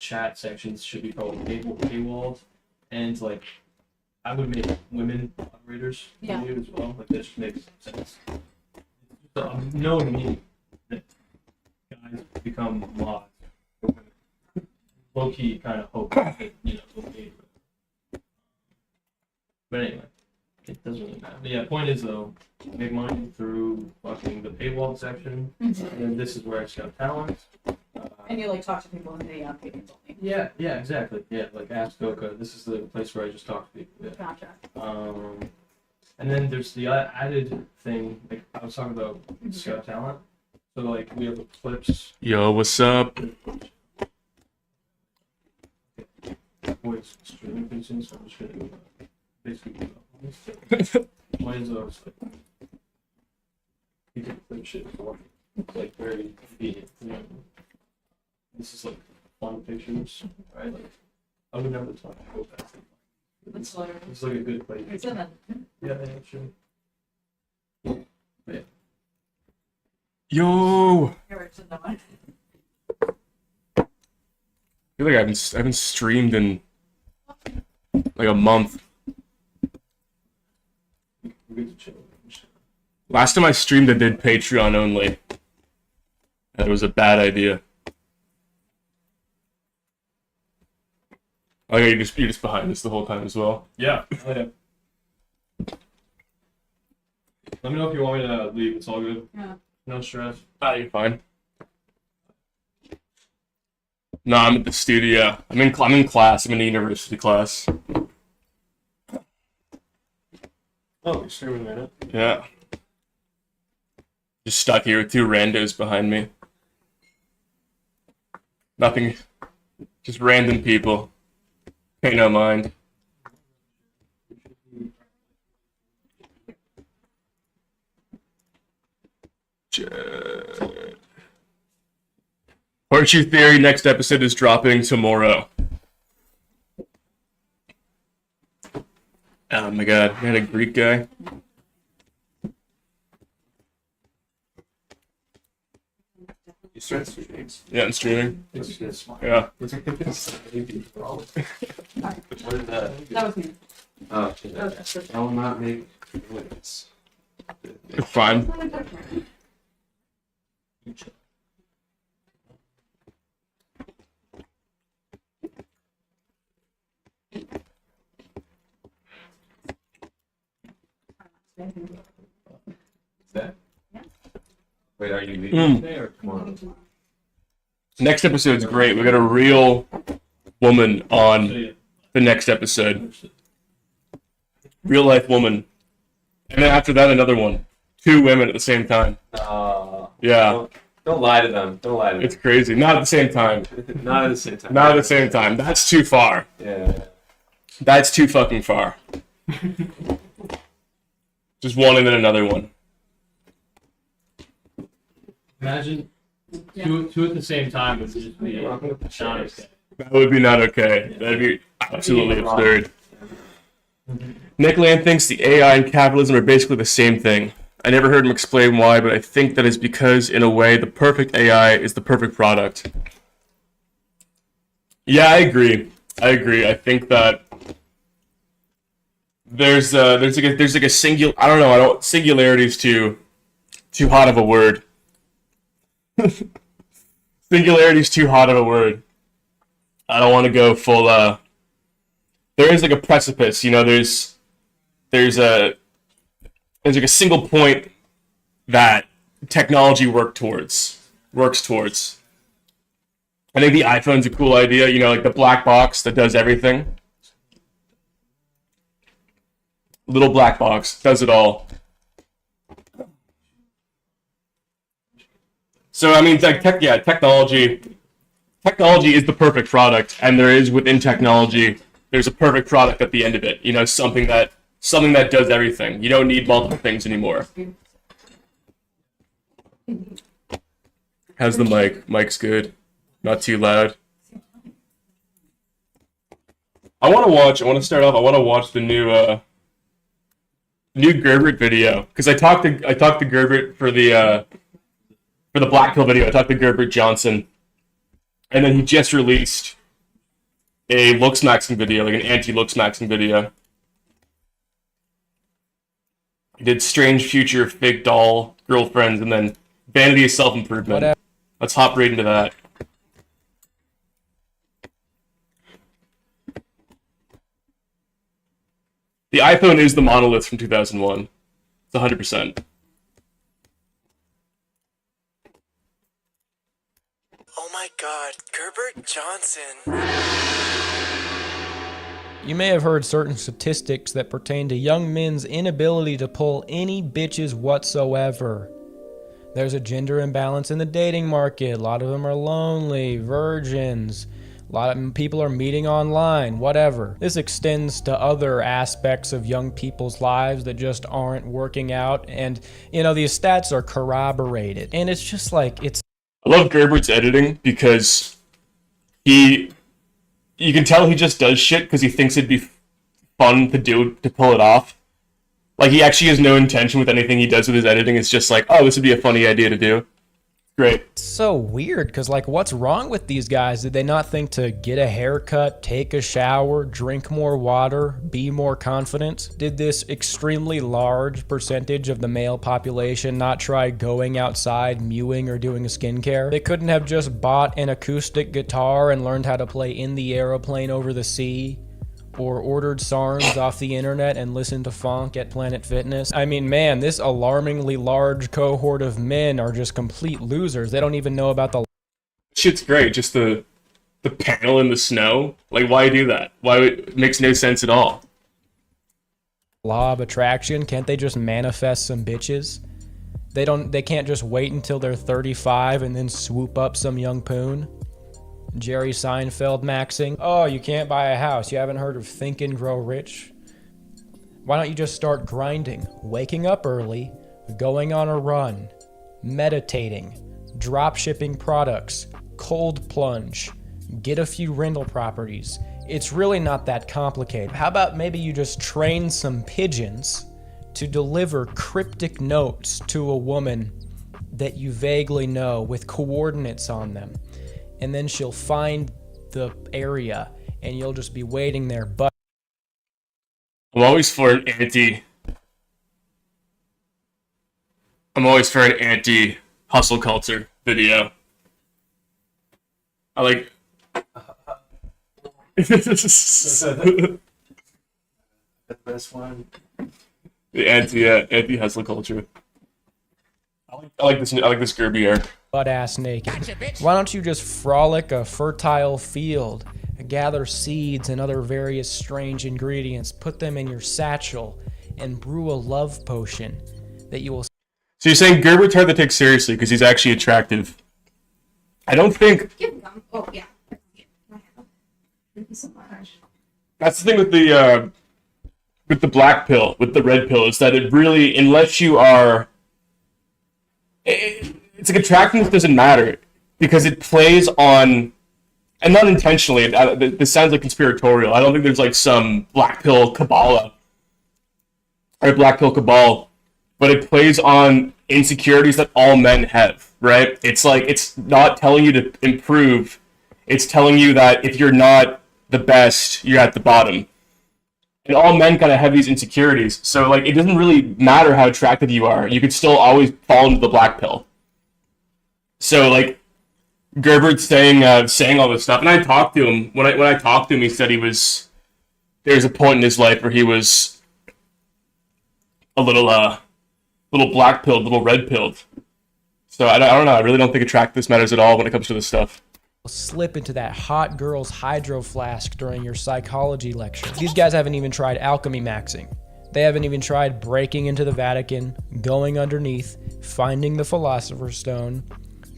chat sections should be probably paywalled, and like I would make women moderators for you as well. Like that just makes sense. So I'm known me that guys become mods. Low key kind of hope that okay. But anyway, it doesn't really matter. But yeah, point is though, make money through fucking the paywall section, and then this is where it's got talent. And you like talk to people in the payments only. Yeah, exactly. Yeah, like Ask Goka. This is the place where I just talk to people. Yeah. Gotcha. And then there's the added thing. Like I was talking about Scout Talent. So like we have the clips. Yo, what's up? Voice streaming things, so I'm just gonna basically do one is those like you can clip shit for it's like very convenient. This is like fun pictures, right? Like I would never talk about that. That's hilarious. It's like a good place. It's in that. Yeah, sure. Yeah. Yo! It's in that one. I feel like I haven't streamed in like a month. Last time I streamed, I did Patreon only. That was a bad idea. Oh yeah, you're just behind us the whole time as well. Yeah. Oh, yeah. Let me know if you want me to leave. It's all good. Yeah. No stress. Ah, you're fine. No, I'm at the studio. I'm in class. I'm in a university class. Oh, you're streaming right now? Yeah. Just stuck here with two randos behind me. Nothing. Just random people. Pay no mind. Horseshoe Theory next episode is dropping tomorrow. Oh my god, we had a Greek guy. You start streaming? Yeah, I'm streaming. Yeah. What is that? That was me. Oh, I will not make witness. It's fine. That? Wait, are you leaving today or tomorrow? Next episode's great. We got a real woman on the next episode. Real life woman. And then after that, another one. 2 women at the same time. Yeah. Don't lie to them. Don't lie to them. It's crazy. Not at the same time. Not at the same time. Not at the same time. That's too far. Yeah. That's too fucking far. Just one and then another one. Imagine two at the same time would just be not okay. That would be not okay. That'd be absolutely absurd. Nick Land thinks the AI and capitalism are basically the same thing. I never heard him explain why, but I think that is because, in a way, the perfect AI is the perfect product. Yeah, I agree. I think that there's like a singularity is too hot of a word. Singularity is too hot of a word. I don't want to go full. There is like a precipice, there's like a single point that technology works towards. I think the iPhone's a cool idea, like the black box that does everything. Little black box does it all. So I mean, technology is the perfect product, and there is within technology, there's a perfect product at the end of it. Something that does everything. You don't need multiple things anymore. How's the mic? Mic's good. Not too loud. I want to start off. I want to watch the new Gerbert video because I talked to Gerbert for the Black Pill video. I talked to Gerbert Johnson, and then he just released a looks maxing video, like an anti-looks maxing video. He did Strange Future, Fake Doll, Girlfriends, and then Vanity is Self-Improvement. Whatever. Let's hop right into that. The iPhone is the monolith from 2001. It's 100%. Oh my god, Gerbert Johnson. You may have heard certain statistics that pertain to young men's inability to pull any bitches whatsoever. There's a gender imbalance in the dating market. A lot of them are lonely, virgins. A lot of people are meeting online, whatever. This extends to other aspects of young people's lives that just aren't working out. And, you know, these stats are corroborated. And it's just like, it's I love Gerbert's editing because you can tell he just does shit because he thinks it'd be fun to pull it off. Like, he actually has no intention with anything he does with his editing. It's just like, oh, this would be a funny idea to do. Great. so weird because, like, what's wrong with these guys? Did they not think to get a haircut, take a shower, drink more water, be more confident? Did this extremely large percentage of the male population not try going outside, mewing, or doing skincare? They couldn't have just bought an acoustic guitar and learned how to play In the Aeroplane Over the Sea? Or ordered SARMs off the internet and listened to funk at Planet Fitness? I mean, man, this alarmingly large cohort of men are just complete losers. They don't even know about the Shit's great. Just the panel in the snow. Like, why do that? Why it makes no sense at all. law of attraction. Can't they just manifest some bitches? They can't just wait until they're 35 and then swoop up some young poon? Jerry Seinfeld maxing. Oh, you can't buy a house. You haven't heard of Think and Grow Rich? Why don't you just start grinding, waking up early, going on a run, meditating, drop shipping products, cold plunge, get a few rental properties. It's really not that complicated. How about maybe you just train some pigeons to deliver cryptic notes to a woman that you vaguely know with coordinates on them? And then she'll find the area, and you'll just be waiting there. But I'm always for an anti hustle culture video. I like. The best one. The anti hustle culture. I like this Gerby arc. butt ass naked. Why don't you just frolic a fertile field, gather seeds and other various strange ingredients, put them in your satchel, and brew a love potion that you will. So you're saying Gerbert's hard to take seriously because he's actually attractive? I don't think Give him gum. Oh, yeah. Thank you so much. that's the thing with the black pill, with the red pill, is that it really, unless you are, it's like attractiveness doesn't matter because it plays on, and not intentionally. This sounds like conspiratorial. I don't think there's like some black pill Kabbalah or black pill cabal, but it plays on insecurities that all men have, right? It's like, it's not telling you to improve. It's telling you that if you're not the best, you're at the bottom. And all men kind of have these insecurities. So, like, it doesn't really matter how attractive you are. You could still always fall into the black pill. So, like, Gerbert's saying all this stuff. And I talked to him. When I talked to him, he said there's a point in his life where he was a little black pilled, little red pilled. So, I don't know. I really don't think attractiveness matters at all when it comes to this stuff. Slip into that hot girl's hydro flask during your psychology lecture. These guys haven't even tried alchemy maxing. They haven't even tried breaking into the Vatican, going underneath, finding the Philosopher's Stone,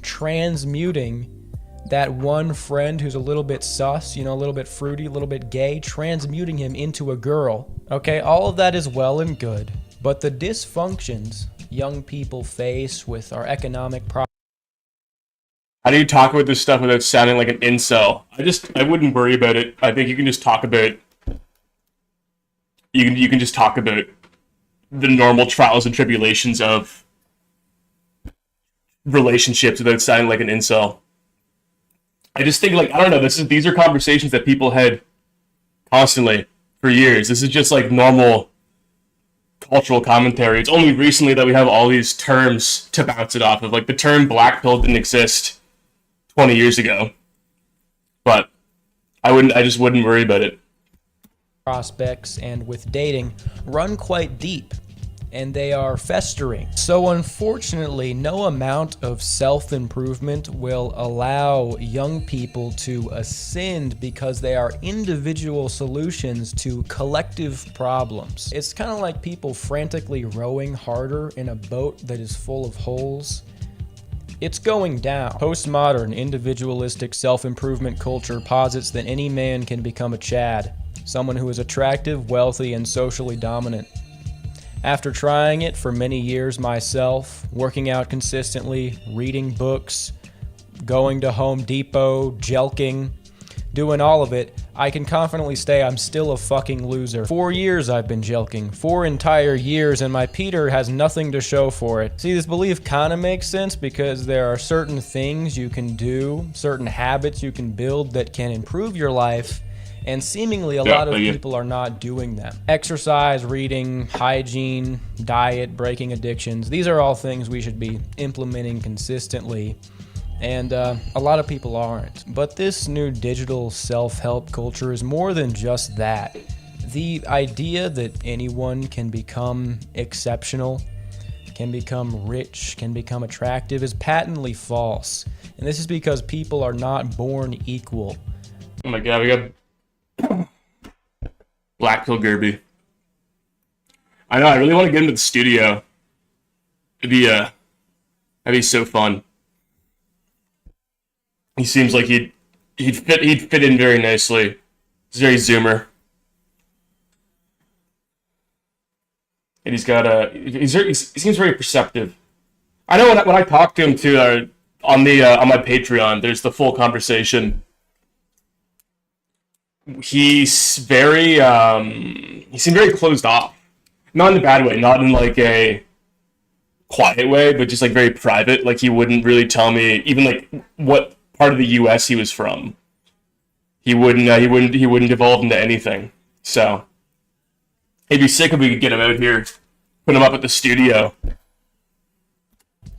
transmuting that one friend who's a little bit sus, a little bit fruity, a little bit gay, transmuting him into a girl. Okay, all of that is well and good, but the dysfunctions young people face with our economic problems. How do you talk about this stuff without sounding like an incel? I wouldn't worry about it. I think you can just talk about you can just talk about the normal trials and tribulations of relationships without sounding like an incel. I just think like I don't know. These are conversations that people had constantly for years. This is just like normal cultural commentary. It's only recently that we have all these terms to bounce it off of. Like the term black pill didn't exist 20 years ago, but I just wouldn't worry about it. Prospects and with dating run quite deep, and they are festering. So unfortunately, no amount of self-improvement will allow young people to ascend because they are individual solutions to collective problems. It's kind of like people frantically rowing harder in a boat that is full of holes. It's going down. Postmodern, individualistic self-improvement culture posits that any man can become a Chad, someone who is attractive, wealthy, and socially dominant. After trying it for many years myself, working out consistently, reading books, going to Home Depot, jelking, doing all of it, I can confidently say I'm still a fucking loser. 4 years I've been jelking. 4 entire years, and my Peter has nothing to show for it. See, this belief kind of makes sense because there are certain things you can do, certain habits you can build that can improve your life, and seemingly a lot of people are not doing them. Exercise, reading, hygiene, diet, breaking addictions. These are all things we should be implementing consistently. And a lot of people aren't. But this new digital self-help culture is more than just that. The idea that anyone can become exceptional, can become rich, can become attractive is patently false. And this is because people are not born equal. Oh my god, we got Black Pill Gerby. I know, I really want to get into the studio. That'd be so fun. He seems like he'd fit in very nicely. He's very Zoomer. And he seems very perceptive. I know when I talked to him too on my Patreon, there's the full conversation. He's very he seemed very closed off. Not in a bad way, not in like a quiet way, but just like very private. Like he wouldn't really tell me even like what part of the US he was from. He wouldn't devolve into anything. So it'd be sick if we could get him out here, put him up at the studio.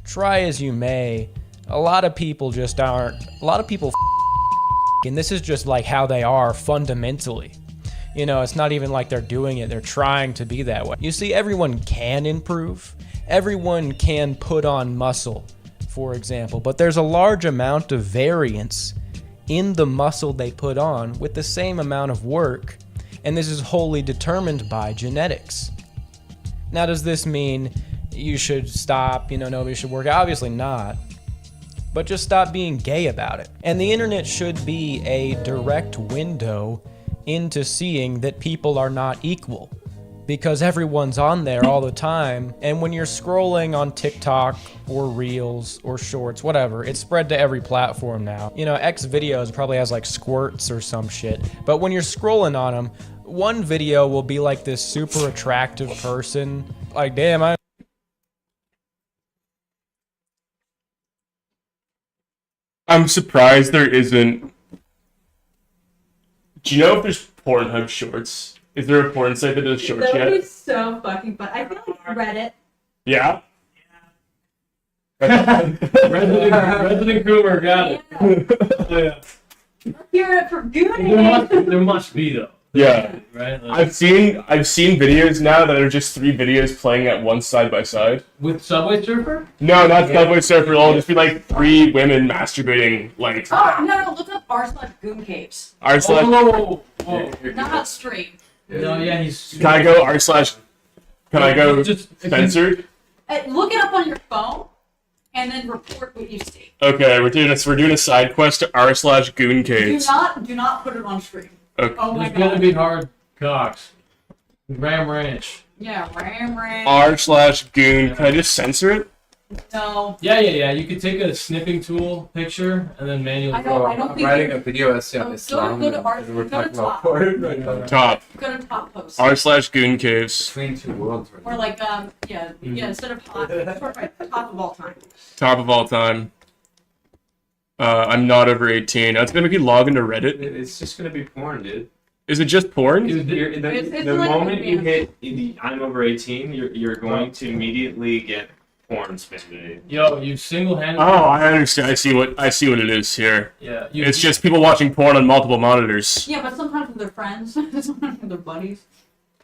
Try as you may, a lot of people just aren't. A lot of people and this is just like how they are fundamentally. You know, it's not even like they're doing it, they're trying to be that way. You see, everyone can improve. Everyone can put on muscle, for example, but there's a large amount of variance in the muscle they put on with the same amount of work, and this is wholly determined by genetics. Now, does this mean you should stop, nobody should work out? Obviously not. But just stop being gay about it. And the internet should be a direct window into seeing that people are not equal, because everyone's on there all the time. And when you're scrolling on TikTok or Reels or Shorts, whatever, it's spread to every platform now. X videos probably has like squirts or some shit. But when you're scrolling on them, one video will be like this super attractive person. Like, damn, I'm surprised there isn't. Do you know if there's Pornhub Shorts? Is there a porn site that does shorts That would yet? be so fucking fun. I feel like Reddit. Yeah? Resident Coomer got it. Yeah. Hear it from Goonies. There must be though. Yeah. Right. Like, I've seen videos now that are just 3 videos playing at once side by side. with Subway Surfer. No, not Subway Surfer. It'll just be like 3 women masturbating, like Oh, no, look up r/goon caves. r slash. Whoa. Not stream. No, yeah, he's. Can I go r slash? Can I go Just censored? Look it up on your phone, and then report what you see. Okay, we're doing a side quest to r slash goon caves. Do not put it on stream. Okay. Oh my There's gonna god. be hard cocks. Ram Ranch. Yeah, ram. r slash goon. Can I just censor it? No. Yeah. You could take a snipping tool picture and then manually. I don't I'm think writing you- a video essay on Oh, Islam, go to art- and we're go to talking about top. porn right now. Top Go to top post. r slash goon caves. Between two worlds right Or now. like, instead of hot, top of all time. Top of all time. I'm not over 18. It's gonna make you log into Reddit. It's just gonna be porn, dude. Is it just porn? It's The like moment you advanced. hit the I'm over 18, you're going to immediately get porn spammed. Yo, you single-handedly. Oh, I understand. I see what it is here. Yeah. It's just people watching porn on multiple monitors. Yeah, but sometimes with their friends, sometimes with their buddies.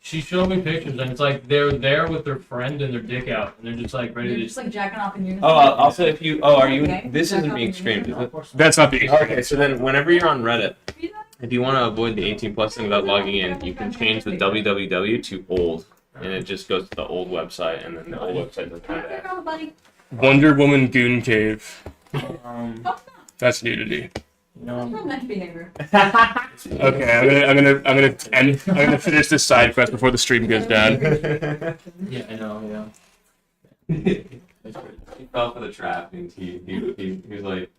She showed me pictures, and it's like they're there with their friend and their dick out, and they're just like They're ready just to. like jacking off in unison. Oh, also if you are you Okay. this isn't That's being not streamed, is being it? That's not the. Okay, so then whenever you're on Reddit, if you want to avoid the 18 plus thing without logging in, you can change the www to old, and it just goes to the old website, and then the old website doesn't have that. Girl, buddy. Wonder Woman Goon Cave. Um, That's nudity. you That's know, not meant behavior. Okay, I'm gonna finish this side quest before the stream goes down. yeah, I know, He fell for the trap, and he was like,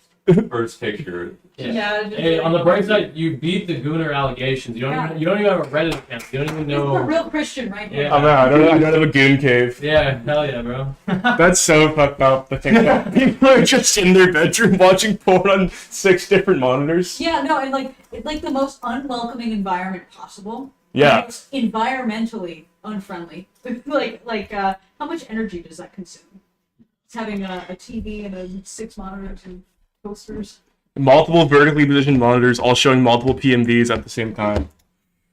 first picture. yeah. Just Hey, on the like- bright side, you beat the Gooner allegations. You don't even have a Reddit account. You don't even This is a know. real Christian right here. Yeah. I don't have a Goon Cave. Yeah, hell yeah, bro. That's so fucked up. The thing that people are just in their bedroom watching porn on 6 different monitors. Yeah, no, and like it's like the most unwelcoming environment possible. Yeah. It's environmentally unfriendly. How much energy does that consume? It's having a TV and 6 monitors and posters. Multiple vertically positioned monitors, all showing multiple PMVs at the same time.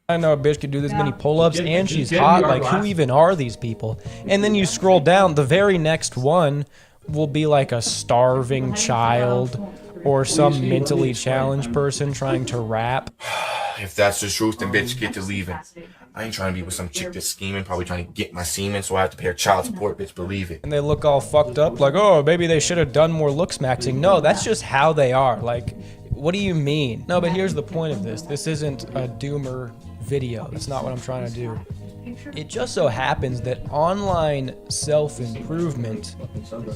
I know a bitch could do this many Yeah. pull-ups Just and get- she's just get hot. VR Like, who glasses. even are these people? And then you scroll down, the very next one will be like a starving child or some mentally challenged person trying to rap. If that's the truth, then bitch, get to leaving. I ain't trying to be with some chick that's scheming, probably trying to get my semen, so I have to pay her child support, bitch, believe it. And they look all fucked up, like, oh, maybe they should have done more looks maxing. No, that's just how they are. Like, what do you mean? No, but here's the point of this. This isn't a doomer video. That's not what I'm trying to do. It just so happens that online self-improvement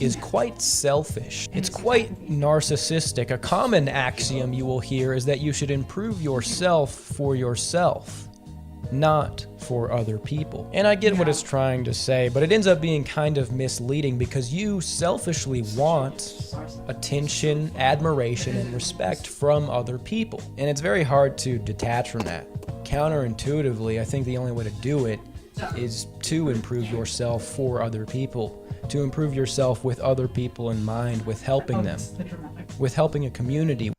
is quite selfish. It's quite narcissistic. A common axiom you will hear is that you should improve yourself for yourself, not for other people. And I get what it's trying to say, but it ends up being kind of misleading because you selfishly want attention, admiration, and respect from other people. And it's very hard to detach from that. Counterintuitively, I think the only way to do it is to improve yourself for other people, to improve yourself with other people in mind, with helping them, with helping a community.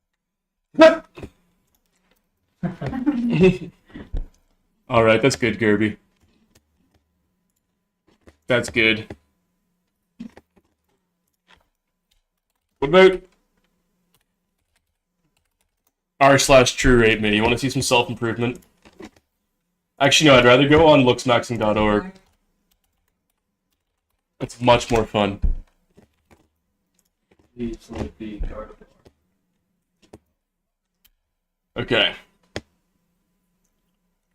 All right, that's good, Gerby. That's good. What about r/true rate me? You want to see some self-improvement? Actually, no, I'd rather go on looksmaxing.org. It's much more fun. It's like the guard. Okay.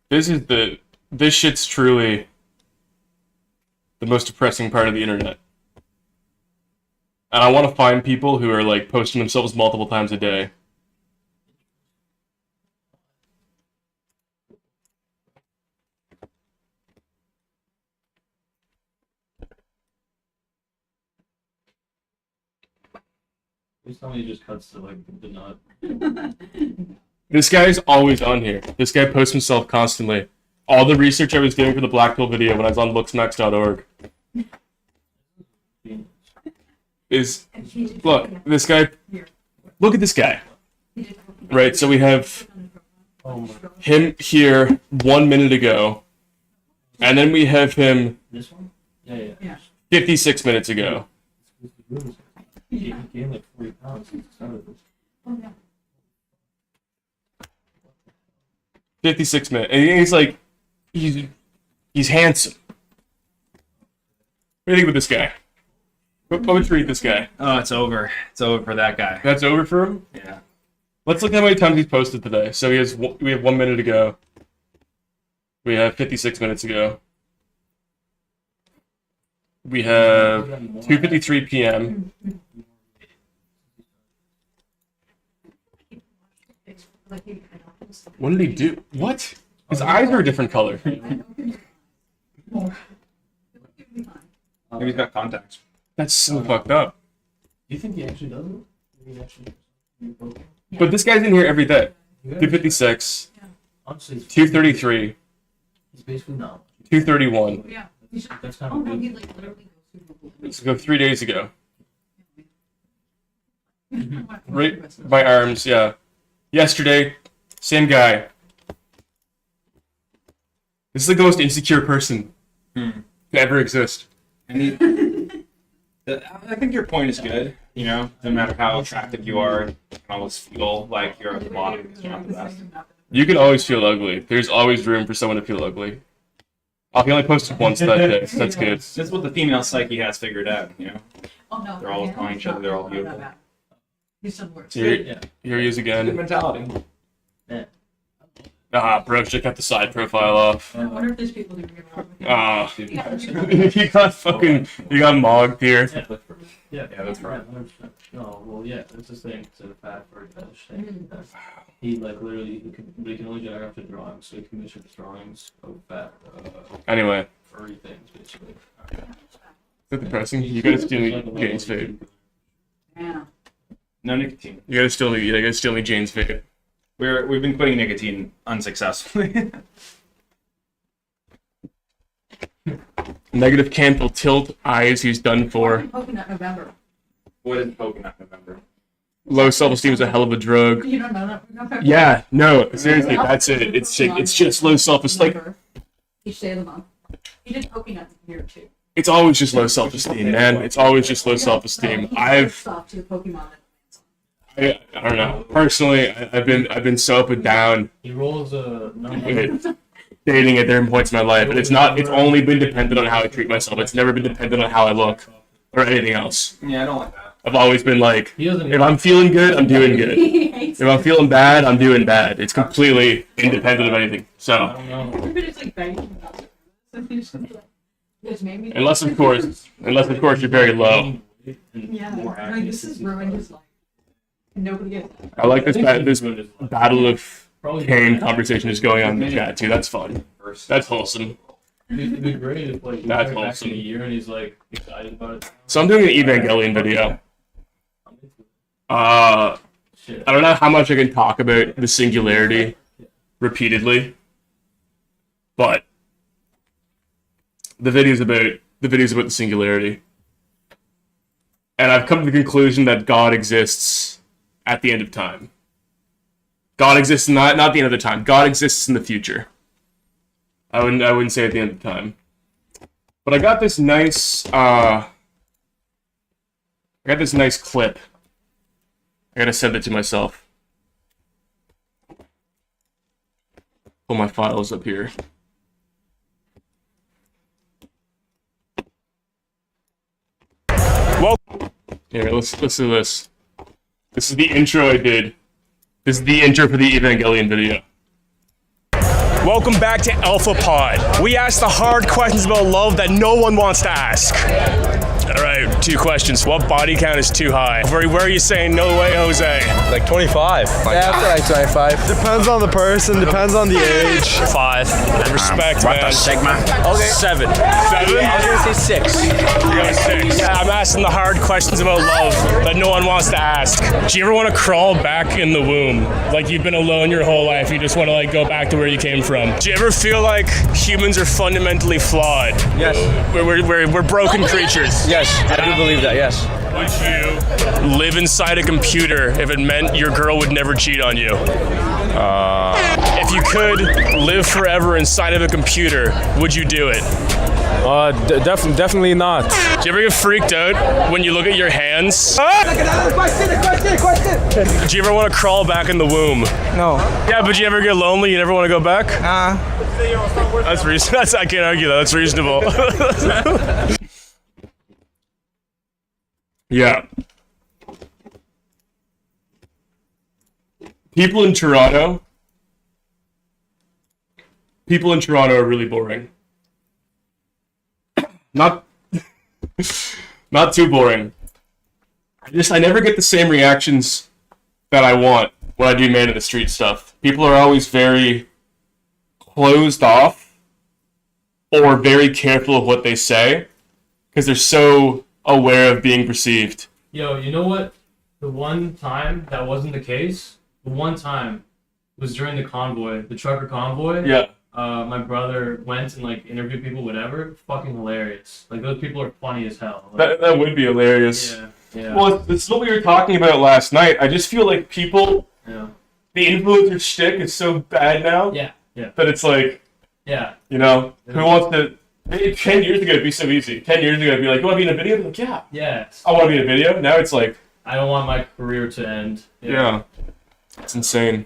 This shit's truly the most depressing part of the internet. And I want to find people who are like posting themselves multiple times a day. Please tell me it just cuts to like the nut. This guy's always on here. This guy posts himself constantly. All the research I was doing for the Black Pill video when I was on looksmax.org is, look, this guy, look at this guy. Right, so we have Oh my. him here 1 minute ago, and then we have him This one? Yeah. 56 minutes ago. He gained like 40 pounds since the start of this. 56 minutes. And he's like, he's handsome. What do you think about this guy? What would you rate this guy? Oh, it's over. It's over for that guy. That's over for him? Yeah. Let's look how many times he's posted today. So we have 1 minute ago. We have 56 minutes ago. We have 2:53 p.m. What did he do? What? His eyes are a different color. Maybe he's got contacts. That's so fucked up. Do you think he actually does it? Maybe he actually. But this guy's in here every day. 256, Honestly, 233, it's basically not. 231. Yeah. That's kind Oh of no, big. he like literally goes through the whole Let's go 3 days ago. Right, my arms, yeah. Yesterday, same guy. This is the most insecure person to ever exist. And I think your point is good. You know, no matter how attractive you are, you can always feel like you're at the bottom because you're not the best. You can always feel ugly. There's always room for someone to feel ugly. Oh, he only posted once that day, so that's good. That's what the female psyche has figured out. You know, Oh no. They're always calling each other, they're all beautiful. He's some words. Here, Yeah. here he is good again. mentality. Ah, bro, should cut the side profile off. I wonder if there's people doing it wrong with him. Ah, Yeah. he got mogged here. Yeah, that's right. 100%. No, well, yeah, that's the thing. It's a fat for a fetish thing. He like literally he can only jack after drawings, so he commissions drawings of fat Anyway, furry things basically. is that depressing? You gotta steal me Jane's vape. Yeah. No nicotine. You gotta steal me Jane's vape. We've been quitting nicotine unsuccessfully. Negative cancel tilt eyes. He's done for. Coconut November. What is coconut November? Low self-esteem is a hell of a drug. You don't know that November? Yeah, no, seriously, that's it. It's just low self-esteem. Like, Each day of the month. He did coconut here too. it's always just low self-esteem, man. It's always just low self-esteem. Stop to the Pokemon. I don't know. Personally, I've been so up and down He rolls a number. with dating at different points in my life, but it's only been dependent on how I treat myself. It's never been dependent on how I look or anything else. Yeah, I don't like that. I've always been like, He doesn't. if I'm feeling good, I'm doing good. He hates If I'm feeling bad, I'm doing bad. It's completely independent of anything. I So, don't know. Everybody's like begging about it. So he's just like, you guys made me. unless of course you're very low. Yeah. Like, this has ruined his life. And nobody gets it. I like this battle of Kane conversation is going on in the chat too. That's fun. That's wholesome. It'd be great if like That's back in awesome. a year and he's like excited about it. So I'm doing an Evangelion video. Shit. I don't know how much I can talk about the singularity repeatedly, but the video's about the singularity, and I've come to the conclusion that God exists at the end of time. God exists not the end of the time. God exists in the future. I wouldn't say at the end of time. But I got this nice clip. I gotta send it to myself. Pull my files up here. Well, here, let's listen to this. This is the intro I did. This is the intro for the Evangelion video. Welcome back to Alpha Pod. We ask the hard questions about love that no one wants to ask. All right, 2 questions. What body count is too high? Where are you saying no way, Jose? Like 25. Yeah, after like 25. Depends on the person, depends on the age. 5. Respect, man. Sigma? Okay. 7. 7? I was gonna say 6. You got 6. Yeah, I'm asking the hard questions about love that no one wants to ask. Do you ever want to crawl back in the womb? Like you've been alone your whole life, you just want to like go back to where you came from. Do you ever feel like humans are fundamentally flawed? Yes. We're broken creatures. Yes, I do believe that, yes. Would you live inside a computer if it meant your girl would never cheat on you? If you could live forever inside of a computer, would you do it? Definitely not. Do you ever get freaked out when you look at your hands? Do you ever want to crawl back in the womb? No. Yeah, but you ever get lonely? You never want to go back? That's reasonable. I can't argue that. That's reasonable. Yeah. People in Toronto are really boring. Not too boring. I never get the same reactions that I want when I do man in the street stuff. People are always very closed off or very careful of what they say because they're so aware of being perceived. Yo, you know what? The one time that wasn't the case, the one time was during the convoy, the trucker convoy. Yeah. My brother went and like interviewed people, whatever. Fucking hilarious. Like those people are funny as hell. That would be hilarious. Yeah. Yeah. Well, it's what we were talking about last night. I just feel like people, Yeah. the influencer shtick is so bad now. Yeah. Yeah. That it's like, Yeah. you know, who wants to? 10 years ago, it'd be so easy. 10 years ago, it'd be like, you want to be in a video? I'd be like, yeah. Yes. I want to be in a video. Now it's like, I don't want my career to end. yeah. It's insane.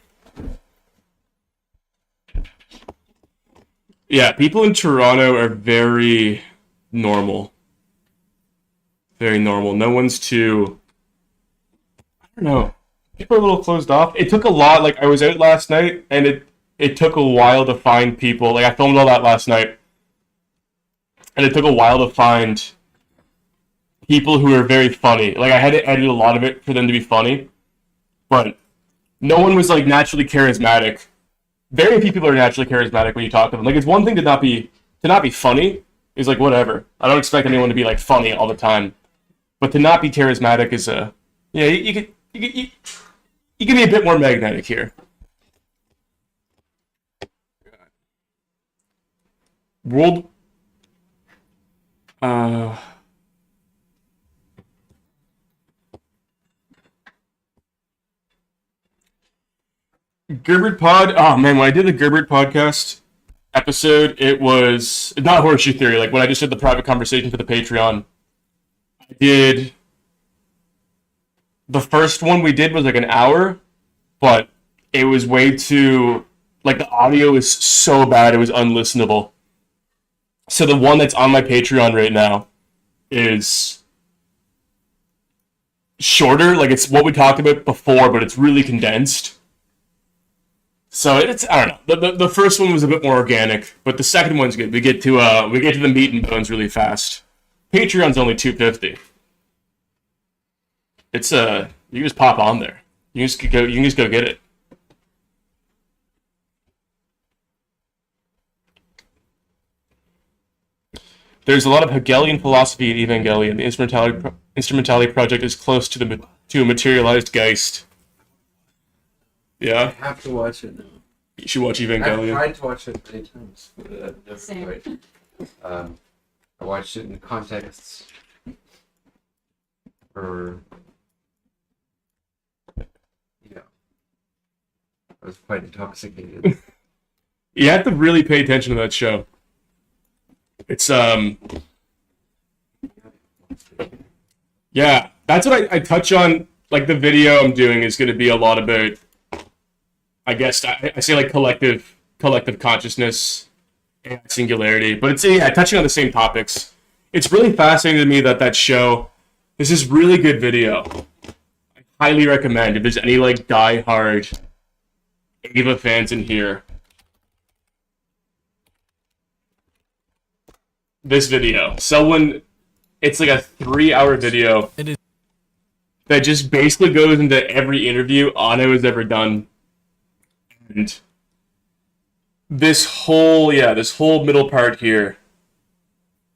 Yeah, people in Toronto are very normal. Very normal. No one's too, I don't know. People are a little closed off. It took a lot. Like, I was out last night, and it took a while to find people. Like, I filmed all that last night. And it took a while to find people who are very funny. Like, I had to edit a lot of it for them to be funny. But no one was, like, naturally charismatic. Very few people are naturally charismatic when you talk to them. Like, it's one thing to not be funny. Is like, whatever. I don't expect anyone to be, like, funny all the time. But to not be charismatic is a... Yeah, you can be a bit more magnetic here. World... Gerbert Pod. Oh man, when I did the Gerbert podcast episode, it was not horseshoe theory. Like when I just did the private conversation for the Patreon, I did the first one we did was like an hour, but it was way too like the audio is so bad it was unlistenable. So the one that's on my Patreon right now is shorter. Like it's what we talked about before, but it's really condensed. So it's I don't know. The first one was a bit more organic, but the second one's good. We get to the meat and bones really fast. Patreon's only $2.50. It's you just pop on there. You can just go get it. There's a lot of Hegelian philosophy in Evangelion. The instrumentality project is close to a materialized Geist. Yeah. I have to watch it now. You should watch Evangelion. I've tried to watch it many times, but I've never Same. quite. I watched it in the context for, I was quite intoxicated. You have to really pay attention to that show. It's yeah, that's what I touch on. Like the video I'm doing is going to be a lot about, I guess I say like collective consciousness and singularity, but it's touching on the same topics. It's really fascinating to me that show. This is really good video. I highly recommend if there's any like die-hard Ava fans in here. This video. It's like a 3-hour video that just basically goes into every interview Anno has ever done. And this whole middle part here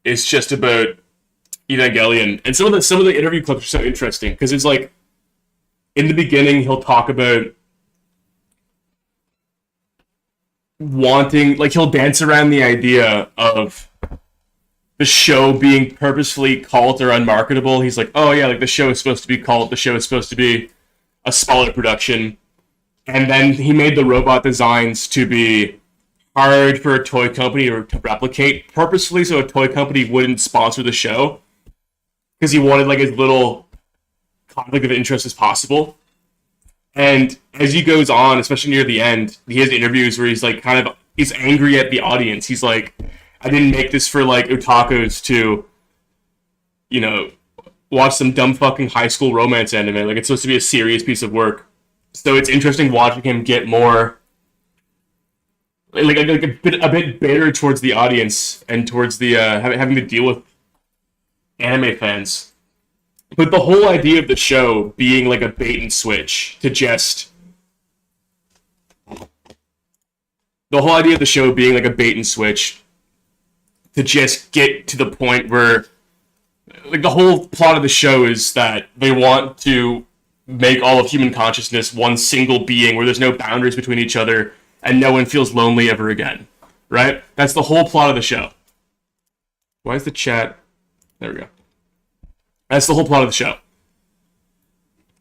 is just about Evangelion. And some of the interview clips are so interesting because it's like in the beginning he'll talk about wanting, like he'll dance around the idea of the show being purposefully cult or unmarketable. He's like, oh yeah, like the show is supposed to be cult, the show is supposed to be a smaller production. And then he made the robot designs to be hard for a toy company to replicate purposefully so a toy company wouldn't sponsor the show. Because he wanted like as little conflict of interest as possible. And as he goes on, especially near the end, he has interviews where he's like he's angry at the audience. He's like, I didn't make this for like otakus to, watch some dumb fucking high school romance anime. Like it's supposed to be a serious piece of work. So it's interesting watching him get more like a bit bitter towards the audience and towards the having to deal with anime fans. But the whole idea of the show being like a bait and switch to just get to the point where like the whole plot of the show is that they want to make all of human consciousness one single being where there's no boundaries between each other and no one feels lonely ever again. Right? That's the whole plot of the show. Why is the chat... There we go. That's the whole plot of the show.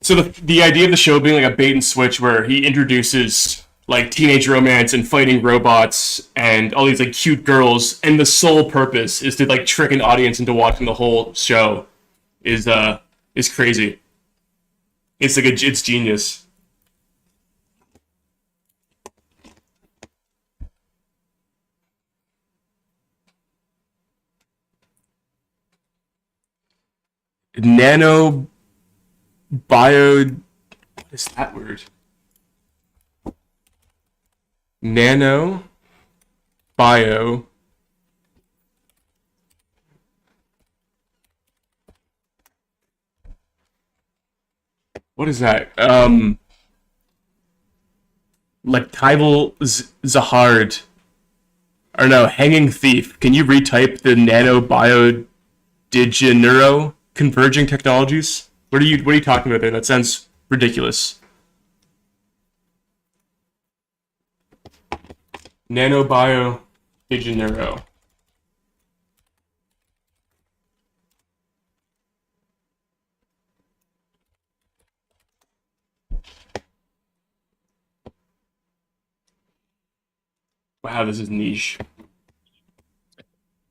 So the idea of the show being like a bait and switch where he introduces like teenage romance and fighting robots and all these like cute girls, and the sole purpose is to like trick an audience into watching the whole show is crazy. It's like it's genius. Nano bio, what is that word? Nano bio what is that? Like Tyval Zahard, or no, Hanging Thief. Can you retype the nano bio digenero converging technologies? What are you talking about there? That sounds ridiculous. Nanobio de Janeiro. Wow, this is niche.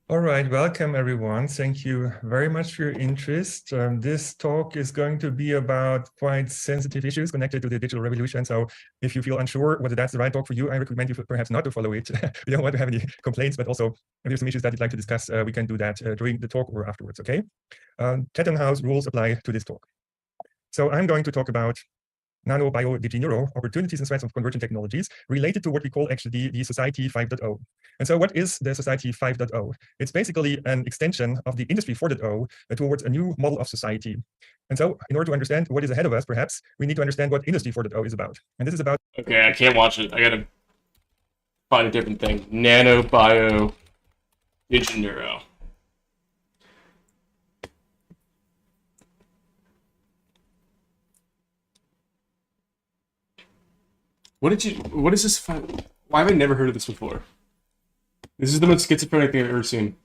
All right, welcome everyone. Thank you very much for your interest. This talk is going to be about quite sensitive issues connected to the digital revolution. So if you feel unsure whether that's the right talk for you, I recommend you perhaps not to follow it. We don't want to have any complaints, but also if there's some issues that you'd like to discuss, we can do that during the talk or afterwards, okay? Chatham House rules apply to this talk. So I'm going to talk about nano-bio-de-genero opportunities and threats of convergent technologies related to what we call actually the Society 5.0. And so what is the Society 5.0? It's basically an extension of the Industry 4.0 towards a new model of society. And so in order to understand what is ahead of us, perhaps, we need to understand what Industry 4.0 is about. And this is about... Okay, I can't watch it. I gotta find a different thing. Nano-bio-de-genero. What is this? Why have I never heard of this before? This is the most schizophrenic thing I've ever seen.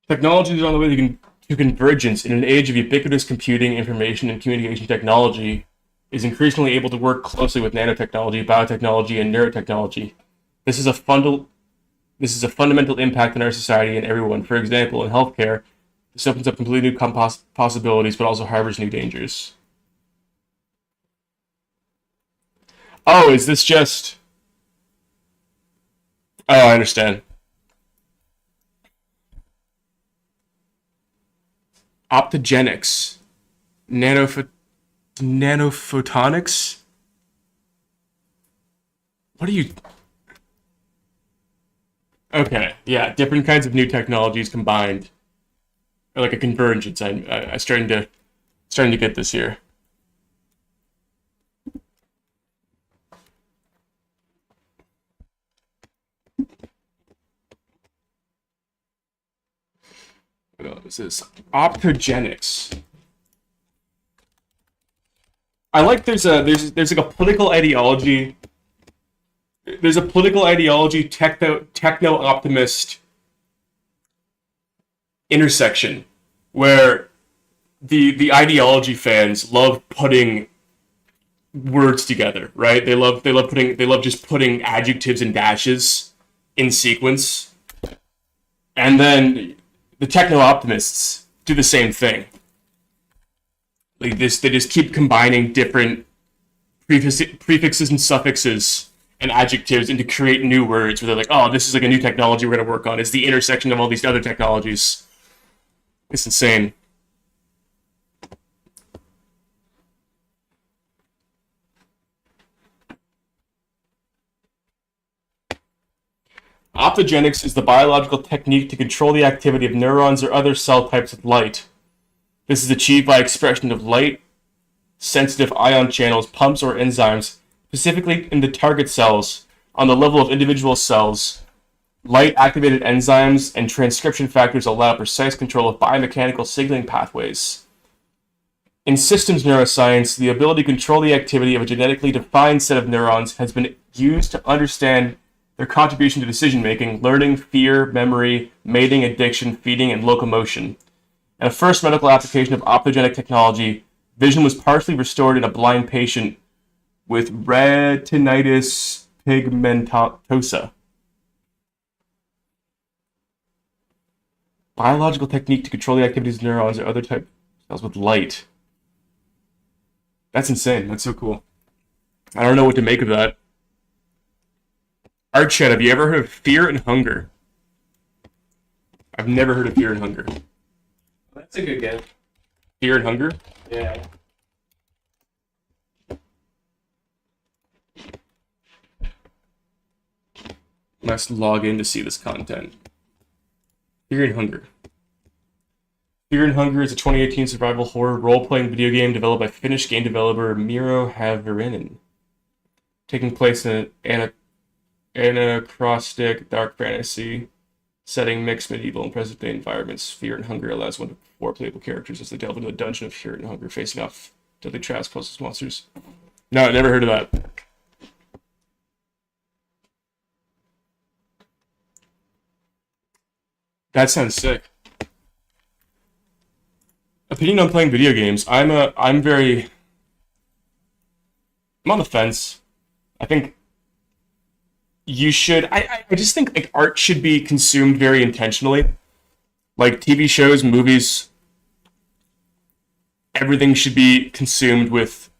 Technology is on the way to convergence in an age of ubiquitous computing, information, and communication technology is increasingly able to work closely with nanotechnology, biotechnology, and neurotechnology. This is a fundamental impact on our society and everyone. For example, in healthcare, this opens up completely new possibilities, but also harbors new dangers. Oh, is this just... Oh, I understand. Optogenics. Nanophotonics? What are you... Okay, yeah, different kinds of new technologies combined, or like a convergence. I'm starting to get this here. What is this? Optogenics. I like there's like a political ideology. There's a political ideology, techno-optimist intersection where the ideology fans love putting words together, right? They love just putting adjectives and dashes in sequence. And then the techno-optimists do the same thing. Like this, they just keep combining different prefixes and suffixes and adjectives and to create new words where they're like, oh, this is like a new technology we're going to work on. It's the intersection of all these other technologies. It's insane. Optogenics is the biological technique to control the activity of neurons or other cell types with light. This is achieved by expression of light-sensitive ion channels, pumps, or enzymes, specifically in the target cells, on the level of individual cells. Light-activated enzymes and transcription factors allow precise control of biomechanical signaling pathways. In systems neuroscience, the ability to control the activity of a genetically defined set of neurons has been used to understand their contribution to decision-making, learning, fear, memory, mating, addiction, feeding, and locomotion. In a first medical application of optogenic technology, vision was partially restored in a blind patient with retinitis pigmentosa. Biological technique to control the activities of neurons or other type cells with light. That's insane. That's so cool. I don't know what to make of that. Archet, have you ever heard of fear and hunger? I've never heard of fear and hunger. That's a good game. Fear and hunger? Yeah. Let's log in to see this content. Fear and Hunger. Fear and Hunger is a 2018 survival horror role-playing video game developed by Finnish game developer Miro Häverinen. Taking place in an anachronistic dark fantasy setting mixed medieval and present-day environments. Fear and Hunger allows one to 4 playable characters as they delve into a dungeon of fear and hunger, facing off deadly traps, puzzles, monsters. No, I never heard of that. That sounds sick. Opinion on playing video games. I'm on the fence. I think you should. I just think like art should be consumed very intentionally. Like TV shows, movies, everything should be consumed with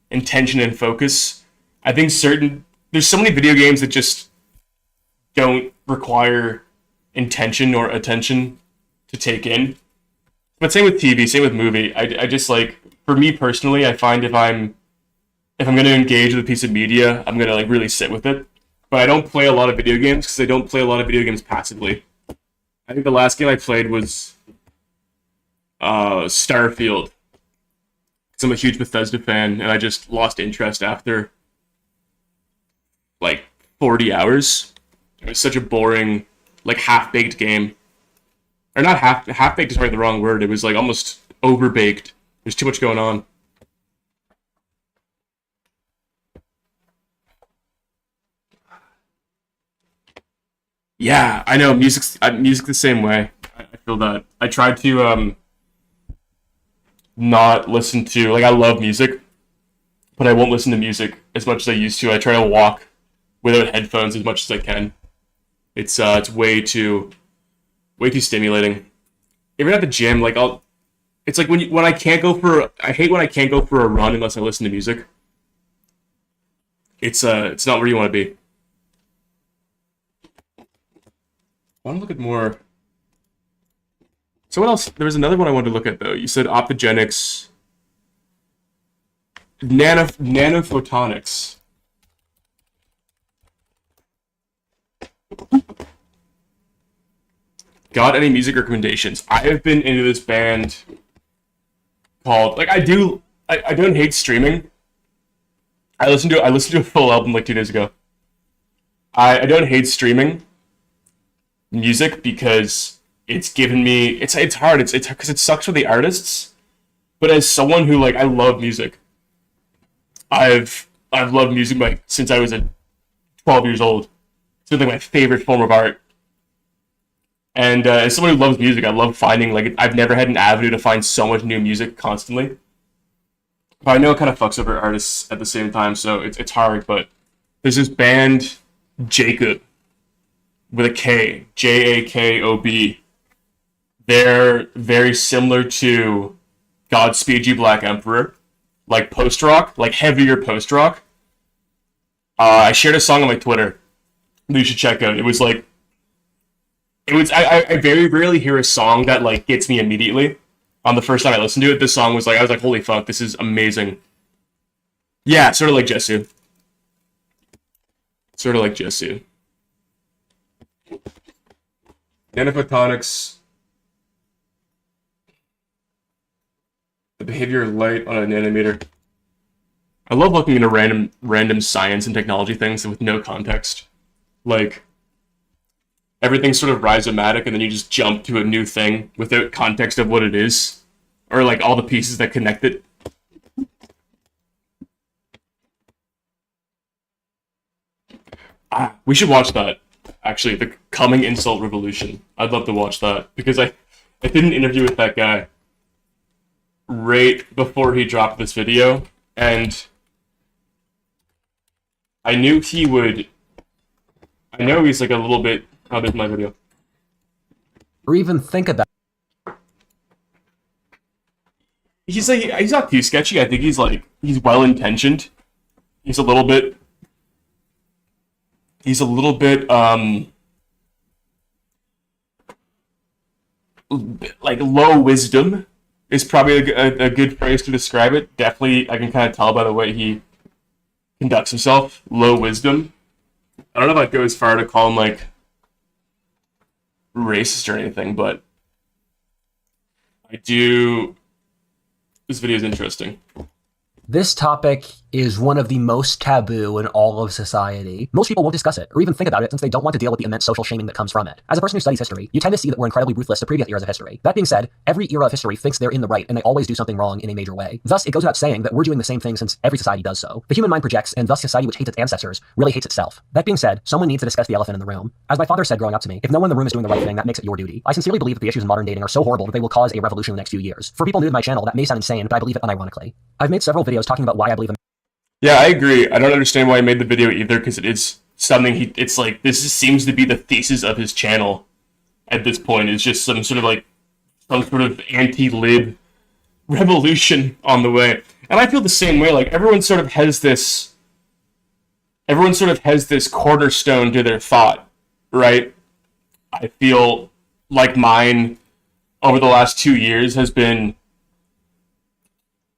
intention and focus. I think there's so many video games that just don't require intention or attention to take in. But same with TV, same with movie. I just like, for me personally, I find if I'm going to engage with a piece of media, I'm going to like really sit with it. But I don't play a lot of video games because I don't play a lot of video games passively. I think the last game I played was Starfield. Because I'm a huge Bethesda fan, and I just lost interest after like 40 hours. It was such a boring, like half-baked game. Or not half-baked is probably the wrong word. It was like almost over-baked. There's too much going on. Yeah, I know. Music the same way. I feel that. I tried to not listen to, like, I love music, but I won't listen to music as much as I used to. I try to walk without headphones as much as I can. It's way too stimulating. Even at the gym, like it's like when I can't go for, I hate when I can't go for a run unless I listen to music. It's not where you want to be. I want to look at more. So what else? There was another one I wanted to look at though. You said optogenics, nanophotonics. Got any music recommendations? I have been into this band called, like, I don't hate streaming. I listened to a full album like 2 days ago. I don't hate streaming music because it's given me, it's hard, it's because it sucks for the artists. But as someone who, like, I love music. I've loved music since I was 12 years old. It's been like my favorite form of art. And as someone who loves music, I love finding, like, I've never had an avenue to find so much new music constantly. But I know it kind of fucks over artists at the same time, so it's hard. But there's this band, Jacob, with a K, Jakob. They're very similar to Godspeed You Black Emperor, like post-rock, like heavier post-rock. I shared a song on my Twitter that you should check out. I very rarely hear a song that, like, gets me immediately. On the first time I listened to it, this song was like, I was like, holy fuck, this is amazing. Yeah, sort of like Jesu. Nanophotonics. The behavior of light on a nanometer. I love looking into random science and technology things with no context. Like, everything's sort of rhizomatic, and then you just jump to a new thing without context of what it is, or like all the pieces that connect it. We should watch that. Actually, the Coming Insult Revolution. I'd love to watch that because I did an interview with that guy right before he dropped this video, and I knew he would. I know he's like a little bit. Oh, there's my video. Or even think about. He's not too sketchy. I think he's well intentioned. He's a little bit like low wisdom is probably a good phrase to describe it. Definitely, I can kind of tell by the way he conducts himself. Low wisdom. I don't know if I'd go as far to call him like racist or anything, but I do. This video is interesting. This topic is one of the most taboo in all of society. Most people won't discuss it or even think about it since they don't want to deal with the immense social shaming that comes from it. As a person who studies history, you tend to see that we're incredibly ruthless to previous eras of history. That being said, every era of history thinks they're in the right and they always do something wrong in a major way. Thus, it goes without saying that we're doing the same thing since every society does so. The human mind projects, and thus society which hates its ancestors really hates itself. That being said, someone needs to discuss the elephant in the room. As my father said growing up to me, if no one in the room is doing the right thing, that makes it your duty. I sincerely believe that the issues in modern dating are so horrible that they will cause a revolution in the next few years. For people new to my channel, that may sound insane, but I believe it unironically. I've made several videos talking about why I believe in. Yeah, I agree. I don't understand why he made the video either, because it is something it's like, this seems to be the thesis of his channel at this point. It's just some sort of anti-lib revolution on the way. And I feel the same way. Like, everyone sort of has this cornerstone to their thought, right? I feel like mine over the last 2 years has been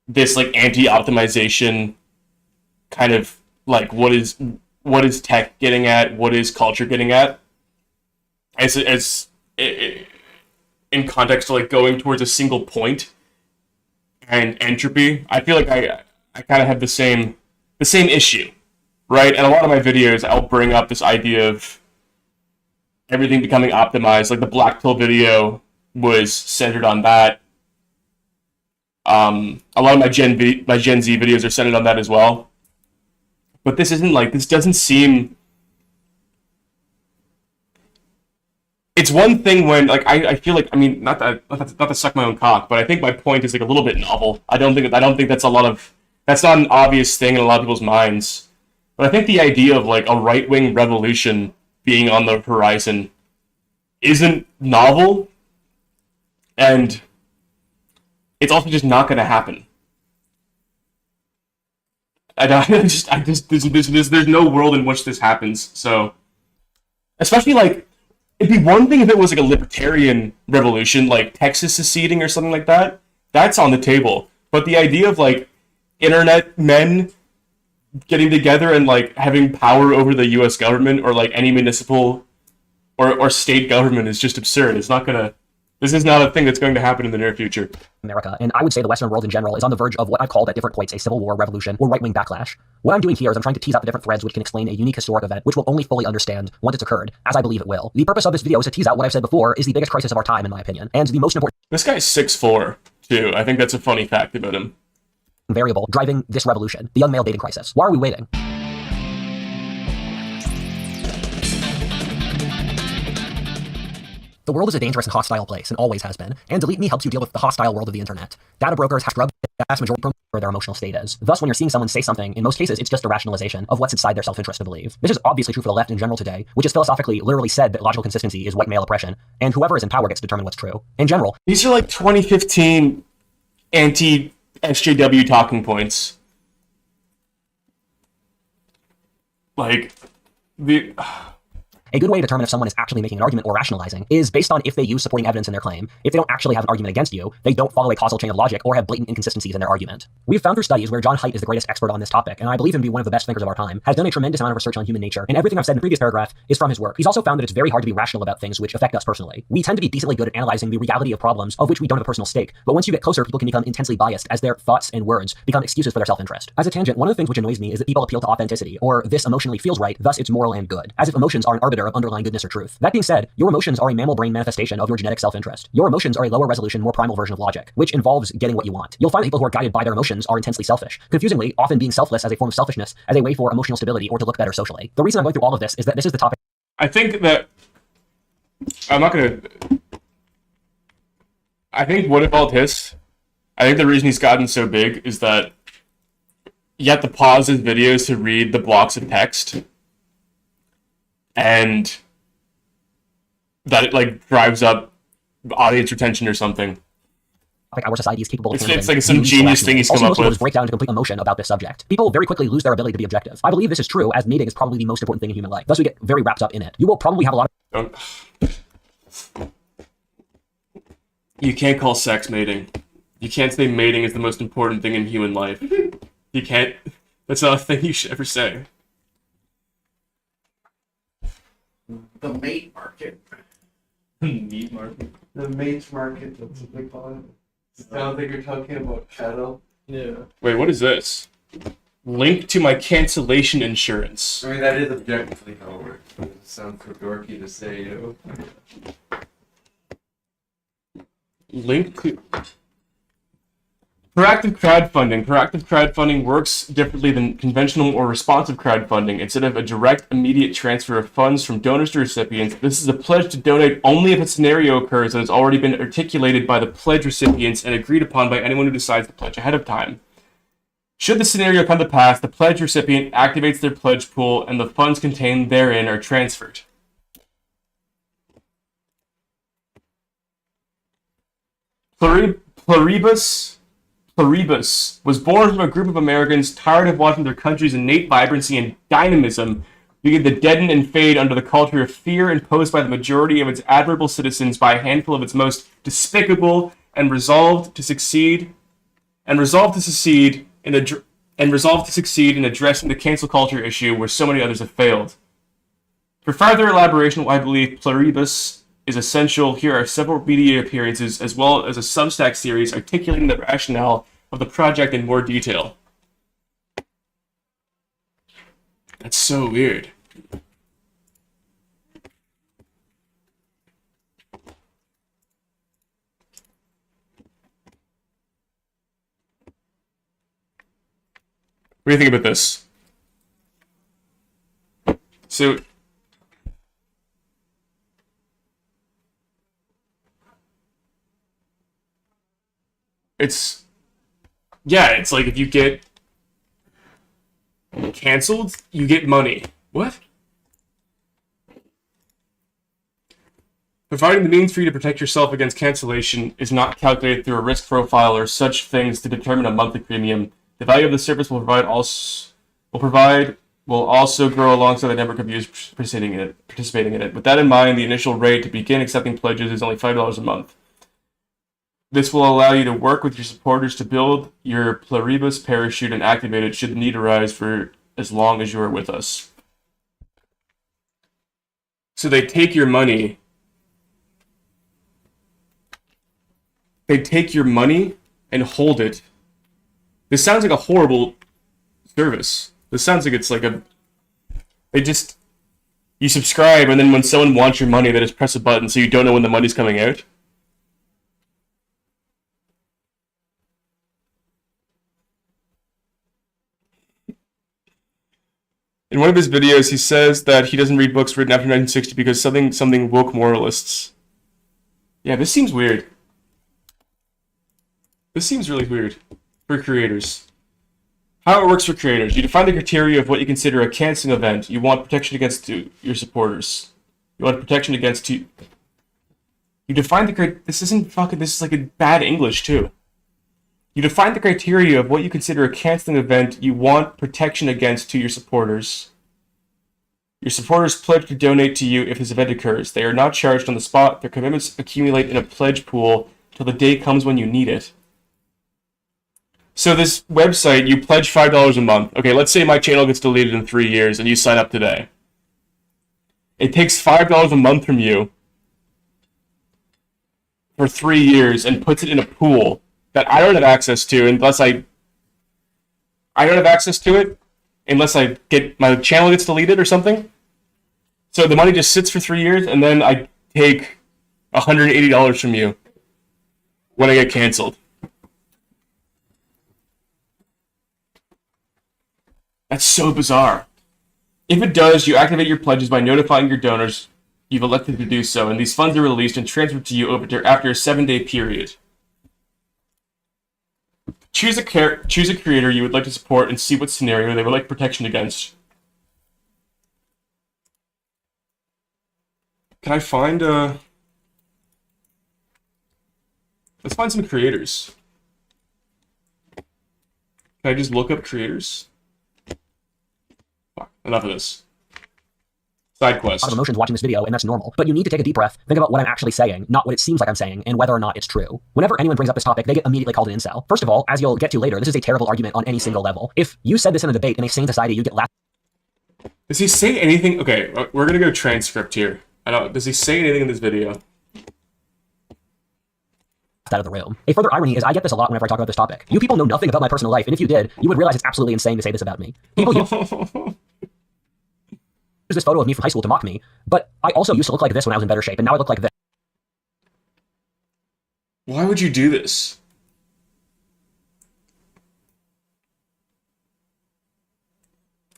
this like anti-optimization kind of like what is tech getting at, what is culture getting at, as in context to like going towards a single point and entropy. I feel like I kind of have the same issue, right? And a lot of my videos I'll bring up this idea of everything becoming optimized. Like the black pill video was centered on that. A lot of my Gen Z videos are centered on that as well. But this doesn't seem. It's one thing when like I feel like, I mean, not to suck my own cock, but I think my point is like a little bit novel. I don't think that's not an obvious thing in a lot of people's minds. But I think the idea of like a right-wing revolution being on the horizon isn't novel, and it's also just not going to happen. There's no world in which this happens. So, especially like, it'd be one thing if it was like a libertarian revolution, like Texas seceding or something like that. That's on the table. But the idea of like internet men getting together and like having power over the U.S. government or like any municipal or state government is just absurd. This is not a thing that's going to happen in the near future. America, and I would say the Western world in general, is on the verge of what I've called at different points a civil war, revolution, or right-wing backlash. What I'm doing here is I'm trying to tease out the different threads which can explain a unique historic event which we'll only fully understand once it's occurred, as I believe it will. The purpose of this video is to tease out what I've said before is the biggest crisis of our time, in my opinion, and the most important. This guy's 6'4", too. I think that's a funny fact about him. Variable driving this revolution, the young male dating crisis. Why are we waiting? The world is a dangerous and hostile place, and always has been, and Delete Me helps you deal with the hostile world of the internet. Data brokers have scrubbed the vast majority of where their emotional state is. Thus, when you're seeing someone say something, in most cases, it's just a rationalization of what's inside their self-interest to believe. This is obviously true for the left in general today, which is philosophically literally said that logical consistency is white male oppression, and whoever is in power gets to determine what's true. In general, these are like 2015 anti-SJW talking points. Like, A good way to determine if someone is actually making an argument or rationalizing is based on if they use supporting evidence in their claim. If they don't actually have an argument against you, they don't follow a causal chain of logic or have blatant inconsistencies in their argument. We've found through studies where John Haidt is the greatest expert on this topic, and I believe him to be one of the best thinkers of our time, has done a tremendous amount of research on human nature, and everything I've said in the previous paragraph is from his work. He's also found that it's very hard to be rational about things which affect us personally. We tend to be decently good at analyzing the reality of problems of which we don't have a personal stake, but once you get closer, people can become intensely biased as their thoughts and words become excuses for their self-interest. As a tangent, one of the things which annoys me is that people appeal to authenticity, or this emotionally feels right, thus it's moral and good, as if emotions are an arbiter of underlying goodness or truth. That being said, your emotions are a mammal brain manifestation of your genetic self-interest. Your emotions are a lower resolution, more primal version of logic, which involves getting what you want. You'll find that people who are guided by their emotions are intensely selfish, confusingly, often being selfless as a form of selfishness, as a way for emotional stability or to look better socially. The reason I'm going through all of this is that this is the topic. I think that I'm not gonna. I think what about this? I think the reason he's gotten so big is that you have to pause his videos to read the blocks of text, and that it like drives up audience retention or something. Our society is capable of it's like some genius thing he's come up with. Break down to complete emotion about this subject. People very quickly lose their ability to be objective. I believe this is true, as mating is probably the most important thing in human life. Thus, we get very wrapped up in it. You will probably have a lot of. You can't call sex mating. You can't say mating is the most important thing in human life. You can't. That's not a thing you should ever say. The mate market. Meat market. The mates market, that's what they call it. Sounds like you're talking about cattle. Yeah. Wait, what is this? Link to my cancellation insurance. I mean, that is objectively how it works, but it sounds so dorky to say, you know. Link to... Proactive crowdfunding. Proactive crowdfunding works differently than conventional or responsive crowdfunding. Instead of a direct, immediate transfer of funds from donors to recipients, this is a pledge to donate only if a scenario occurs that has already been articulated by the pledge recipients and agreed upon by anyone who decides to pledge ahead of time. Should the scenario come to pass, the pledge recipient activates their pledge pool and the funds contained therein are transferred. Pluribus was born from a group of Americans tired of watching their country's innate vibrancy and dynamism begin to deaden and fade under the culture of fear imposed by the majority of its admirable citizens by a handful of its most despicable and resolved to succeed in addressing the cancel culture issue where so many others have failed. For further elaboration on why I believe Pluribus is essential, here are several media appearances as well as a Substack series articulating the rationale of the project in more detail. That's so weird. What do you think about this? So, it's like if you get canceled, you get money. What? Providing the means for you to protect yourself against cancellation is not calculated through a risk profile or such things to determine a monthly premium. The value of the service will also grow alongside the number of users participating in it. With that in mind, the initial rate to begin accepting pledges is only $5 a month. This will allow you to work with your supporters to build your Pluribus parachute and activate it should the need arise for as long as you are with us. So they take your money. They take your money and hold it. This sounds like a horrible service. This sounds like it's like you subscribe and then when someone wants your money, they just press a button so you don't know when the money's coming out. In one of his videos, he says that he doesn't read books written after 1960 because something woke moralists. Yeah, this seems weird. This seems really weird for creators. How it works for creators. You define the criteria of what you consider a canceling event. You want protection against your supporters. You want protection against you. You define the this is like a bad English too. You define the criteria of what you consider a canceling event you want protection against to your supporters. Your supporters pledge to donate to you if this event occurs. They are not charged on the spot. Their commitments accumulate in a pledge pool till the day comes when you need it. So this website, you pledge $5 a month. Okay, let's say my channel gets deleted in 3 years and you sign up today. It takes $5 a month from you for 3 years and puts it in a pool that I don't have access to unless I don't have access to it unless I get my channel gets deleted or something. So the money just sits for 3 years and then I take $180 from you when I get canceled. That's so bizarre. If it does, you activate your pledges by notifying your donors you've elected to do so, and these funds are released and transferred to you after a 7-day period. Choose a creator you would like to support and see what scenario they would like protection against. Can I find let's find some creators. Can I just look up creators? Fuck, enough of this. Side quest. A lot of emotions watching this video, and that's normal. But you need to take a deep breath, think about what I'm actually saying, not what it seems like I'm saying, and whether or not it's true. Whenever anyone brings up this topic, they get immediately called an incel. First of all, as you'll get to later, this is a terrible argument on any single level. If you said this in a debate in a sane society, you get laughed. Does he say anything? Okay, we're gonna go transcript here. Does he say anything in this video? Out of the room. A further irony is I get this a lot whenever I talk about this topic. You people know nothing about my personal life, and if you did, you would realize it's absolutely insane to say this about me. People use this photo of me from high school to mock me, but I also used to look like this when I was in better shape, and now I look like this. Why would you do this?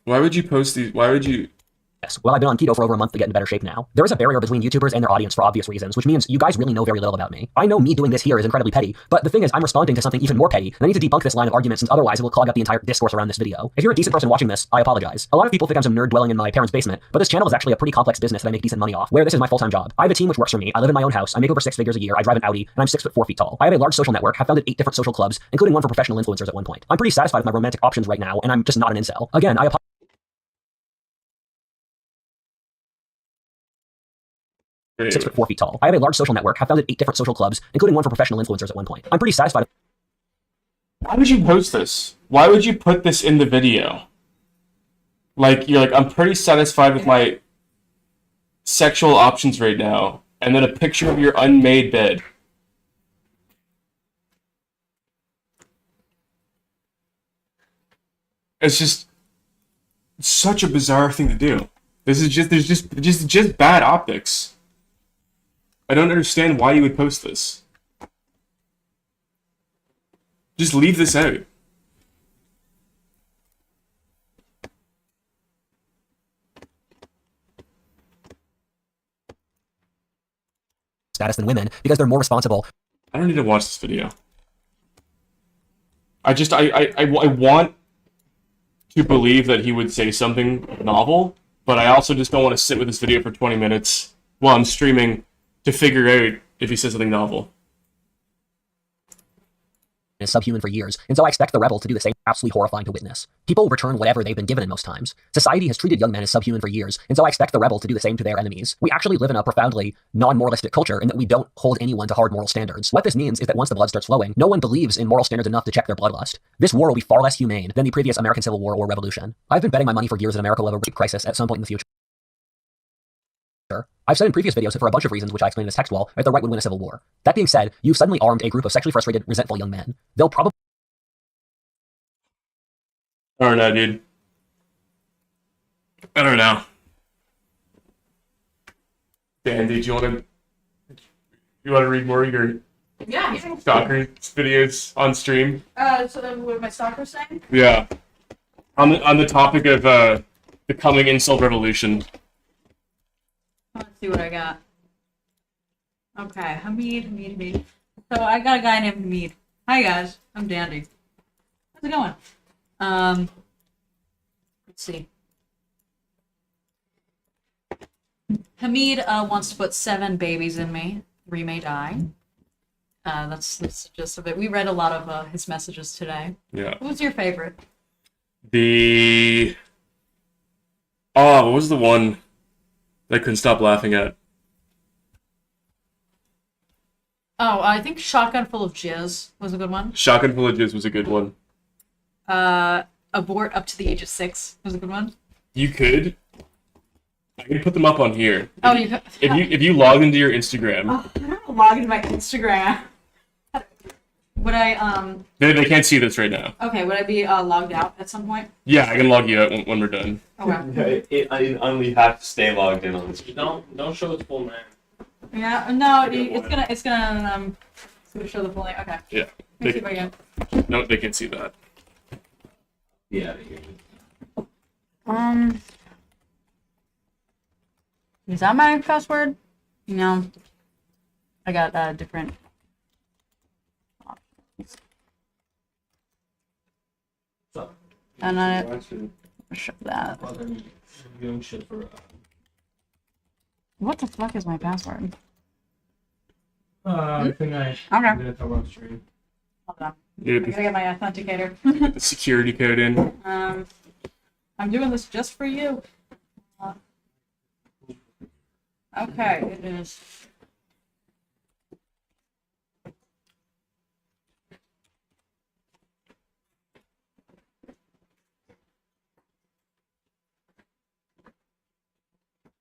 Why would you post these? Why would you? Well, I've been on keto for over a month to get in better shape now. There is a barrier between YouTubers and their audience for obvious reasons, which means you guys really know very little about me. I know me doing this here is incredibly petty, but the thing is I'm responding to something even more petty, and I need to debunk this line of argument since otherwise it will clog up the entire discourse around this video. If you're a decent person watching this, I apologize. A lot of people think I'm some nerd dwelling in my parents' basement, but this channel is actually a pretty complex business that I make decent money off, where this is my full-time job. I have a team which works for me, I live in my own house, I make over 6 figures a year, I drive an Audi, and I'm 6'4" tall. I have a large social network, have founded 8 different social clubs, including one for professional influencers at one point. I'm pretty satisfied with my romantic options right now, and I'm just not an incel. Again, I apologize. 6'4" tall. I have a large social network, have founded 8 different social clubs, including one for professional influencers at one point. I'm pretty satisfied. Why would you post this? Why would you put this in the video? Like, you're like, I'm pretty satisfied with my sexual options right now, and then a picture of your unmade bed. It's just such a bizarre thing to do. There's just bad optics. I don't understand why you would post this. Just leave this out. Status than women because they're more responsible. I don't need to watch this video. I want to believe that he would say something novel, but I also just don't want to sit with this video for 20 minutes while I'm streaming to figure out if he says something novel. Is subhuman for years, and so I expect the rebel to do the same. Absolutely horrifying to witness. People return whatever they've been given in most times. Society has treated young men as subhuman for years, and so I expect the rebel to do the same to their enemies. We actually live in a profoundly non-moralistic culture in that we don't hold anyone to hard moral standards. What this means is that once the blood starts flowing, no one believes in moral standards enough to check their bloodlust. This war will be far less humane than the previous American Civil War or Revolution. I've been betting my money for years that America will have a rape crisis at some point in the future. I've said in previous videos that for a bunch of reasons, which I explained in this text wall, that the right would win a civil war. That being said, you've suddenly armed a group of sexually frustrated, resentful young men. They'll probably... I don't know, dude. I don't know. Dan, did you want to read more of your stalker videos on stream? So then what my stalker saying? Yeah. On the topic of the coming incel revolution. Let's see what I got. Okay, Hamid. So I got a guy named Hamid. Hi guys, I'm Dandy. How's it going? Let's see. Hamid wants to put 7 babies in me. 3 may die. That's the gist of it. We read a lot of his messages today. Yeah. What was your favorite? The Oh, what was the one that I couldn't stop laughing at? Oh, I think Shotgun Full of Jizz was a good one. Shotgun Full of Jizz was a good one. Abort up to the age of 6 was a good one. You could. I could put them up on here. Oh, you could. If you log into your Instagram. Oh, I don't log into my Instagram. Would I They can't see this right now. Okay, would I be logged out at some point? Yeah, I can log you out when we're done. Okay. I only have to stay logged in on this. Don't show its full name. Yeah. No, it's gonna show the full name. Okay. Yeah. Let me see if I can. No, they can't see that. Yeah. Is that my password? No. I got different. And I show that. What the fuck is my password? I think I Okay. did it on stream. Hold on. Yeah, I gotta get my authenticator. the security code in. I'm doing this just for you. Okay, it is.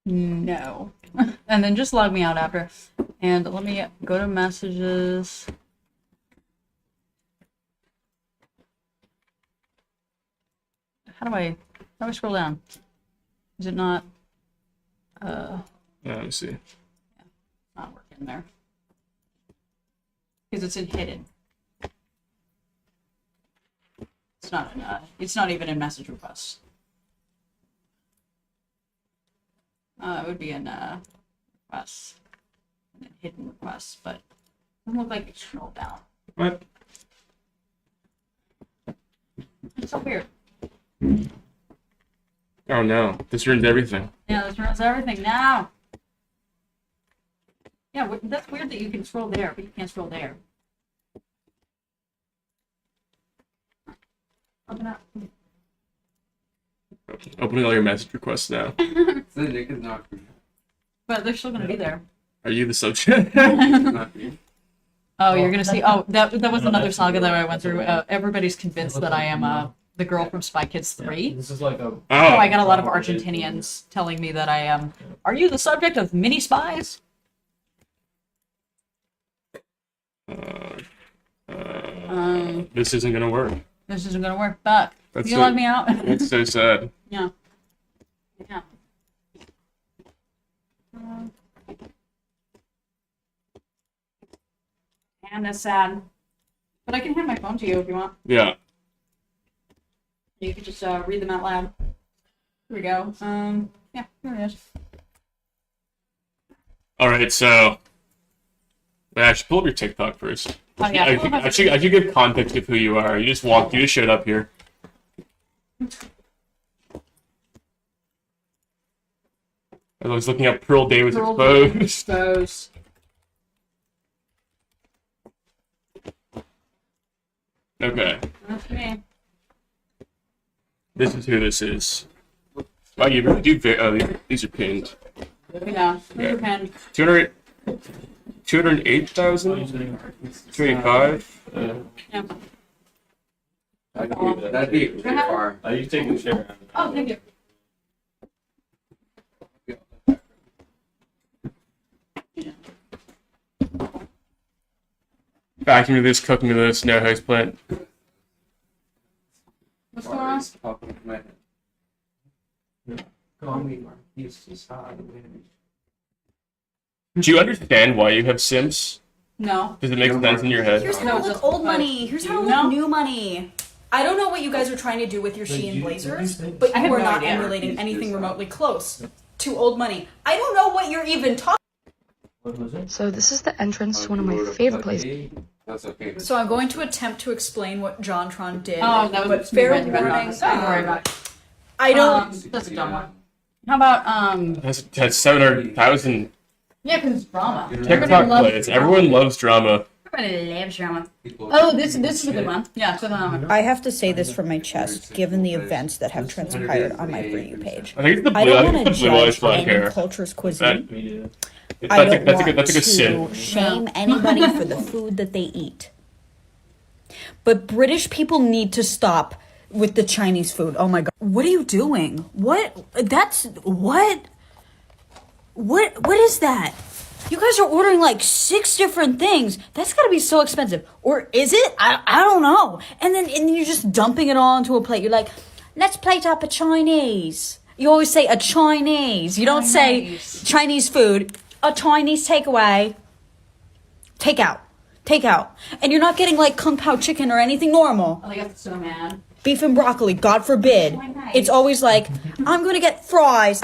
No. And then just log me out after. And let me go to messages. How do I scroll down? Is it not Let me see. not working there? Because it's in hidden. It's not even in message requests. It would be in requests and then hidden requests, but it doesn't look like it's scrolled down. What? It's so weird. Oh no, this ruins everything. Yeah, this ruins everything now. Yeah, that's weird that you can scroll there, but you can't scroll there. Open up. Opening all your message requests now. But they're still gonna be there. Are you the subject? Oh, you're gonna see. Oh, that was another saga that I went through. Everybody's convinced that I am the girl from Spy Kids 3. This is like a. Oh, I got a lot of Argentinians telling me that I am. Are you the subject of mini spies? This isn't gonna work. This isn't gonna work. But That's you so- log me out. That's so sad. Yeah. Yeah. And that's sad. But I can hand my phone to you if you want. Yeah. You could just read them out loud. Here we go. Yeah, here it is. All right, so I should pull up your TikTok first. Oh, yeah. I should give context of who you are. You just showed up here. I was looking up Pearl Day was exposed. Okay. That's me. This is who this is. Wow, you really do. These are pinned. Yeah, those are pinned. 208,000? 285? Yeah. That'd be pretty far. You take a share. Oh, thank you. Vacuum to this, cooking to this, no host plant. What's going on? Do you understand why you have Sims? No. Does it make sense in your head? Here's how to look old money. Here's how to look new money. I don't know what you guys are trying to do with your Shein blazers, but I you have are no not idea. emulating anything remotely close to old money. I don't know what you're even talking. So this is the entrance to one of my favorite places. That's okay. So I'm going to attempt to explain what JonTron did. Oh, that was but fair warning. Don't worry about it. I don't. That's a dumb one. How about That's 700,000 Yeah, because it's drama. TikTok plays. Everyone loves drama. Everybody loves drama. Oh, this is a good one. Yeah, click on that one. I have to say this from my chest, given the events that have transpired on my For You page. I think it's the blue. I don't want to judge black any hair. culture's cuisine. That's I don't a want good to sin. shame anybody for the food that they eat. But British people need to stop with the Chinese food. Oh my god. What are you doing? What? That's what? What is that? You guys are ordering like 6 different things. That's gotta be so expensive. Or is it? I don't know. And then you're just dumping it all into a plate. You're like, let's plate up a Chinese. You always say a Chinese. You don't say Chinese food. A Chinese takeaway. Takeout. And you're not getting like Kung Pao chicken or anything normal. Oh, I got so mad. Beef and broccoli, God forbid. It's always like, I'm gonna get fries.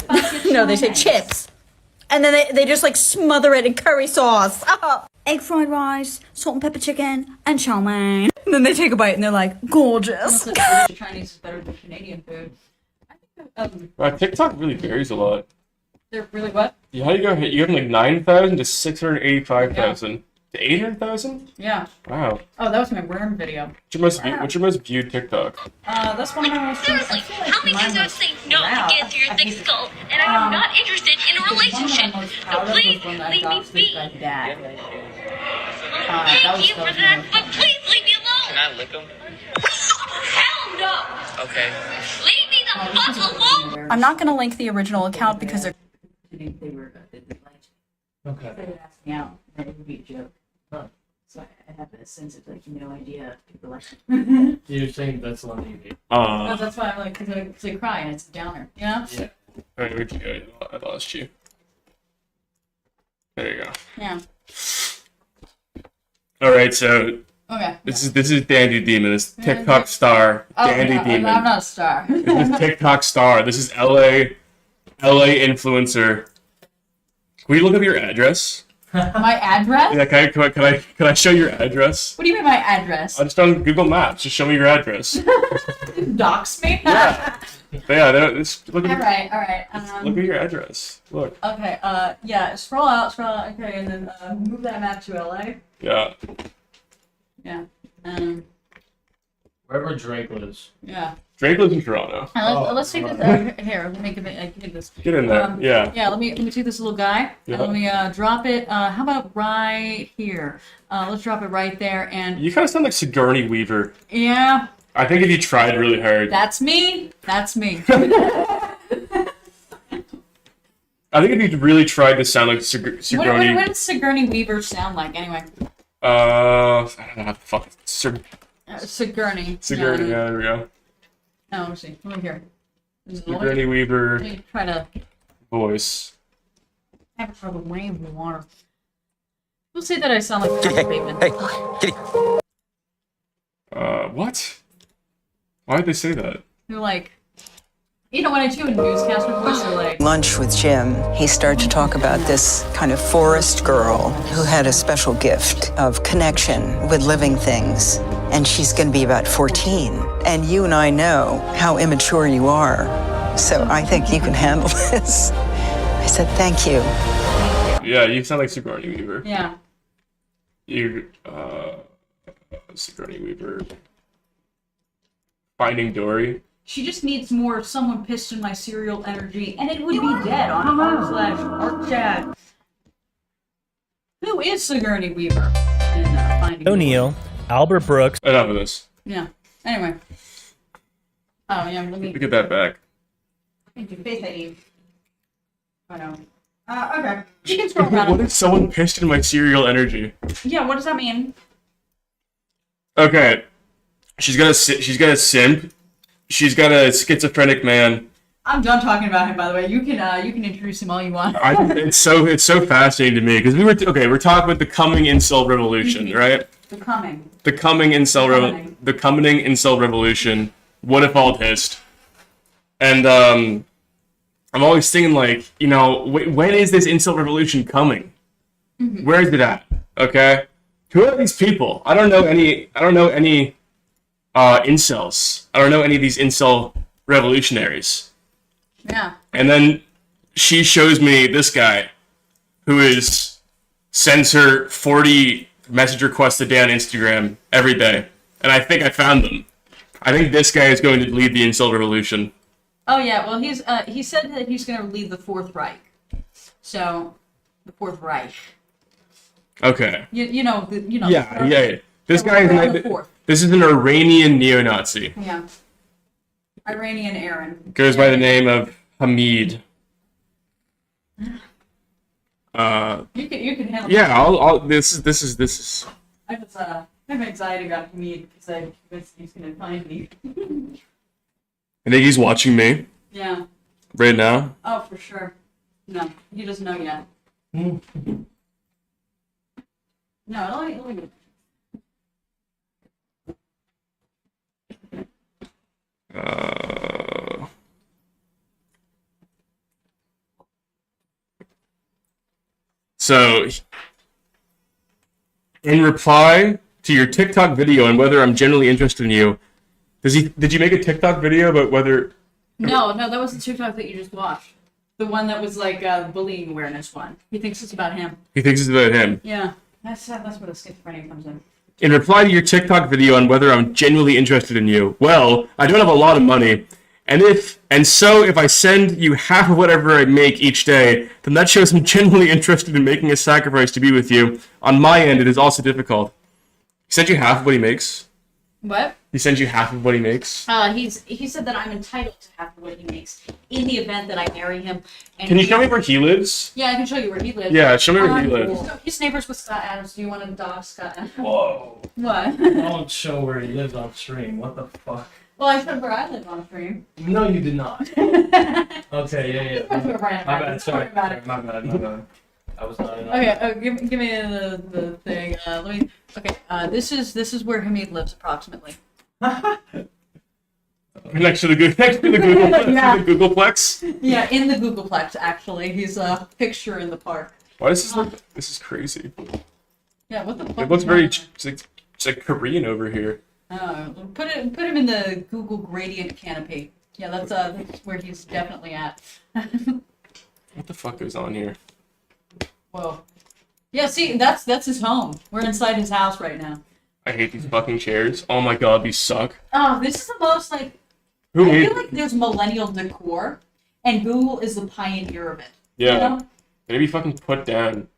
No, they say chips. And then they just like smother it in curry sauce. Oh. Egg fried rice, salt and pepper chicken, and chow mein. And then they take a bite and they're like, gorgeous. Chinese is better than Canadian food. TikTok really varies a lot. They're really what? Yeah, how do you go? You go from like 9,000 to 685,000 to 800,000. Yeah. Wow. Oh, that was my worm video. What's your most viewed TikTok? That's one of my most. Seriously, how many times do I have to say no to get through your thick skull? And I am not interested in a relationship. So please leave me be. Thank you for that, but please leave me alone. Can I lick him? Hell no. Okay. Leave me the fuck alone. I'm not gonna link the original account because they're. Okay. They would ask me out. That would be a joke. So I have a sense of like no idea people like it. You're saying that's the one that you hate. No, that's why I'm like, because they cry and it's a downer, you know? Yeah. Alright, where'd you go? I lost you. There you go. Yeah. Alright, so Okay. this is Dandy Demon, this TikTok star, Dandy Demon. I'm not a star. This is TikTok star. This is LA influencer. Can we look up your address? My address? Yeah, can I show your address? What do you mean my address? I'm just on Google Maps. Just show me your address. Dox me? Yeah. But yeah, look at Alright. look at your address. Look. Okay, yeah, scroll out, okay, and then move that map to LA. Yeah. Yeah. Wherever Drake lives. Yeah. Drake lives in Toronto. Let's take this. Here, let me get this. Get in there. Yeah. Yeah. Let me take this little guy. Yeah. And let me drop it. How about right here? Let's drop it right there. And You kind of sound like Sigourney Weaver. yeah, I think if you tried really hard. that's me. That's me. I think if you really tried to sound like Sigourney. What does Sigourney Weaver sound like anyway? I don't know how the fuck. Sigourney. Sigourney. Yeah, there we go. Oh, let's see. Let me hear. Sigourney Weaver. Let me try to Voice. have trouble weighing the water. We'll say that I sound like Patrick Bateman. What? Why did they say that? They're like, you know, when I do a newscaster voice, they're like, Lunch with Jim, he started to talk about this kind of forest girl who had a special gift of connection with living things. And she's going to be about 14. And you and I know how immature you are. So I think you can handle this. I said, thank you. Yeah, you sound like Sigourney Weaver. yeah. You, Sigourney Weaver. Finding Dory. She just needs more someone pissed in my cereal energy, and it would be dead on /ArtChat. Who is Sigourney Weaver? In, Finding O'Neill, Albert Brooks. Enough of this. Yeah. Anyway. Oh yeah. Let me Get that back. do Face ID. I know. Okay. You can scroll What around. is someone pissed in my cereal energy? Yeah. What does that mean? Okay. She's got a simp. She's got a schizophrenic man. I'm done talking about him. By the way, you can introduce him all you want. I think it's so fascinating to me because we're talking about the coming incel revolution, right? The coming. The coming incel revolution. What if all pissed? And I'm always thinking like, you know, when is this incel revolution coming? Mm-hmm. Where is it at? Okay, who are these people? I don't know any incels. I don't know any of these incel revolutionaries. Yeah. And then she shows me this guy who sends her 40 message requests a day on Instagram every day, and I think I found them. I think this guy is going to lead the incel revolution. Oh yeah, well he said that he's going to lead the Fourth Reich. So, the Fourth Reich. Okay. You know. Yeah. This Yeah, guy is we're on the fourth. this is an Iranian neo-Nazi. Yeah. Iranian Aaron. Goes by the name of Hamid. You can handle. Yeah, I'll this is. I just I have anxiety about Hamid because I'm convinced he's going to find me. I think he's watching me Yeah. right now. Oh, for sure. No, he doesn't know yet. No, let me. So, in reply to your TikTok video on whether I'm genuinely interested in you, did you make a TikTok video about whether? No, that was the TikTok that you just watched. The one that was like bullying awareness one. He thinks it's about him. He thinks it's about him. Yeah, that's where the schizophrenia comes in. In reply to your TikTok video on whether I'm genuinely interested in you, well, I don't have a lot of money, and so if I send you half of whatever I make each day, then that shows I'm genuinely interested in making a sacrifice to be with you. On my end, it is also difficult. He sent you half of what he makes? What? He sent you half of what he makes? He said that I'm entitled to half of what he makes in the event that I marry him. And Can you show me where he lives? Yeah, I can show you where he lives. Yeah, show me where he lives. So his neighbors with Scott Adams. Do you want to dog Scott Adams? Whoa. What? Don't show where he lives on stream. What the fuck? Well, I said where I live on stream. No, you did not. Okay, yeah. My bad. Sorry. My bad. I was not in. Okay, give me the thing. Let me. Okay, this is where Hamid lives approximately. Next to the Google, Yeah. the Googleplex. Yeah, in the Googleplex actually. He's a picture in the park. Why is this? This is crazy. Yeah, what the fuck? It looks is very. that? It's like Korean over here. Put him in the Google gradient canopy. Yeah, that's where he's definitely at. What the fuck goes on here? Whoa. Yeah, see, that's his home. We're inside his house right now. I hate these fucking chairs. Oh my god, these suck. Oh, this is the most I feel like there's millennial decor, and Google is the pioneer of it. Yeah. You know? Maybe fucking put down.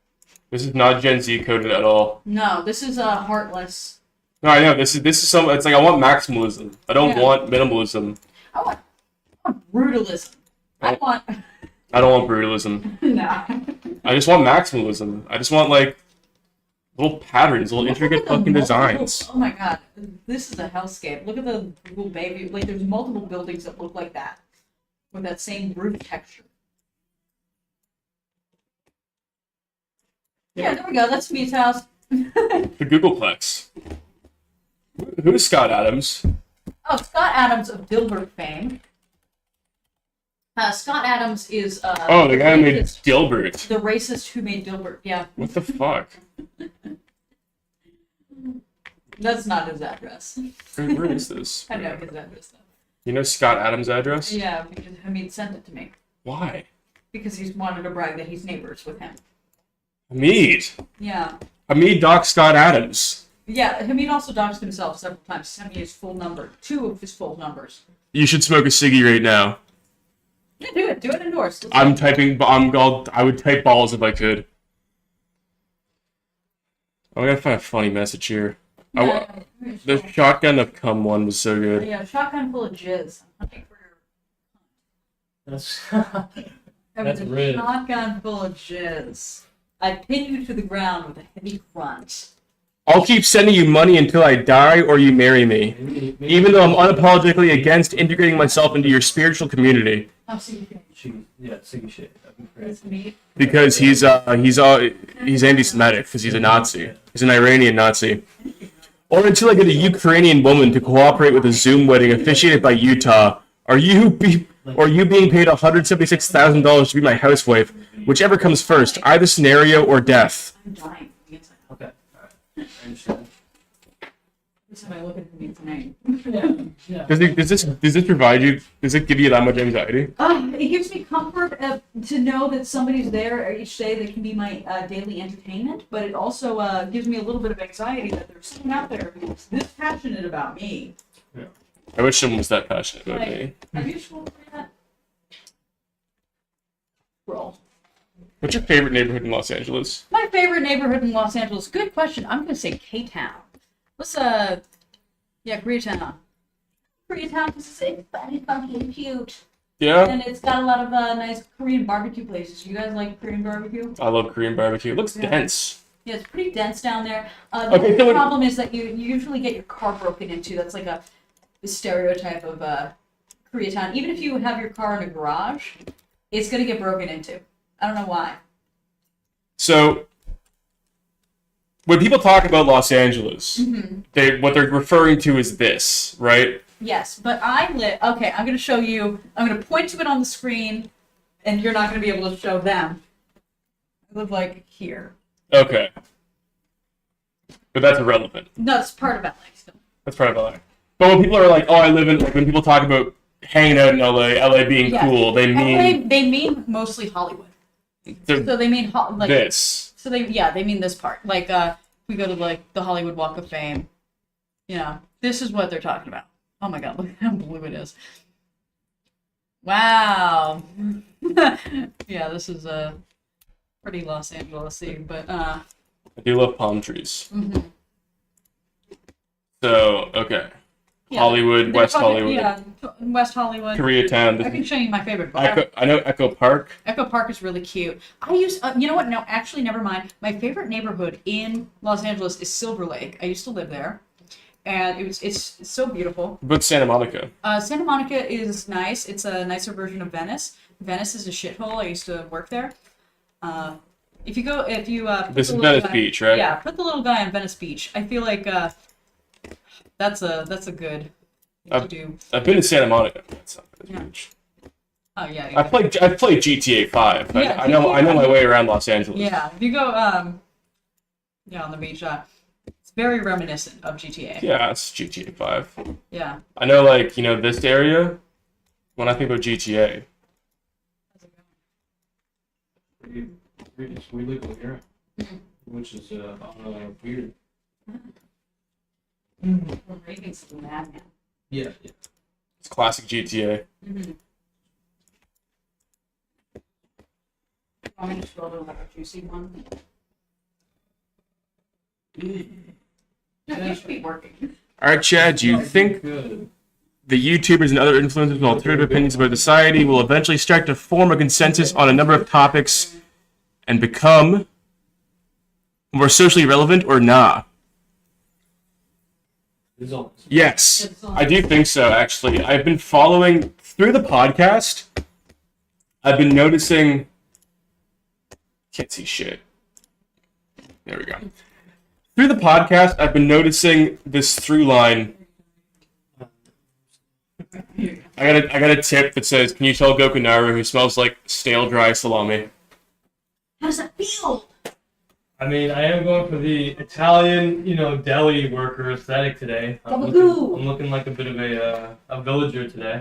This is not Gen Z coded at all. No, this is heartless. No, I know. This is some. It's like I want maximalism. I don't want minimalism. I want brutalism. I want. I don't want brutalism. No. I just want maximalism. I just want like little patterns, little intricate fucking designs. Oh my god, this is a hellscape. Look at the Google baby. Like, there's multiple buildings that look like that, with that same roof texture. Yeah, there we go. That's Meat's house. The Googleplex. Who's Scott Adams? Oh, Scott Adams of Dilbert fame. Scott Adams is Oh, the guy who made Dilbert. the racist who made Dilbert. Yeah. What the fuck? That's not his address. Where is this? I know his address though. You know Scott Adams' address? Yeah, because Hamid sent it to me. Why? Because he's wanted to brag that he's neighbors with him. Hamid. Yeah. Hamid doc Scott Adams. Yeah, Hamid also doxed himself several times. He sent me his full number. 2 of his full numbers. You should smoke a ciggy right now. Yeah, do it. Do it indoors. I would type balls if I could. I gotta find a funny message here. Yeah, The shotgun of cum one was so good. Yeah, shotgun full of jizz. I'm hunting for your... That's That's a rude. shotgun full of jizz. I pin you to the ground with a heavy grunt. I'll keep sending you money until I die or you marry me. Even though I'm unapologetically against integrating myself into your spiritual community. Oh, see, Yeah, sing shit. That'd be great. that's me. Because he's anti-Semitic, because he's a Nazi. He's an Iranian Nazi. Or until I get a Ukrainian woman to cooperate with a Zoom wedding officiated by Utah. Are you being paid $176,000 to be my housewife? Whichever comes first, either scenario or death. I'm dying. Okay. I understand. This is my look at me tonight. Yeah. Does it give you that much anxiety? Oh, it gives me comfort to know that somebody's there each day that can be my daily entertainment, but it also gives me a little bit of anxiety that there's someone out there who's this passionate about me. Yeah. I wish someone was that passionate about Like, me. have you scrolled through that? Roll. What's your favorite neighborhood in Los Angeles? My favorite neighborhood in Los Angeles. Good question. I'm gonna say K-Town. What's Koreatown. Koreatown because it's funny, funky, and cute. Yeah. And it's got a lot of nice Korean barbecue places. You guys like Korean barbecue? I love Korean barbecue. It looks dense. Yeah, it's pretty dense down there. The Okay, only so problem is that you usually get your car broken into. That's like a stereotype of Koreatown. Even if you have your car in a garage, it's gonna get broken into. I don't know why. So, when people talk about Los Angeles, what they're referring to is this, right? Yes, but I live. Okay, I'm gonna show you. I'm gonna point to it on the screen, and you're not gonna be able to show them. I live like here. Okay. But that's irrelevant. No, it's part of LA still. That's part of LA. But when people are like, oh, I live in, like, when people talk about hanging out in LA being Yeah. cool, they mean They mean mostly Hollywood. the- So they mean like this. So they mean this part. Like we go to like the Hollywood Walk of Fame. You know, this is what they're talking about. Oh my God, look how blue it is. Wow. Yeah, this is pretty Los Angeles-y, but I do love palm trees. mhm. So, okay. Yeah, Hollywood, they're West fucking- Hollywood. Yeah, West Hollywood. Koreatown. I can show you my favorite bar. I know Echo Park. Echo Park is really cute. I used, you know what? No, actually, never mind. My favorite neighborhood in Los Angeles is Silver Lake. I used to live there, and it's so beautiful. But Santa Monica. Santa Monica is nice. It's a nicer version of Venice. Venice is a shithole. I used to work there. If you put This the is little Venice guy- Beach, right? Yeah, put the little guy on Venice Beach. I feel like that's a good thing to do. I've been to Santa Monica. That's not Venice Yeah. Beach. Oh yeah. I played GTA 5. Yeah, I know GTA my way around Los Angeles. Yeah, if you go on the beach, it's very reminiscent of GTA. Yeah, it's GTA 5. Yeah. I know, like, this area, when I think about GTA. We live in here, which is weird. Reagan's the madman. Yeah. It's classic GTA. Mm-hmm. Want me to scroll to like a juicy one? No, you should be working. Alright, Chad, do you think the YouTubers and other influencers with alternative opinions about society will eventually start to form a consensus on a number of topics and become more socially relevant, or nah? Yes, I do think so, actually. I've been following, through the podcast, I've been noticing... Can't see shit. There we go. Through the podcast, I've been noticing this through line. I got a tip that says, can you tell Gokunaru he smells like stale dry salami? How does that feel? I mean, I am going for the Italian, deli worker aesthetic today. I'm looking like a bit of a villager today.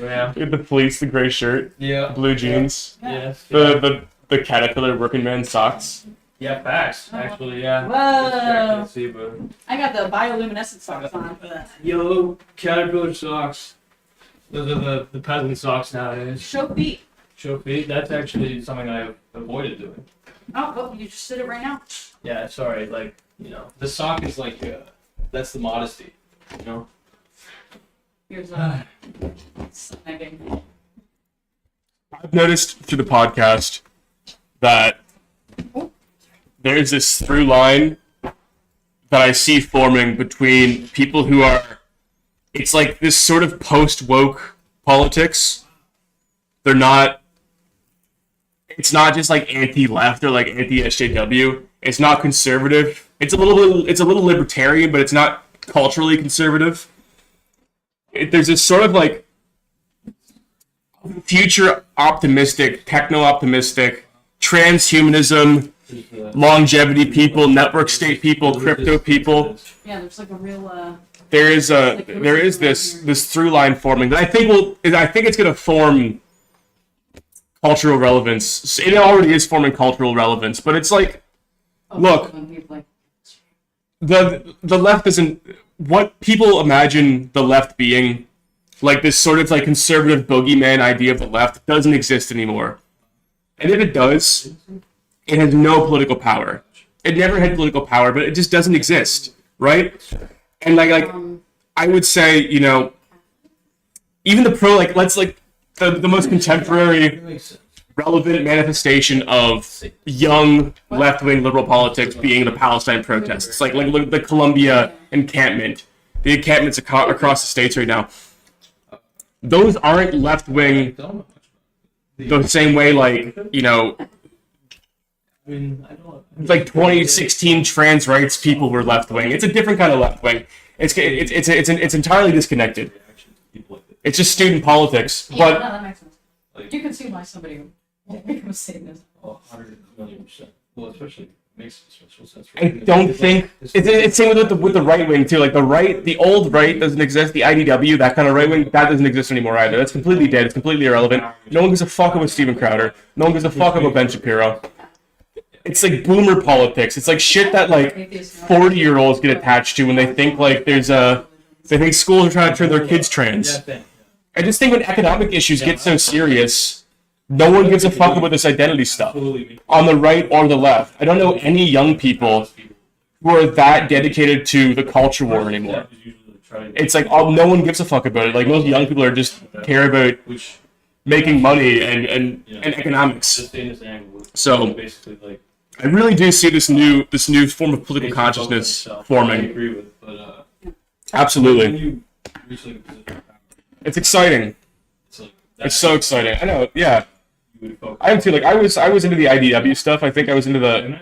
Yeah. With the fleece, the gray shirt, Yeah. blue jeans, Yes. the caterpillar working man socks. Yeah, facts. Actually, yeah. Whoa. Let's see, but I got the bioluminescent socks on for that. yellow caterpillar socks. Those are the peasant socks nowadays. Show feet. Show feet. That's actually something I've avoided doing. Oh, well, you just did it right now. Yeah, sorry. Like, the sock is like, that's the modesty, Here's snagging. I've noticed through the podcast that there's this through line that I see forming between people who are, it's like this sort of post-woke politics. They're not, it's not just like anti-left or like anti-SJW. It's not conservative. It's a little libertarian, but it's not culturally conservative. There's this sort of like future optimistic, techno-optimistic, transhumanism, longevity people, network state people, crypto people. Yeah, there's like a real. There is this through line forming that I think it's going to form cultural relevance. It already is forming cultural relevance, but it's like, look, the left isn't what people imagine the left being, like this sort of like conservative boogeyman idea of the left doesn't exist anymore. And if it does, it has no political power. It never had political power, but it just doesn't exist, right? And like I would say, you know, even the the most contemporary relevant manifestation of young left-wing liberal politics being the Palestine protests, like the Columbia encampment, the encampments across the states right now. Those aren't left-wing the same way, like, you know, like 2016 trans rights people were left-wing. It's a different kind of left-wing. It's entirely disconnected. It's just student politics. Yeah, But no, that makes sense. You can see why somebody would become a Satanist. 100,000,000%. Well, especially makes special sense. I don't think it's same with the right wing too. Like the old right doesn't exist. The IDW, that kind of right wing, that doesn't exist anymore either. That's completely dead. It's completely irrelevant. No one gives a fuck about Steven Crowder. No one gives a fuck about Ben Shapiro. It's like boomer politics. It's like shit that like 40-year-olds get attached to when they think like they think schools are trying to turn their kids trans. I just think when economic issues get so serious, no one gives a fuck about this identity stuff on the right or the left. I don't know any young people who are that dedicated to the culture war anymore. It's like no one gives a fuck about it. Like most young people are just care about making money and economics. So I really do see this new form of political consciousnness forming. Absolutely. It's exciting. It's so exciting. I know, yeah. I am too. Like I was into the IDW stuff. I think I was into the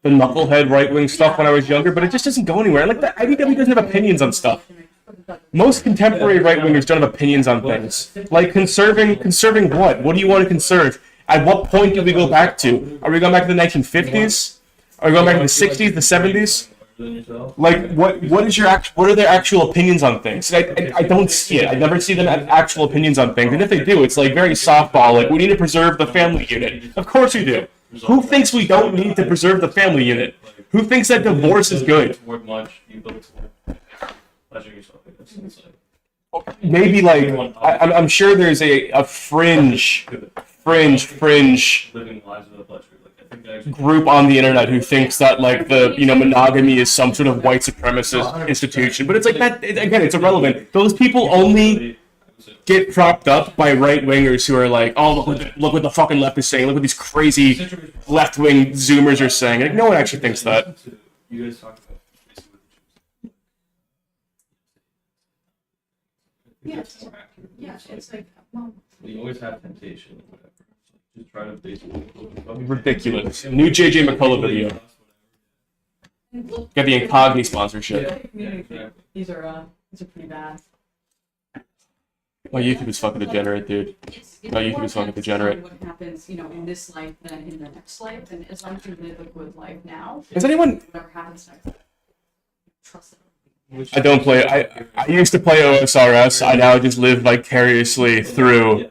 knucklehead right wing stuff when I was younger, but it just doesn't go anywhere. Like the IDW doesn't have opinions on stuff. Most contemporary right wingers don't have opinions on things. Like conserving what? What do you want to conserve? At what point do we go back to? Are we going back to the 1950s? Are we going back to the 60s, the 70s? Like what are their actual opinions on things? I don't see it. I never see them have actual opinions on things. And if they do, it's like very softball. Like we need to preserve the family unit. Of course we do. Who thinks we don't need to preserve the family unit? Who thinks that divorce is good? Maybe like I'm sure there's a fringe group on the internet who thinks that like the monogamy is some sort of white supremacist institution, but it's like that again, it's irrelevant. Those people only get propped up by right wingers who are like, oh look what the fucking left is saying, look what these crazy left wing zoomers are saying. Like no one actually thinks that. You guys talk about Yeah, it's like, well, you always have temptation. Just try to basically Ridiculous. New JJ McCullough video. Got the Incogni sponsorship. these are pretty bad. My YouTube is fucking degenerate, dude. My YouTube is fucking degenerate. What happens, in this life than in the next life, and as long as you live a good life now, Is anyone? whatever happens next, trust it. I don't play. I used to play OSRS. I now just live vicariously through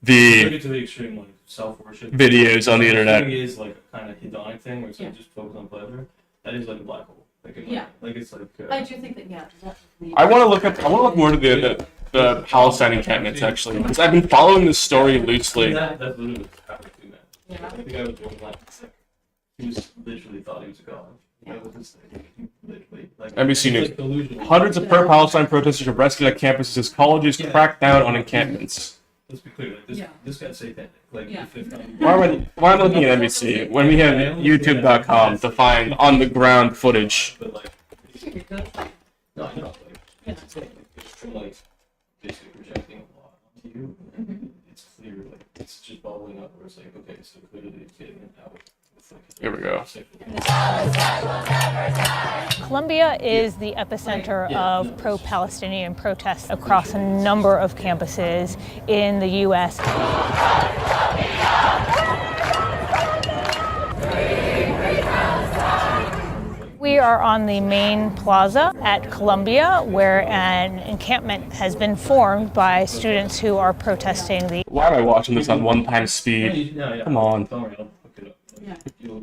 the to the extreme, like self-worship videos on the internet. It is like a kind of hedonic thing where it's like just focus on pleasure. That is like a black hole. Like, like it's like. I do think that I want to look more to the Palestine encampments actually, because I've been following this story loosely. That's literally what happened to that. Yeah. I think I was doing like he was literally thought he was a god. That was his thing. Literally, like, NBC News. like delusional. Hundreds of pro-Palestine protesters are arrested at campuses as colleges crack down on encampments. Let's be clear. Like this guy's satanic. Like the fifth time. Why am I looking at NBC when we have YouTube.com to find on-the-ground footage? But like, no, I know. Like, it's like basically projecting a lot onto you. And it's clear. Like it's just bubbling up. Where it's like, okay, so clearly it's getting it out. Here we go. Columbia is the epicenter of pro-Palestinian protests across a number of campuses in the U.S. We are on the main plaza at Columbia, where an encampment has been formed by students who are protesting the... Why am I watching this on 1 times speed? Come on.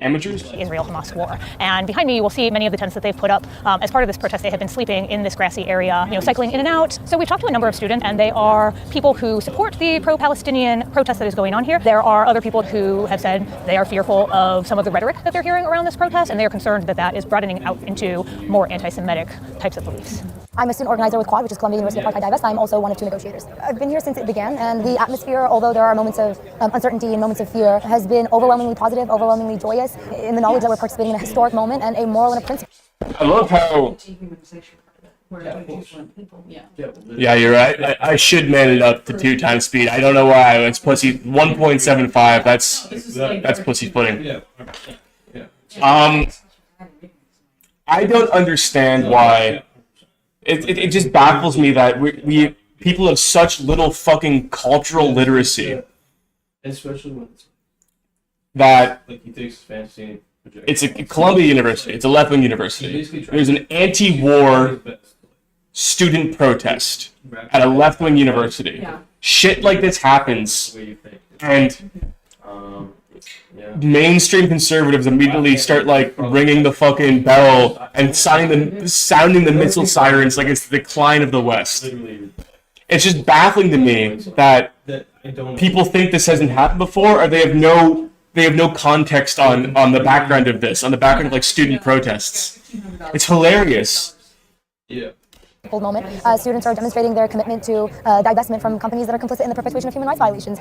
Amateurs? Israel-Hamas war. And behind me, you will see many of the tents that they've put up. As part of this protest, they have been sleeping in this grassy area, cycling in and out. So we've talked to a number of students, and they are people who support the pro-Palestinian protest that is going on here. There are other people who have said they are fearful of some of the rhetoric that they're hearing around this protest, and they are concerned that that is broadening out into more anti-Semitic types of beliefs. I'm a student organizer with Quad, which is Columbia University Apartheid Divest. I'm also one of 2 negotiators. I've been here since it began, and the atmosphere, although there are moments of uncertainty and moments of fear, has been overwhelmingly positive, overwhelmingly joyous, in the knowledge that we're participating in a historic moment and a moral and a principle. I love how... Yeah, you're right. I should man it up to 2 times speed. I don't know why. It's pussy 1.75. That's pussy pudding. I don't understand why. It just baffles me that we people have such little fucking cultural literacy. Especially when that like he takes fantasy. It's a Columbia University. It's a left-wing university. There's an anti-war student protest at a left-wing university. Shit like this happens, and mainstream conservatives immediately start like ringing the fucking bell and sounding the missile sirens like it's the decline of the West. It's just baffling to me that people think this hasn't happened before, or they have no context on the background of this, on the background of like student protests. It's hilarious. Yeah. Moment. Students are demonstrating their commitment to divestment from companies that are complicit in the perpetuation of human rights violations.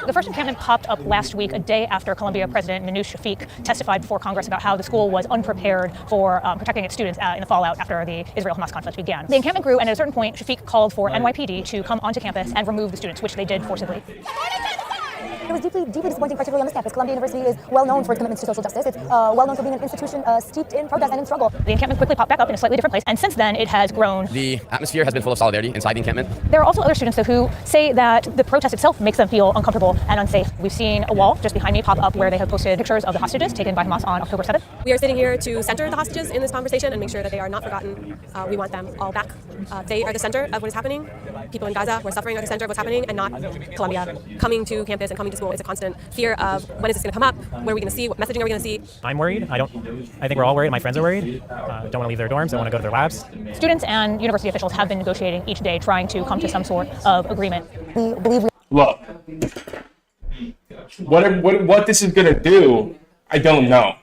The first encampment popped up last week, a day after Columbia President Minouche Shafik testified before Congress about how the school was unprepared for protecting its students in the fallout after the Israel-Hamas conflict began. The encampment grew, and at a certain point, Shafik called for NYPD to come onto campus and remove the students, which they did forcibly. It was deeply disappointing, particularly on this campus. Columbia University is well known for its commitments to social justice. It's well known for being an institution steeped in protest and in struggle. The encampment quickly popped back up in a slightly different place, and since then it has grown. The atmosphere has been full of solidarity inside the encampment. There are also other students, though, who say that the protest itself makes them feel uncomfortable and unsafe. We've seen a wall just behind me pop up where they have posted pictures of the hostages taken by Hamas on October 7th. We are sitting here to center the hostages in this conversation and make sure that they are not forgotten. We want them all back. They are the center of what is happening. People in Gaza who are suffering are the center of what's happening, and not Columbia. Coming to campus and coming to school is a constant fear of when is this going to come up, where are we going to see, what messaging are we going to see. I'm worried. I think we're all worried. My friends are worried. Don't want to leave their dorms. Don't want to go to their labs. Students and university officials have been negotiating each day, trying to come to some sort of agreement. We believe Look, what this is gonna do, I don't know.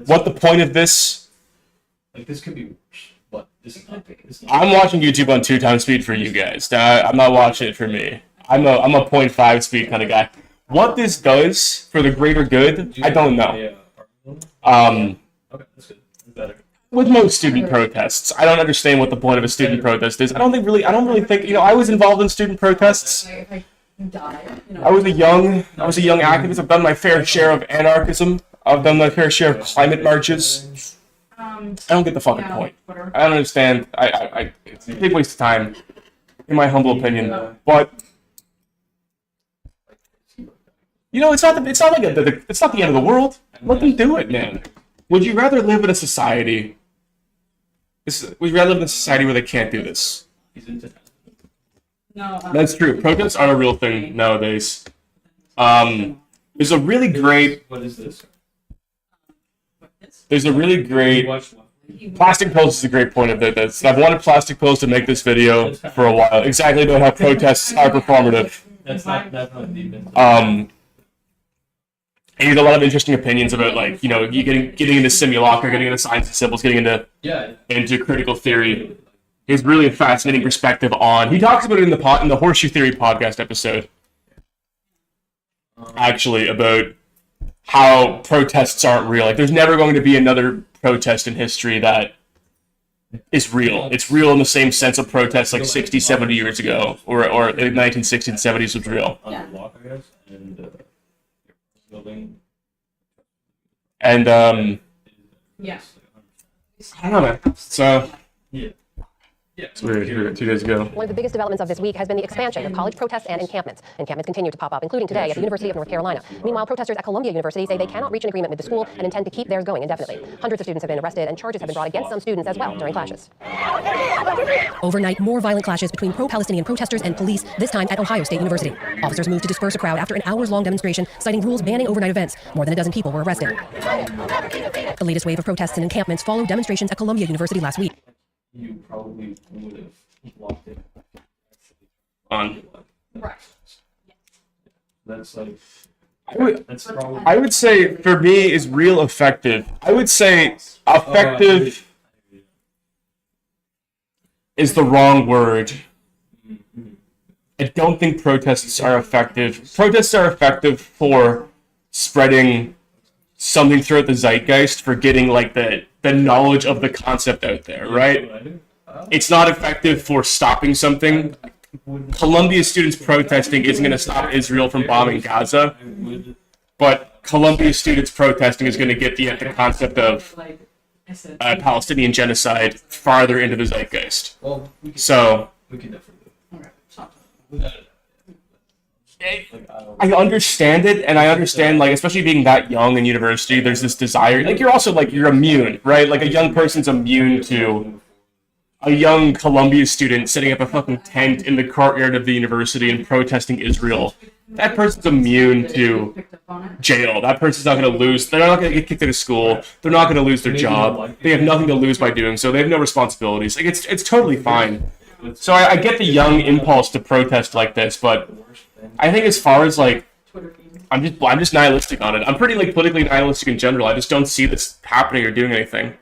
What the point of this? Like this could be, but this is not. I'm watching YouTube on 2 times speed for you guys. I'm not watching it for me. I'm a 0.5 speed kind of guy. What this does for the greater good, I don't know. Okay, that's good. That's better. With most student protests, I don't understand what the point of a student protest is. I don't really think. I was involved in student protests. I was a young activist. I've done my fair share of anarchism. I've done my fair share of climate marches. I don't get the fucking point. I don't understand. It's a big waste of time, in my humble opinion. But it's not the end of the world. Let them do it, man. Would you rather live in a society? Would you rather live in a society where they can't do this? No. That's true. Protests are a real thing nowadays. There's a really great. What is this? There's a really great. Plastic pills is a great point of this. I've wanted plastic pills to make this video for a while. Exactly about how protests are performative. That's not deep. And he has a lot of interesting opinions about, like, you getting into simulacra, getting into science and symbols, getting into critical theory. He has really a fascinating perspective on. He talks about it in the Horseshoe Theory podcast episode, actually, about how protests aren't real. Like, there's never going to be another protest in history that is real. It's real in the same sense of protests like 60, 70 years ago, or in the 1960s and 70s was real. And yes, I don't know, man. So It's weird. 2 days ago. One of the biggest developments of this week has been the expansion of college protests and encampments. Encampments continue to pop up, including today at the University of North Carolina. Meanwhile, protesters at Columbia University say they cannot reach an agreement with the school and intend to keep theirs going indefinitely. Hundreds of students have been arrested and charges have been brought against some students as well during clashes. Overnight, more violent clashes between pro-Palestinian protesters and police, this time at Ohio State University. Officers moved to disperse a crowd after an hours-long demonstration, citing rules banning overnight events. More than a dozen people were arrested. The latest wave of protests and encampments followed demonstrations at Columbia University last week. You probably would have blocked it. On. Right. That's like. That's probably. I would say for me is real effective. I would say effective is the wrong word. I don't think protests are effective. Protests are effective for spreading something throughout the zeitgeist, for getting like the knowledge of the concept out there, right? It's not effective for stopping something. Columbia students protesting isn't going to stop Israel from bombing Gaza, but Columbia students protesting is going to get the concept of Palestinian genocide farther into the zeitgeist. So I understand it, and I understand, like, especially being that young in university, there's this desire, like, you're also, like, you're immune, right? Like, a young person's immune to a young Columbia student setting up a fucking tent in the courtyard of the university and protesting Israel. That person's immune to jail. That person's not going to lose. They're not going to get kicked out of school. They're not going to lose their job. They have nothing to lose by doing so. They have no responsibilities. Like, it's totally fine. So I get the young impulse to protest like this, but I think as far as, like, I'm just nihilistic on it. I'm pretty, like, politically nihilistic in general. I just don't see this happening or doing anything.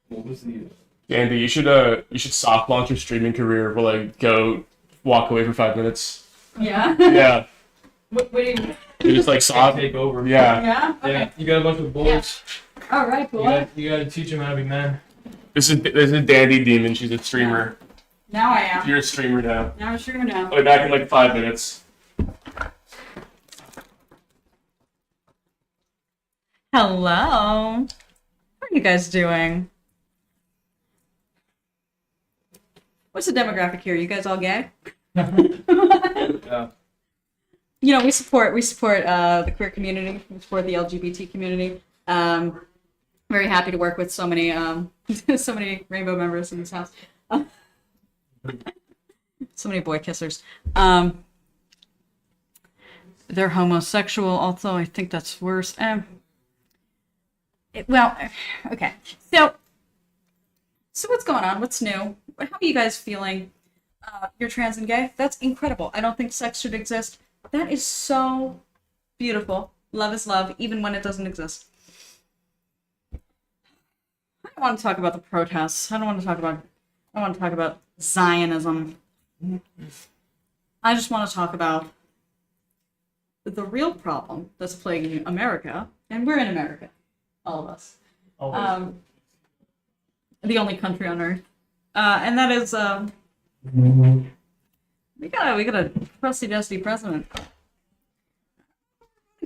What was the? Andy, you should soft launch your streaming career while I go walk away for 5 minutes. Yeah. Yeah. What do you mean? You just like soft take over. Yeah. Yeah. Okay. Yeah. You got a bunch of boys. Yeah. All right, boy. You got to teach them how to be men. This is Dandy Demon. She's a streamer. Now I am. You're a streamer now. Now I'm a streamer now. I'll be back in like 5 minutes. Hello. How are you guys doing? What's the demographic here? You guys all gay? Yeah. You know, we support the queer community. We support the LGBT community. Very happy to work with so many so many rainbow members in this house. So many boy kissers. They're homosexual. Also, I think that's worse. Well, okay. So what's going on? What's new? How are you guys feeling? You're trans and gay? That's incredible. I don't think sex should exist. That is so beautiful. Love is love, even when it doesn't exist. I don't want to talk about the protests. I want to talk about Zionism. I just want to talk about the real problem that's plaguing America, and we're in America, all of us. The only country on earth, and that is we got a crusty dusty president.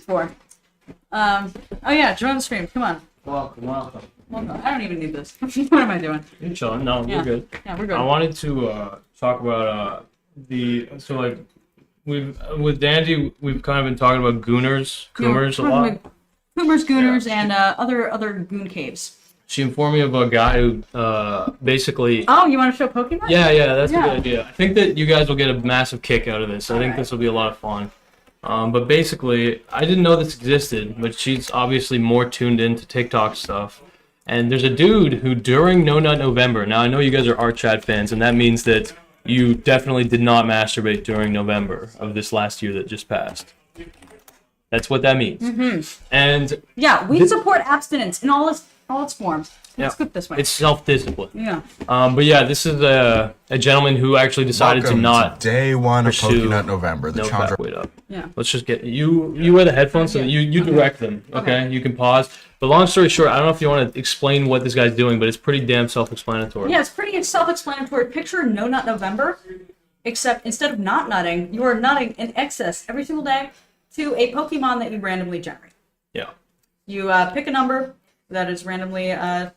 Oh yeah, join the stream. Come on. Welcome. I don't even need this. What am I doing? You're chilling. No, Yeah. we're good. Yeah, we're good. I wanted to talk about with Dandy, we've kind of been talking about gooners a lot. Goomers, gooners, and other goon caves. She informed me of a guy who basically. Oh, you want to show Pokemon? Yeah, that's a good idea. I think that you guys will get a massive kick out of this. I think this will be a lot of fun. But basically, I didn't know this existed, but she's obviously more tuned into TikTok stuff. And there's a dude who, during No Nut November, now I know you guys are Art Chat fans, and that means that you definitely did not masturbate during November of this last year that just passed. That's what that means. Mm-hmm. And yeah, we support abstinence in all its forms. Let's put it this way. It's self-discipline. Yeah. But yeah, this is a gentleman who actually decided Welcome to not day one of pursue Pokenut November. The Chandra. Wait up. Yeah. Let's just get you wear the headphones so that you direct them. Okay? You can pause. But long story short, I don't know if you want to explain what this guy's doing, but it's pretty damn self-explanatory. Yeah, it's pretty self-explanatory. Picture No Nut November, except instead of not nutting, you are nutting in excess every single day to a Pokemon that you randomly generate. Yeah. You pick a number, that is randomly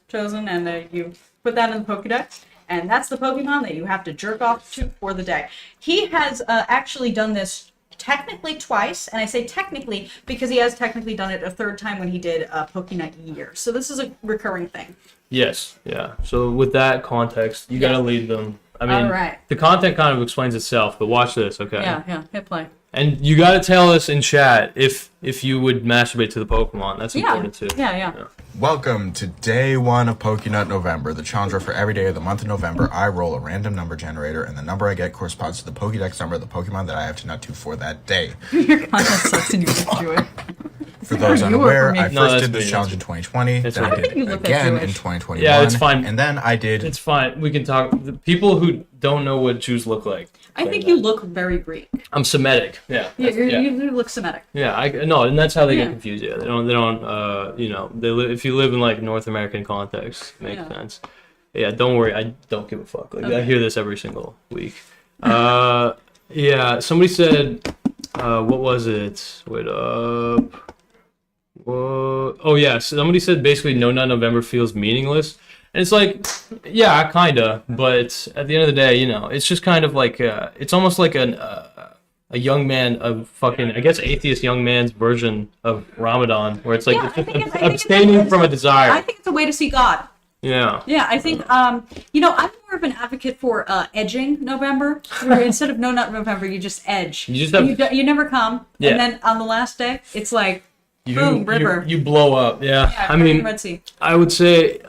chosen, and you put that in the Pokédex, and that's the Pokemon that you have to jerk off to for the day. He has actually done this technically twice, and I say technically because he has technically done it a third time when he did Pokénut Year. So this is a recurring thing. Yes, yeah. So with that context, you gotta lead them. I mean, All right. the content kind of explains itself, but watch this, okay? Yeah, hit play. And you gotta tell us in chat if you would masturbate to the Pokemon. That's important too. Yeah. Welcome to day 1 of Pokénut November, the challenge where for every day of the month of November, I roll a random number generator, and the number I get corresponds to the Pokédex number of the Pokemon that I have to nut to for that day. Your content sucks and you can do it. For those unaware, I first did this challenge in 2020, then I did it again in 2021. Yeah, it's fine. And then I did... It's fine. We can talk. The people who don't know what Jews look like. I think you look very Greek. I'm Semitic. Yeah. You look Semitic. Yeah, and that's how they get confused. Yeah, they don't. You know, if you live in like North American context, it makes sense. Yeah, don't worry. I don't give a fuck. Like I hear this every single week. Yeah. Somebody said, what was it? Wait up. Whoa. Oh yeah. Somebody said basically No Nut November feels meaningless. And it's like, yeah, kinda, but at the end of the day, you know, it's just kind of like, it's almost like a young man, a fucking, I guess, atheist young man's version of Ramadan, where it's like abstaining from a desire. I think it's a way to see God. Yeah. Yeah, I think, you know, I'm more of an advocate for edging November, where instead of No Nut November, you just edge. You just have, you never come, Yeah. and then on the last day, it's like, boom, river. You blow up, yeah. I mean, Red Sea. I would say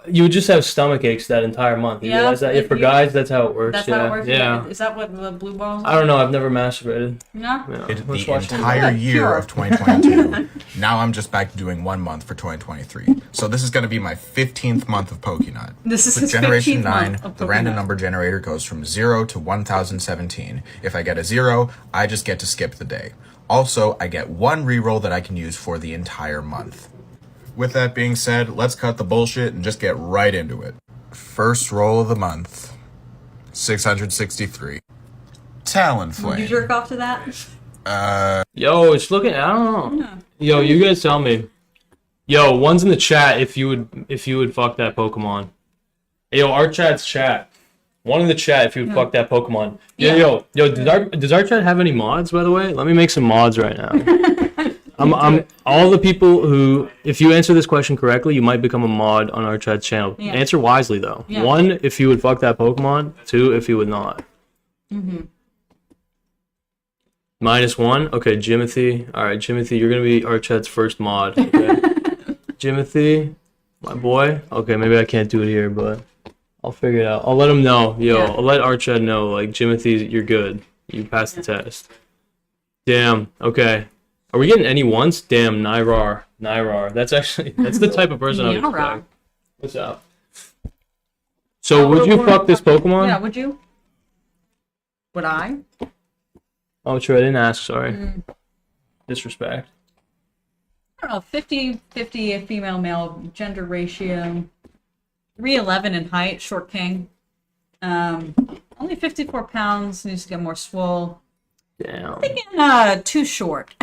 you would just have stomach aches that entire month. You realize that? Yeah, for guys, that's how it works. That's yeah. how it works? Yeah. Is that what the blue balls I don't know. I've never masturbated. No? The entire year of 2022. Now I'm just back to doing 1 month for 2023. So this is going to be my 15th month of Pokénut. This is With his Generation 15th 9, month of the random Pokénut. number generator goes from 0 to 1017. If I get a 0, I just get to skip the day. Also, I get 1 reroll that I can use for the entire month. With that being said, let's cut the bullshit and just get right into it. First roll of the month. 663. Talonflame. Would you jerk off to that? Yo, it's looking. I don't know. Yo, you guys tell me. Yo, one's in the chat if you would fuck that Pokemon. Yo, our chat's chat. One in the chat if you would fuck that Pokemon. Yo, does our chat have any mods, by the way? Let me make some mods right now. I'm all the people who, if you answer this question correctly, you might become a mod on our chat's channel. Yeah. Answer wisely though. Yeah. 1, if you would fuck that Pokemon. 2, if you would not. Mm-hmm. -1. Okay, Jimothy. All right, Jimothy, you're gonna be our chat's first mod. Okay? Jimothy, my boy. Okay, maybe I can't do it here, but I'll figure it out. I'll let him know. Yo, I'll let our chat know. Like, Jimothy, you're good. You passed the test. Damn. Okay. Are we getting any ones? Damn, Nyrar. That's the type of person I would expect. What's up? So would you fuck this Pokemon? Yeah, would you? Would I? Oh, true. I didn't ask. Sorry. Disrespect. I don't know, 50-50 female male gender ratio. 3'11" in height, short king. Only 54 pounds, needs to get more swole. Damn. I'm thinking too short.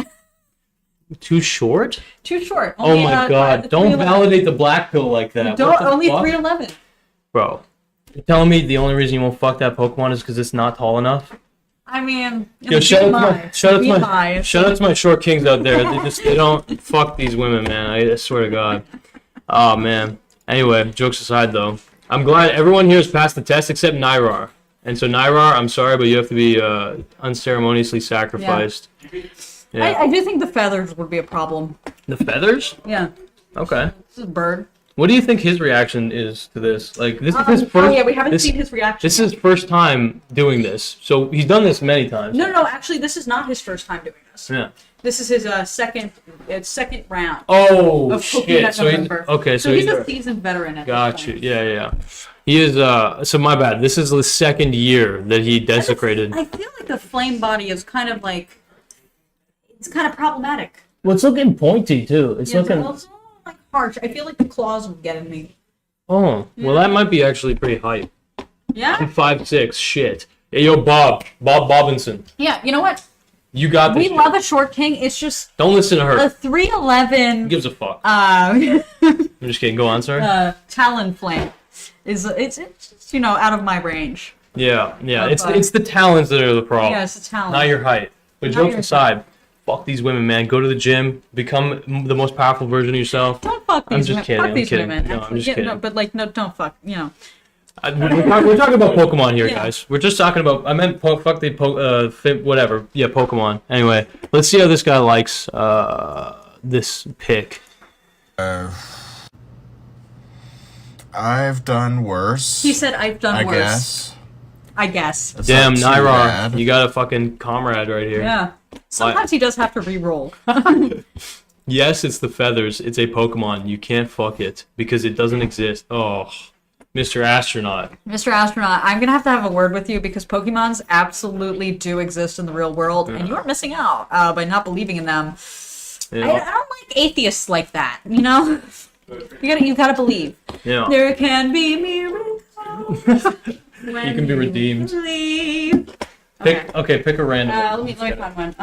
Too short? Too short. Oh Only, my god. Don't 3'11". validate the black pill like that. Don't, What the only fuck? 3'11". Bro, you're telling me the only reason you won't fuck that Pokemon is because it's not tall enough? I mean, Yo, shout out to my short kings out there. They don't fuck these women, man. I swear to God. Oh man. Anyway, jokes aside though, I'm glad everyone here has passed the test except Nyrar. And so Nyrar, I'm sorry, but you have to be unceremoniously sacrificed. Yeah. I do think the feathers would be a problem. The feathers? Yeah. Okay. This is a bird. What do you think his reaction is to this? Like, this is his first. Oh yeah, we haven't seen his reaction. This is his first time doing this, so he's done this many times. No, actually, this is not his first time doing this. Yeah. This is his second round. Oh of shit! Pokénot So November. so he's a seasoned veteran at Got this you. point. Yeah. He is. So my bad. This is the second year that he desecrated. I feel like the flame body is kind of like, it's kind of problematic. Well, it's looking pointy too. It's Yeah, looking. It's also like harsh. I feel like the claws would get in me. Oh, well, that might be actually pretty hype. Yeah. I'm 5'6". Shit. Hey, yo, Bob Bobinson. Yeah. You know what? You got this. We love a short king. It's just Don't listen to her. a 3'11". Who gives a fuck? I'm just kidding. Go on, sorry. Talonflame is it's out of my range. Yeah. It's the talents that are the problem. Yeah, it's the talent. Not your height. But Not jokes your aside, fuck these women, man. Go to the gym. Become the most powerful version of yourself. Don't fuck these I'm just women. kidding. Fuck I'm these kidding. women. No, I'm just Yeah, kidding. no, but no, don't fuck. We're talking about Pokemon here, Yeah. guys. We're just talking about. I meant whatever. Yeah, Pokemon. Anyway, let's see how this guy likes this pick. I've done worse. He said I've done worse. I guess. Damn, not too Naira, bad. you got a fucking comrade right here. Yeah. Sometimes he does have to re-roll. Yes, it's the feathers. It's a Pokemon. You can't fuck it because it doesn't exist. Oh, Mr. Astronaut. Mr. Astronaut, I'm gonna have a word with you because Pokemons absolutely do exist in the real world, and you're missing out by not believing in them. Yeah. I don't like atheists like that. You gotta believe. Yeah. There can be miracles. You can be redeemed. Believe. Pick a random. Let me find one.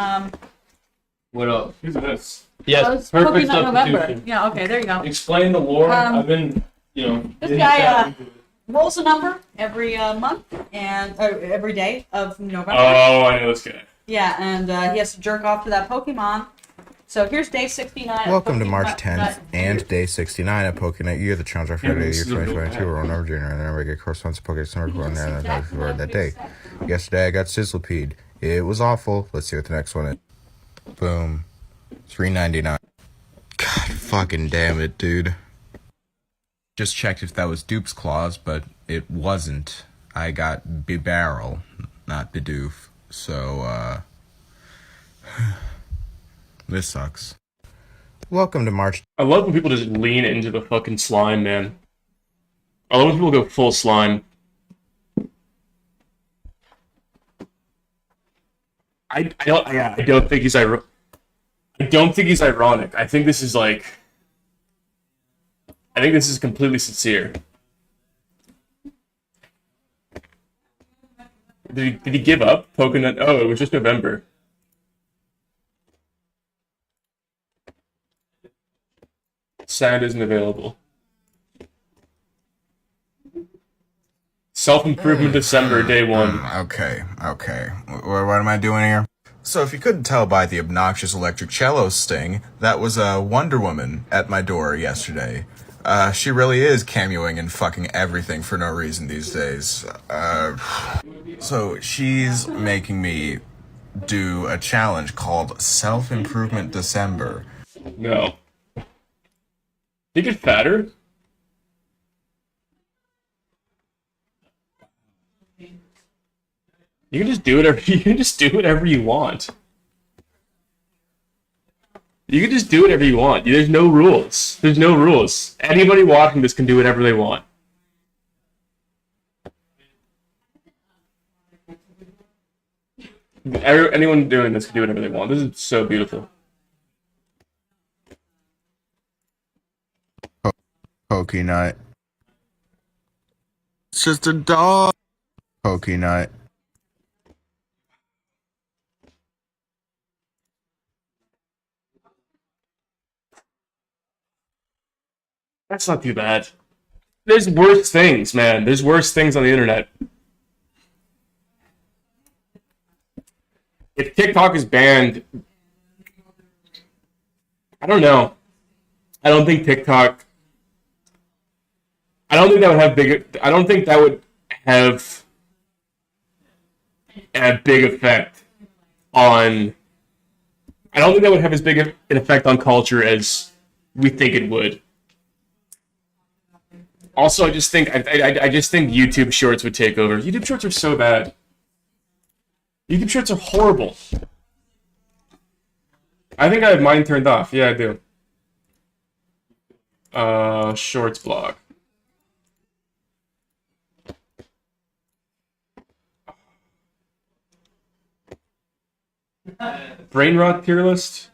What else? Who's this? Yes, It's perfect Pokemon November. substitution. Yeah. Okay. There you go. Explain the lore. I've been, This guy rolls a number every month and every day of November. Oh, I know this guy. Yeah, and he has to jerk off to that Pokemon. So here's day 69. Welcome to March 10th and day 69 of Pokemon Year. The challenge for the year 2022. We're on over Junior, and then we get corresponds to Pokemon Summer Corner and for that day. Yesterday I got Sizzlepeed. It was awful. Let's see what the next one is. Boom. $3.99. God fucking damn it, dude. Just checked if that was Dupe's Claws, but it wasn't. I got Bibarrel, not Bidoof. So, this sucks. Welcome to March. I love when people just lean into the fucking slime, man. I love when people go full slime. I don't think he's ironic. I think this is completely sincere. Did he give up? Pokemon? Oh, it was just November. Sound isn't available. Self-improvement December, day one. Okay. What am I doing here? So if you couldn't tell by the obnoxious electric cello sting, that was a Wonder Woman at my door yesterday. She really is cameoing and fucking everything for no reason these days. So she's making me do a challenge called Self-Improvement December. No. Did you get fatter? You can just do whatever you want. You can just do whatever you want. There's no rules. There's no rules. Anybody watching this can do whatever they want. Anyone doing this can do whatever they want. This is so beautiful. Pokemon. It's just a dog. Pokemon. That's not too bad. There's worse things, man. There's worse things on the internet. If TikTok is banned, I don't know. I don't think that would have a big effect on. I don't think that would have as big an effect on culture as we think it would. Also, I just think YouTube Shorts would take over. YouTube Shorts are so bad. YouTube Shorts are horrible. I think I have mine turned off. Yeah, I do. Shorts blog. Brain rot tier list.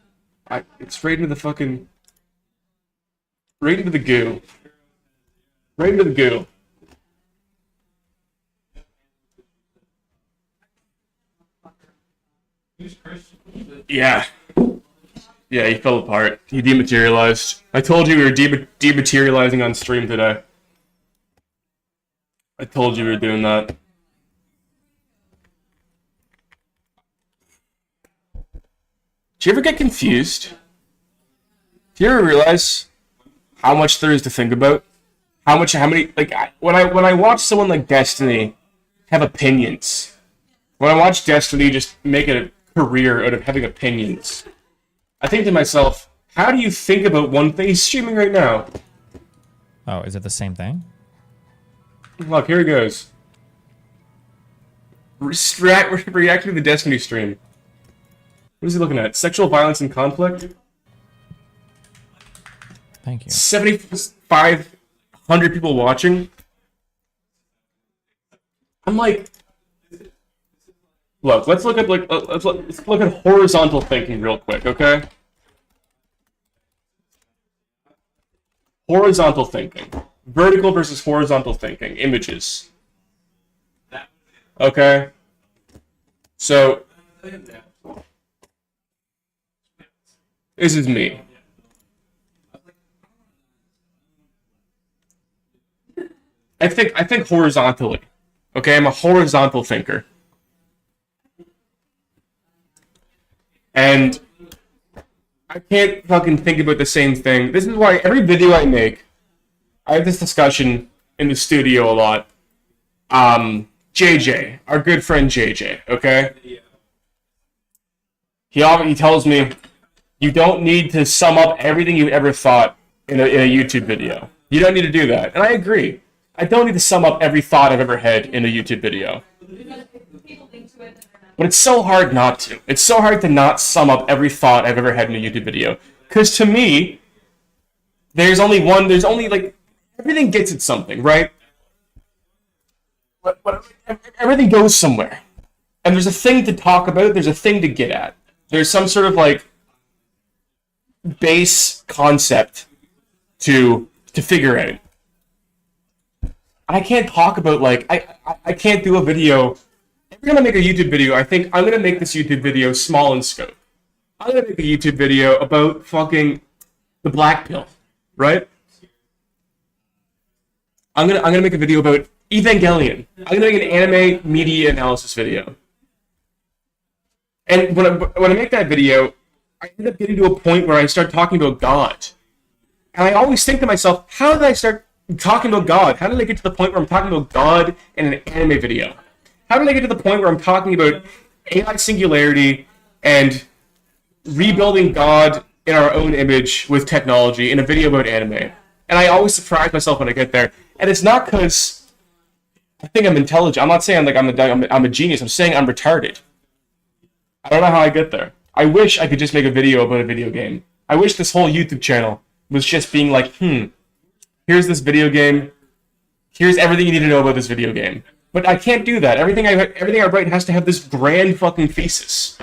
It's right into the fucking. Right into the goo. Right into the goo. Yeah. Yeah, he fell apart. He dematerialized. I told you we were dematerializing on stream today. I told you we were doing that. Do you ever get confused? Do you ever realize how much there is to think about? How many, like, when I watch someone like Destiny have opinions, when I watch Destiny just make a career out of having opinions, I think to myself, how do you think about one thing? He's streaming right now. Oh, is it the same thing? Look, here he goes. Reacting to the Destiny stream. What is he looking at? Sexual violence and conflict? Thank you. 7,500 people watching. I'm like, look, let's look at let's look at horizontal thinking real quick, okay? Horizontal thinking. Vertical versus horizontal thinking. Images. Okay? So, this is me. I think horizontally. Okay, I'm a horizontal thinker. And I can't fucking think about the same thing. This is why every video I make, I have this discussion in the studio a lot. JJ, our good friend JJ, okay? He tells me, you don't need to sum up everything you ever thought in a YouTube video. You don't need to do that. And I agree. I don't need to sum up every thought I've ever had in a YouTube video. But it's so hard not to. It's so hard to not sum up every thought I've ever had in a YouTube video. Because to me, there's only like, everything gets at something, right? But everything goes somewhere. And there's a thing to talk about, there's a thing to get at. There's some sort of like base concept to figure out. I can't talk about like I can't do a video. If we're gonna make a YouTube video, I think I'm gonna make this YouTube video small in scope. I'm gonna make a YouTube video about fucking the black pill, right? I'm gonna make a video about Evangelion. I'm gonna make an anime media analysis video. And when I make that video, I end up getting to a point where I start talking about God. And I always think to myself, how did I start talking about God? How did I get to the point where I'm talking about God in an anime video? How did I get to the point where I'm talking about AI singularity and rebuilding God in our own image with technology in a video about anime? And I always surprise myself when I get there. And it's not because I think I'm intelligent. I'm not saying like I'm a genius. I'm saying I'm retarded. I don't know how I get there. I wish I could just make a video about a video game. I wish this whole YouTube channel was just being like, here's this video game. Here's everything you need to know about this video game. But I can't do that. Everything I write has to have this grand fucking thesis.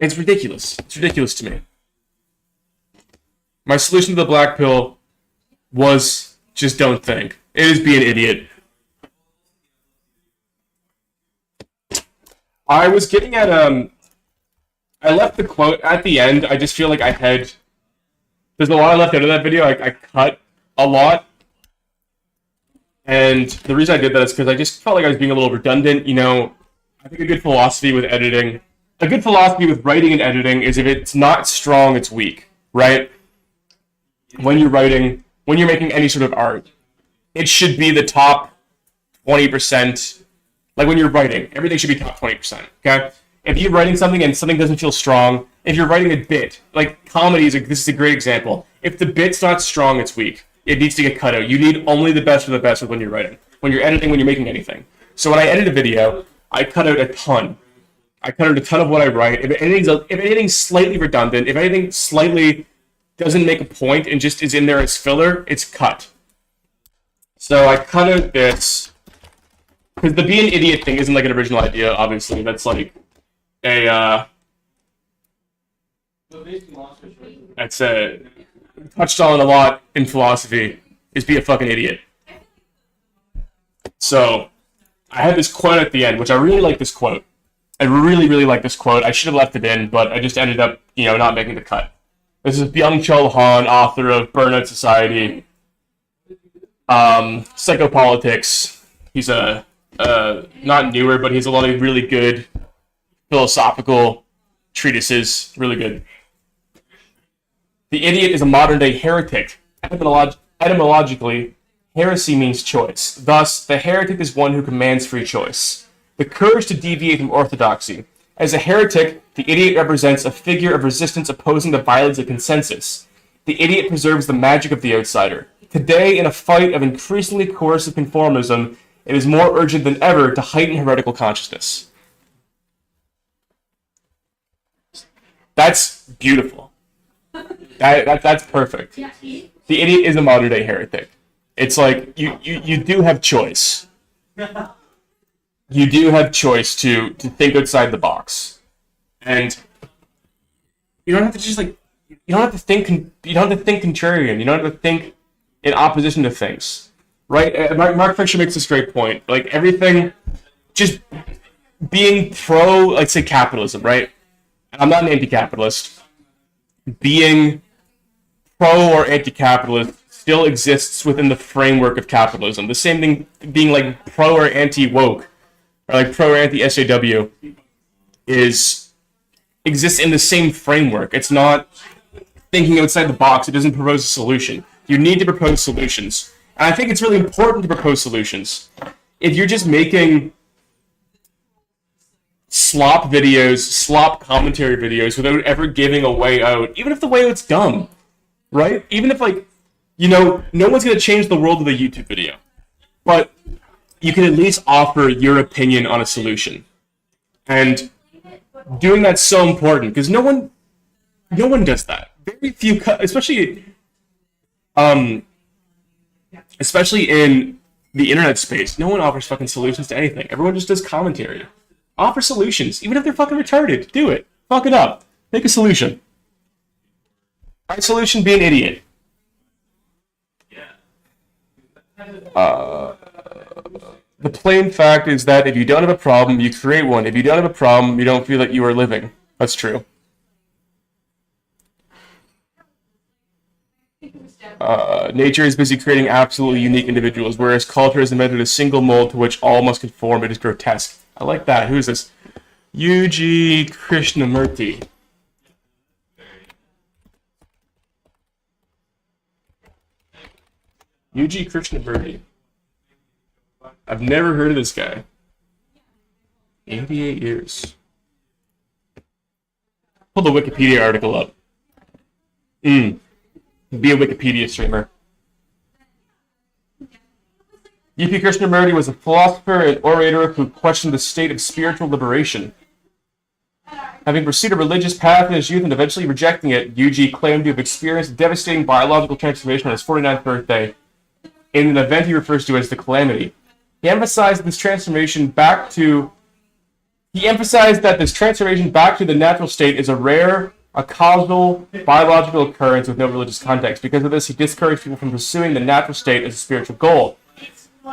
It's ridiculous. It's ridiculous to me. My solution to the black pill was just don't think. It is be an idiot. I was getting at I left the quote at the end. I just feel like there's a lot I left out of that video. I cut a lot. And the reason I did that is because I just felt like I was being a little redundant. You know, I think a good philosophy with editing, a good philosophy with writing and editing is if it's not strong, it's weak, right? When you're writing, when you're making any sort of art, it should be the top 20%. Like when you're writing, everything should be top 20%, okay? If you're writing something and something doesn't feel strong, if you're writing a bit, like comedy this is a great example. If the bit's not strong, it's weak. It needs to get cut out. You need only the best of the best when you're writing. When you're editing, when you're making anything. So when I edit a video, I cut out a ton. I cut out a ton of what I write. If anything's slightly redundant, if anything slightly doesn't make a point and just is in there as filler, it's cut. So I cut out this. Because the be an idiot thing isn't like an original idea, obviously. That's like that's touched on a lot in philosophy is be a fucking idiot. So I had this quote at the end, which I really like this quote. I really, really like this quote. I should have left it in, but I just ended up, not making the cut. This is Byung-Chul Han, author of Burnout Society, Psychopolitics. He's not newer, but he has a lot of really good philosophical treatises. Really good. The idiot is a modern-day heretic. Etymologically, heresy means choice. Thus, the heretic is one who commands free choice. The courage to deviate from orthodoxy. As a heretic, the idiot represents a figure of resistance opposing the violence of consensus. The idiot preserves the magic of the outsider. Today, in a fight of increasingly coercive conformism, it is more urgent than ever to heighten heretical consciousness. That's beautiful. That's perfect. The idiot is a modern day heretic. It's like you do have choice. You do have choice to think outside the box, and you don't have to just you don't have to think contrarian. You don't have to think in opposition to things, right? Mark Fisher makes this great point. Like everything, just being pro, like say capitalism, right? And I'm not an anti-capitalist. Being pro or anti-capitalist still exists within the framework of capitalism. The same thing being like pro or anti-woke, or like pro or anti-SAW, exists in the same framework. It's not thinking outside the box. It doesn't propose a solution. You need to propose solutions. And I think it's really important to propose solutions. If you're just making slop videos, slop commentary videos without ever giving a way out, even if the way out's dumb, right? Even if no one's going to change the world with a YouTube video, but you can at least offer your opinion on a solution. And doing that's so important because no one does that. Very few, especially in the internet space, no one offers fucking solutions to anything. Everyone just does commentary. Offer solutions, even if they're fucking retarded. Do it. Fuck it up. Make a solution. Our solution: be an idiot. The plain fact is that if you don't have a problem, you create one. If you don't have a problem, you don't feel that you are living. That's true. Nature is busy creating absolutely unique individuals, whereas culture has invented a single mold to which all must conform. It is grotesque. I like that. Who is this? Yuji Krishnamurti. Yuji Krishnamurti. I've never heard of this guy. 88 years. Pull the Wikipedia article up. Be a Wikipedia streamer. U.P. Krishnamurti was a philosopher and orator who questioned the state of spiritual liberation. Having pursued a religious path in his youth and eventually rejecting it, Yuji claimed to have experienced a devastating biological transformation on his 49th birthday in an event he refers to as the Calamity. He emphasized that this transformation back to the natural state is a causal, biological occurrence with no religious context. Because of this, he discouraged people from pursuing the natural state as a spiritual goal.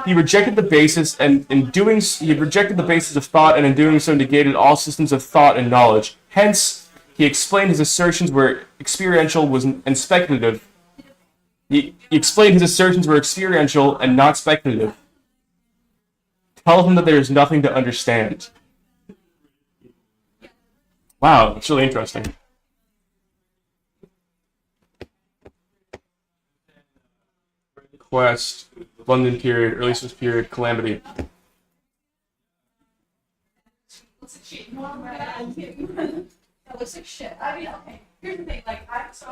He rejected the basis, and he rejected the basis of thought, and in doing so negated all systems of thought and knowledge. Hence, he explained his assertions were experiential and speculative. He explained his assertions were experiential and not speculative. Tell them that there is nothing to understand. Wow, that's really interesting. Quest, London period, early Swiss period, Calamity.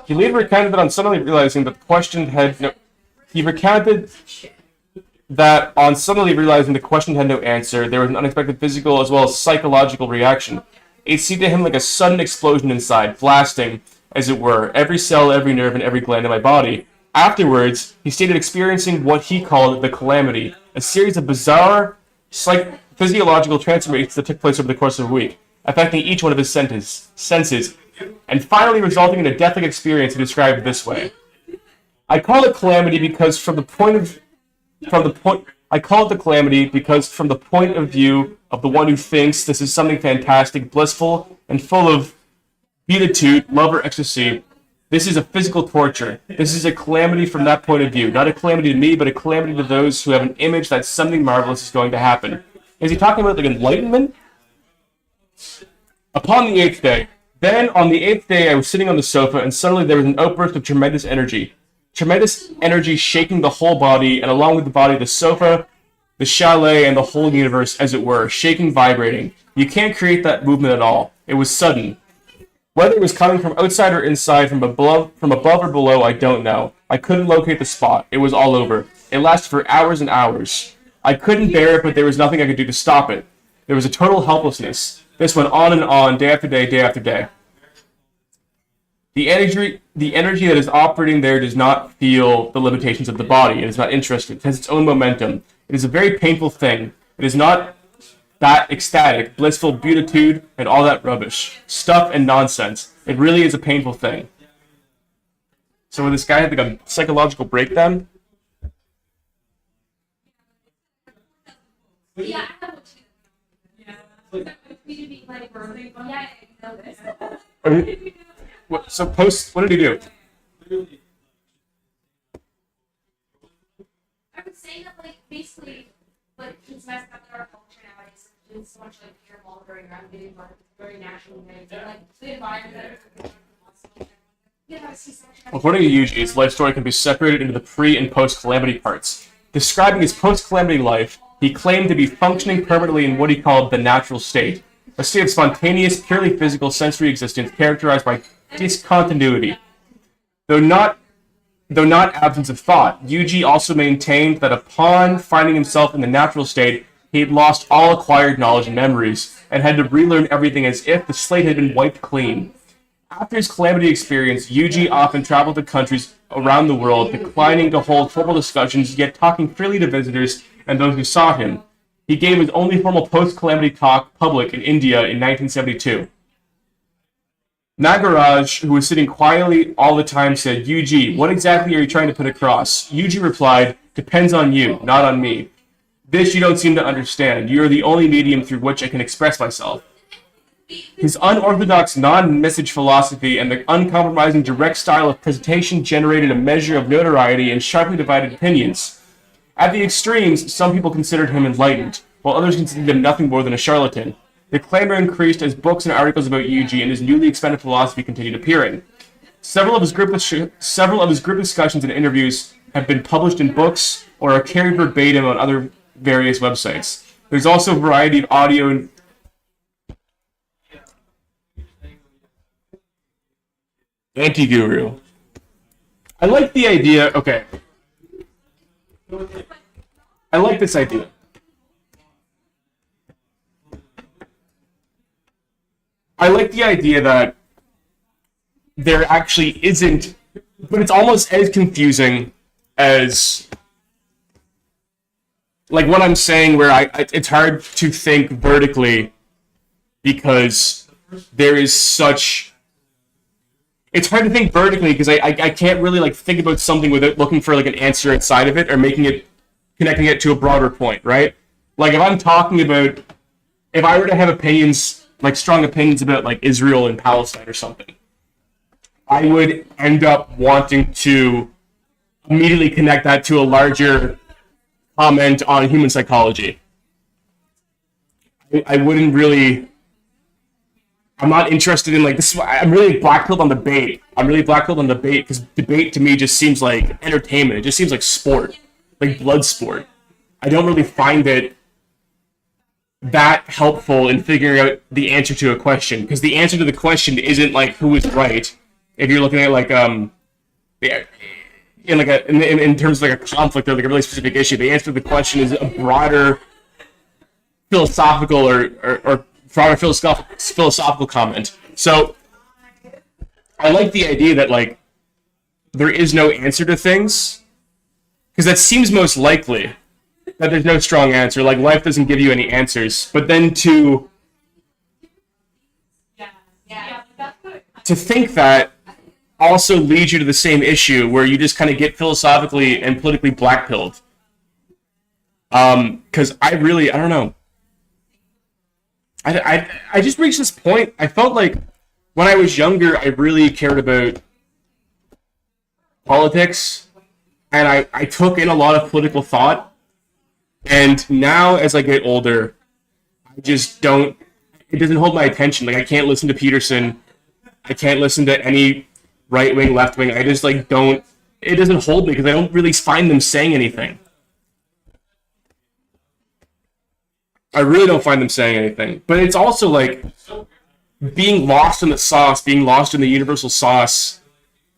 He later recounted that on suddenly realizing that the question had no. He recounted that on suddenly realizing the question had no answer, there was an unexpected physical as well as psychological reaction. It seemed to him like a sudden explosion inside, blasting, as it were, every cell, every nerve, and every gland in my body. Afterwards, he stated experiencing what he called the Calamity, a series of bizarre physiological transformations that took place over the course of a week, affecting each one of his senses, and finally resulting in a death-like experience he described this way. I call it Calamity because from the point I call it the calamity because from the point of view of the one who thinks this is something fantastic, blissful, and full of beatitude, love, or ecstasy, this is a physical torture. This is a calamity from that point of view. Not a calamity to me, but a calamity to those who have an image that something marvelous is going to happen. Is he talking about like enlightenment? Upon the 8th day. Then on the 8th day I was sitting on the sofa and suddenly there was an outburst of tremendous energy. Tremendous energy shaking the whole body, and along with the body, the sofa, the chalet, and the whole universe, as it were, shaking, vibrating. You can't create that movement at all. It was sudden. Whether it was coming from outside or inside, from above or below, I don't know. I couldn't locate the spot. It was all over. It lasted for hours and hours. I couldn't bear it, but there was nothing I could do to stop it. There was a total helplessness. This went on and on, day after day, day after day. The energy that is operating there does not feel the limitations of the body. It is not interested. It has its own momentum. It is a very painful thing. It is not that ecstatic, blissful beatitude and all that rubbish. Stuff and nonsense. It really is a painful thing. So when this guy had like a psychological breakdown, so post, what did he do? I would say that, like, basically, like, it's messed up in our culture nowadays. It's so much, like, fear mongering around getting very naturally made. Like, the environment. According to Yuji, his life story can be separated into the pre- and post-calamity parts. Describing his post-calamity life, he claimed to be functioning permanently in what he called the natural state, a state of spontaneous, purely physical sensory existence characterized by discontinuity. Though not absence of thought, Yuji also maintained that upon finding himself in the natural state, he had lost all acquired knowledge and memories, and had to relearn everything as if the slate had been wiped clean. After his calamity experience, Yuji often traveled to countries around the world, declining to hold formal discussions, yet talking freely to visitors and those who sought him. He gave his only formal post-calamity talk public in India in 1972. Nagaraj, who was sitting quietly all the time, said, "Yuji, what exactly are you trying to put across?" Yuji replied, "Depends on you, not on me. This you don't seem to understand. You are the only medium through which I can express myself." His unorthodox non-message philosophy and the uncompromising direct style of presentation generated a measure of notoriety and sharply divided opinions. At the extremes, some people considered him enlightened, while others considered him nothing more than a charlatan. The clamor increased as books and articles about Yuji and his newly expanded philosophy continued appearing. Several of his group discussions and interviews have been published in books or are carried verbatim on other various websites. There's also a variety of audio and anti-guru. I like the idea. Okay. I like this idea. I like the idea that there actually isn't, but it's almost as confusing as like what I'm saying, where it's hard to think vertically because there is such. It's hard to think vertically because I can't really like think about something without looking for like an answer inside of it or connecting it to a broader point, right? Like if I were to have opinions, like strong opinions about like Israel and Palestine or something, I would end up wanting to immediately connect that to a larger comment on human psychology. I wouldn't really. I'm not interested in like this. I'm really black-pilled on debate. Because debate to me just seems like entertainment. It just seems like sport, like blood sport. I don't really find it that helpful in figuring out the answer to a question, because the answer to the question isn't like who is right. If you're looking at like in terms of like a conflict or like a really specific issue, the answer to the question is a broader philosophical or broader philosophical comment. So I like the idea that like there is no answer to things, because that seems most likely. That there's no strong answer. Like life doesn't give you any answers. But then to think that also leads you to the same issue where you just kind of get philosophically and politically black-pilled. Because I don't know. I just reached this point. I felt like when I was younger, I really cared about politics, and I took in a lot of political thought. And now, as I get older, I just don't. It doesn't hold my attention. Like I can't listen to Peterson. I can't listen to any right wing, left wing. I just like don't. It doesn't hold me because I don't really find them saying anything. I really don't find them saying anything. But it's also like being lost in the sauce, being lost in the universal sauce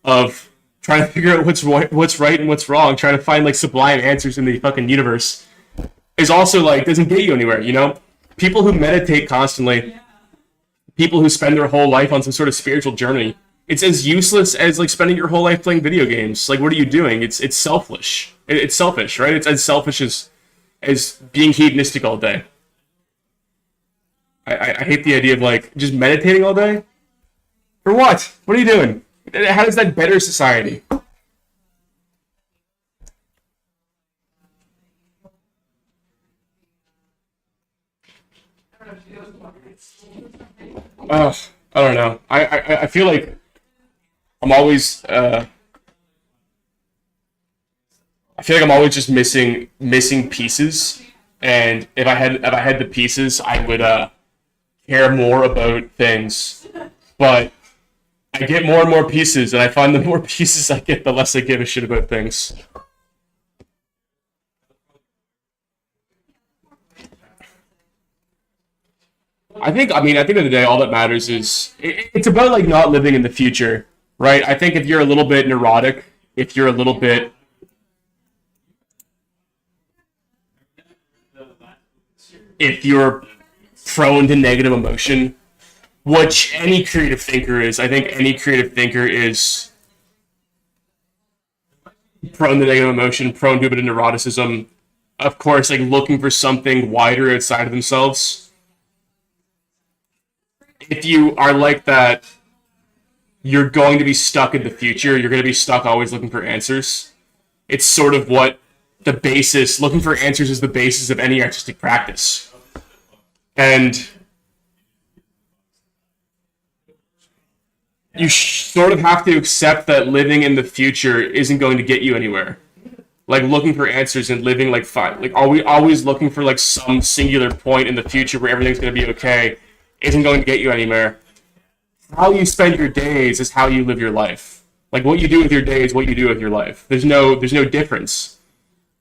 of trying to figure out what's right and what's wrong, trying to find like sublime answers in the fucking universe is also like doesn't get you anywhere, you know? People who meditate constantly, people who spend their whole life on some sort of spiritual journey, it's as useless as like spending your whole life playing video games. Like what are you doing? It's selfish. It's selfish, right? It's as selfish as being hedonistic all day. I hate the idea of like just meditating all day. For what? What are you doing? How does that better society? I don't know. I feel like I'm always I feel like I'm always just missing pieces, and if I had the pieces, I would care more about things. But I get more and more pieces, and I find the more pieces I get, the less I give a shit about things. I think at the end of the day, all that matters is it's about like not living in the future, right? I think if you're a little bit neurotic, if you're a little bit if you're prone to negative emotion, which any creative thinker is, I think any creative thinker is prone to negative emotion, prone to a bit of neuroticism, of course, like looking for something wider outside of themselves. If you are like that, you're going to be stuck in the future. You're going to be stuck always looking for answers. It's sort of what the basis, looking for answers is the basis of any artistic practice. And you sort of have to accept that living in the future isn't going to get you anywhere. Like looking for answers and living like fine. Like are we always looking for like some singular point in the future where everything's going to be okay isn't going to get you anywhere. How you spend your days is how you live your life. Like what you do with your day is what you do with your life. There's no difference.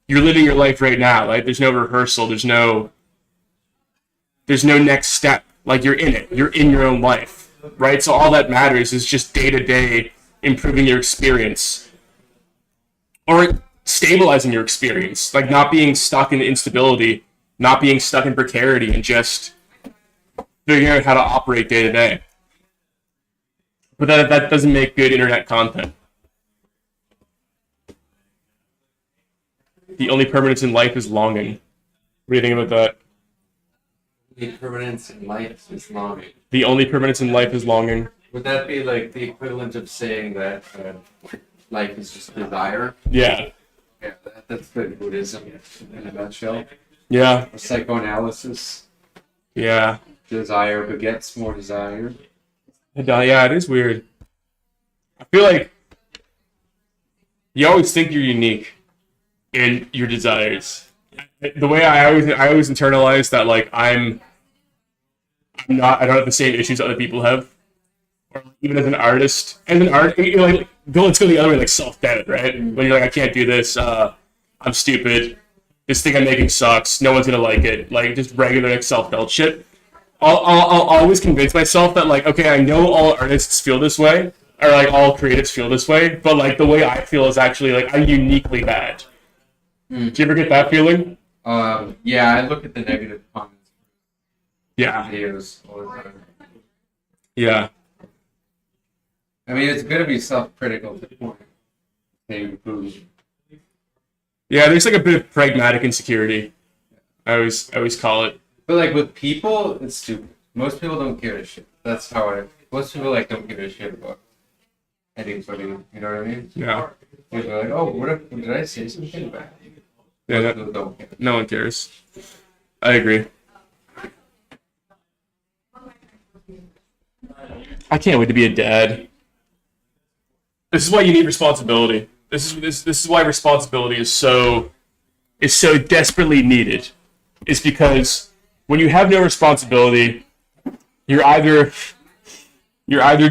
You're living your life right now. Like there's no rehearsal. There's no next step. Like you're in it. You're in your own life, right? So all that matters is just day to day improving your experience or stabilizing your experience. Like not being stuck in instability, not being stuck in precarity, and just figuring out how to operate day to day. But that doesn't make good internet content. The only permanence in life is longing. What do you think about that? The permanence in life is longing. The only permanence in life is longing. Would that be like the equivalent of saying that life is just desire? Yeah. Yeah, that's good Buddhism in a nutshell. Yeah. Or psychoanalysis. Yeah. Desire begets more desire. Yeah, it is weird. I feel like you always think you're unique in your desires. The way I always internalize that like I don't have the same issues other people have. Or even as an artist, you know, like let's go the other way, like self-doubt, right? When you're like, I can't do this, I'm stupid, this thing I'm making sucks, no one's gonna like it, like just regular like self-doubt shit. I'll always convince myself that like, okay, I know all artists feel this way, or like all creatives feel this way, but like the way I feel is actually like I'm uniquely bad. Do you ever get that feeling? Yeah, I look at the negative comments. Yeah. Videos all the time. Yeah. I mean, it's gonna be self-critical to the point. Yeah, there's like a bit of pragmatic insecurity. I always call it. But like with people, it's stupid. Most people don't give a shit. That's how most people like don't give a shit about anybody. You know what I mean? Yeah. They're like, oh, did I say something bad? Yeah, Most people don't care. no one cares. I agree. I can't wait to be a dad. This is why you need responsibility. This is why responsibility is so desperately needed. Is because when you have no responsibility, you're either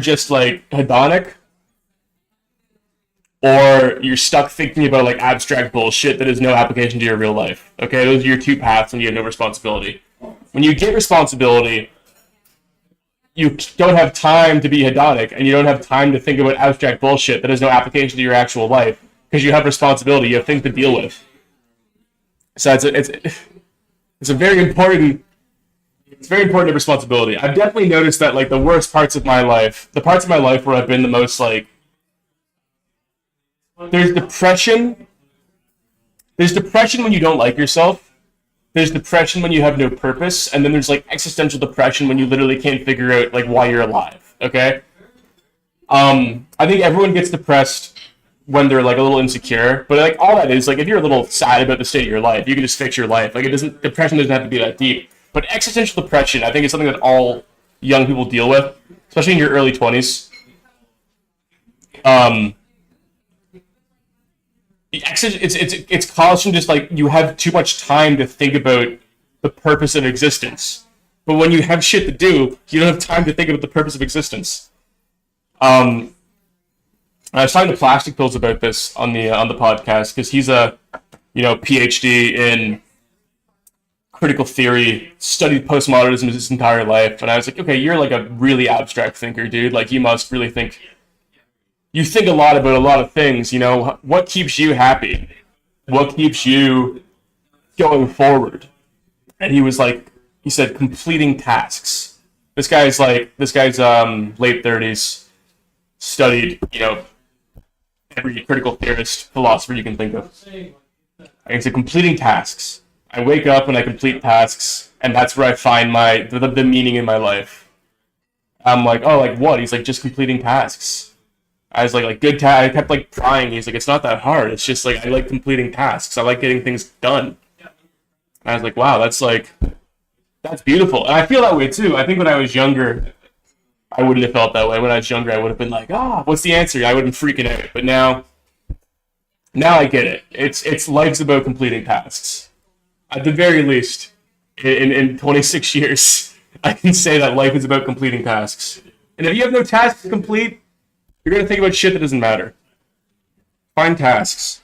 just like hedonic, or you're stuck thinking about like abstract bullshit that has no application to your real life. Okay, those are your two paths when you have no responsibility. When you get responsibility, you don't have time to be hedonic, and you don't have time to think about abstract bullshit that has no application to your actual life because you have responsibility. You have things to deal with. So it's a very important. It's very important responsibility. I've definitely noticed that like the worst parts of my life, the parts of my life where I've been the most like, there's depression. There's depression when you don't like yourself. There's depression when you have no purpose, and then there's like existential depression when you literally can't figure out like why you're alive. Okay. I think everyone gets depressed when they're like a little insecure, but like all that is like if you're a little sad about the state of your life, you can just fix your life. Like depression doesn't have to be that deep. But existential depression, I think, is something that all young people deal with, especially in your early 20s. It's caused from just like you have too much time to think about the purpose of existence. But when you have shit to do, you don't have time to think about the purpose of existence. I was talking to Plastic Pills about this on the podcast because he's a PhD in critical theory, studied postmodernism his entire life, and I was like, okay, you're like a really abstract thinker, dude. Like you must really think. You think a lot about a lot of things, you know. What keeps you happy? What keeps you going forward? And he said, completing tasks. This guy's late 30s, studied, every critical theorist, philosopher you can think of. And he said, completing tasks. I wake up and I complete tasks, and that's where I find the meaning in my life. I'm like, oh, like what? He's like, just completing tasks. I was like good I kept like trying. He's like, it's not that hard. It's just like I like completing tasks. I like getting things done. And I was like, wow, that's beautiful. And I feel that way too. I think when I was younger, I wouldn't have felt that way. When I was younger, I would have been like, what's the answer? I would have been freaking out. But now I get it. It's life's about completing tasks. At the very least, in 26 years, I can say that life is about completing tasks. And if you have no tasks to complete, you're going to think about shit that doesn't matter. Find tasks.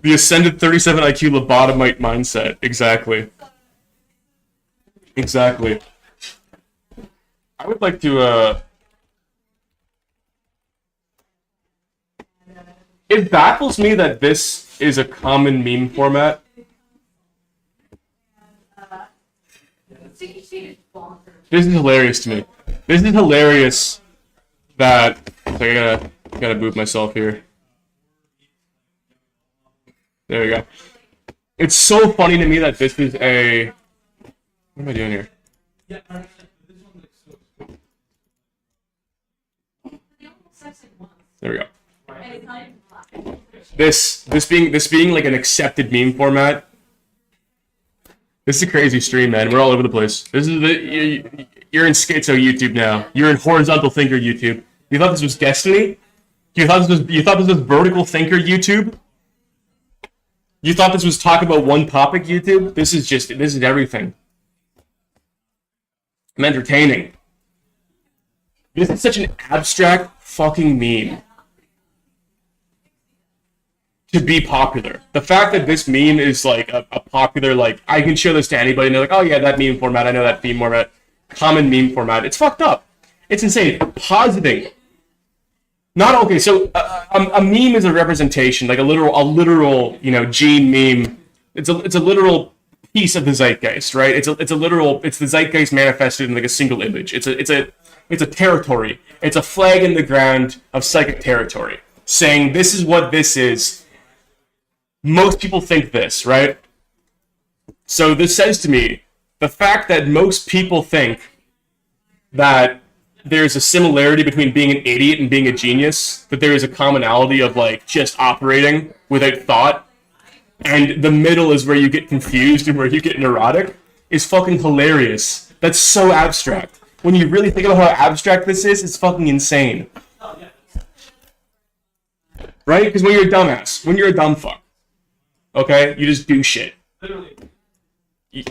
The ascended 37 IQ lobotomite mindset. Exactly. I would like to, It baffles me that this is a common meme format. This is hilarious to me. This is hilarious that I gotta move myself here. There we go. It's so funny to me that this is a. What am I doing here? There we go. This being like an accepted meme format. This is a crazy stream, man. We're all over the place. This is you're in schizo YouTube now. You're in horizontal thinker YouTube. You thought this was Destiny? You thought this was vertical thinker YouTube? You thought this was talk about one topic YouTube? This is everything. I'm entertaining. This is such an abstract fucking meme. To be popular. The fact that this meme is like a popular, like, I can show this to anybody and they're like, oh yeah, that meme format, I know that meme format, common meme format. It's fucked up. It's insane. Positing. Not okay, so a meme is a representation, like a literal, gene meme. It's a literal piece of the zeitgeist, right? It's the zeitgeist manifested in like a single image. It's a territory. It's a flag in the ground of psychic territory, saying this is what this is. Most people think this, right? So this says to me, the fact that most people think that there's a similarity between being an idiot and being a genius, that there is a commonality of like just operating without thought, and the middle is where you get confused and where you get neurotic, is fucking hilarious. That's so abstract. When you really think about how abstract this is, it's fucking insane. Right? Because when you're a dumbass, when you're a dumb fuck, okay, you just do shit. You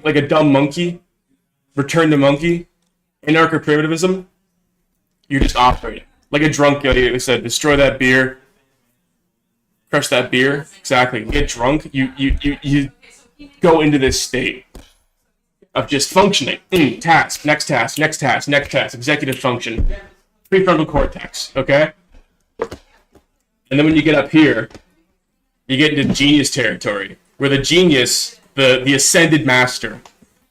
like a dumb monkey, return to monkey, anarcho-primitivism, you're just operating. Like a drunk guy who said, destroy that beer, crush that beer. Exactly. You get drunk, you go into this state of just functioning. Task, next task, next task, next task, executive function, prefrontal cortex, okay? And then when you get up here, you get into genius territory, where the genius, the ascended master,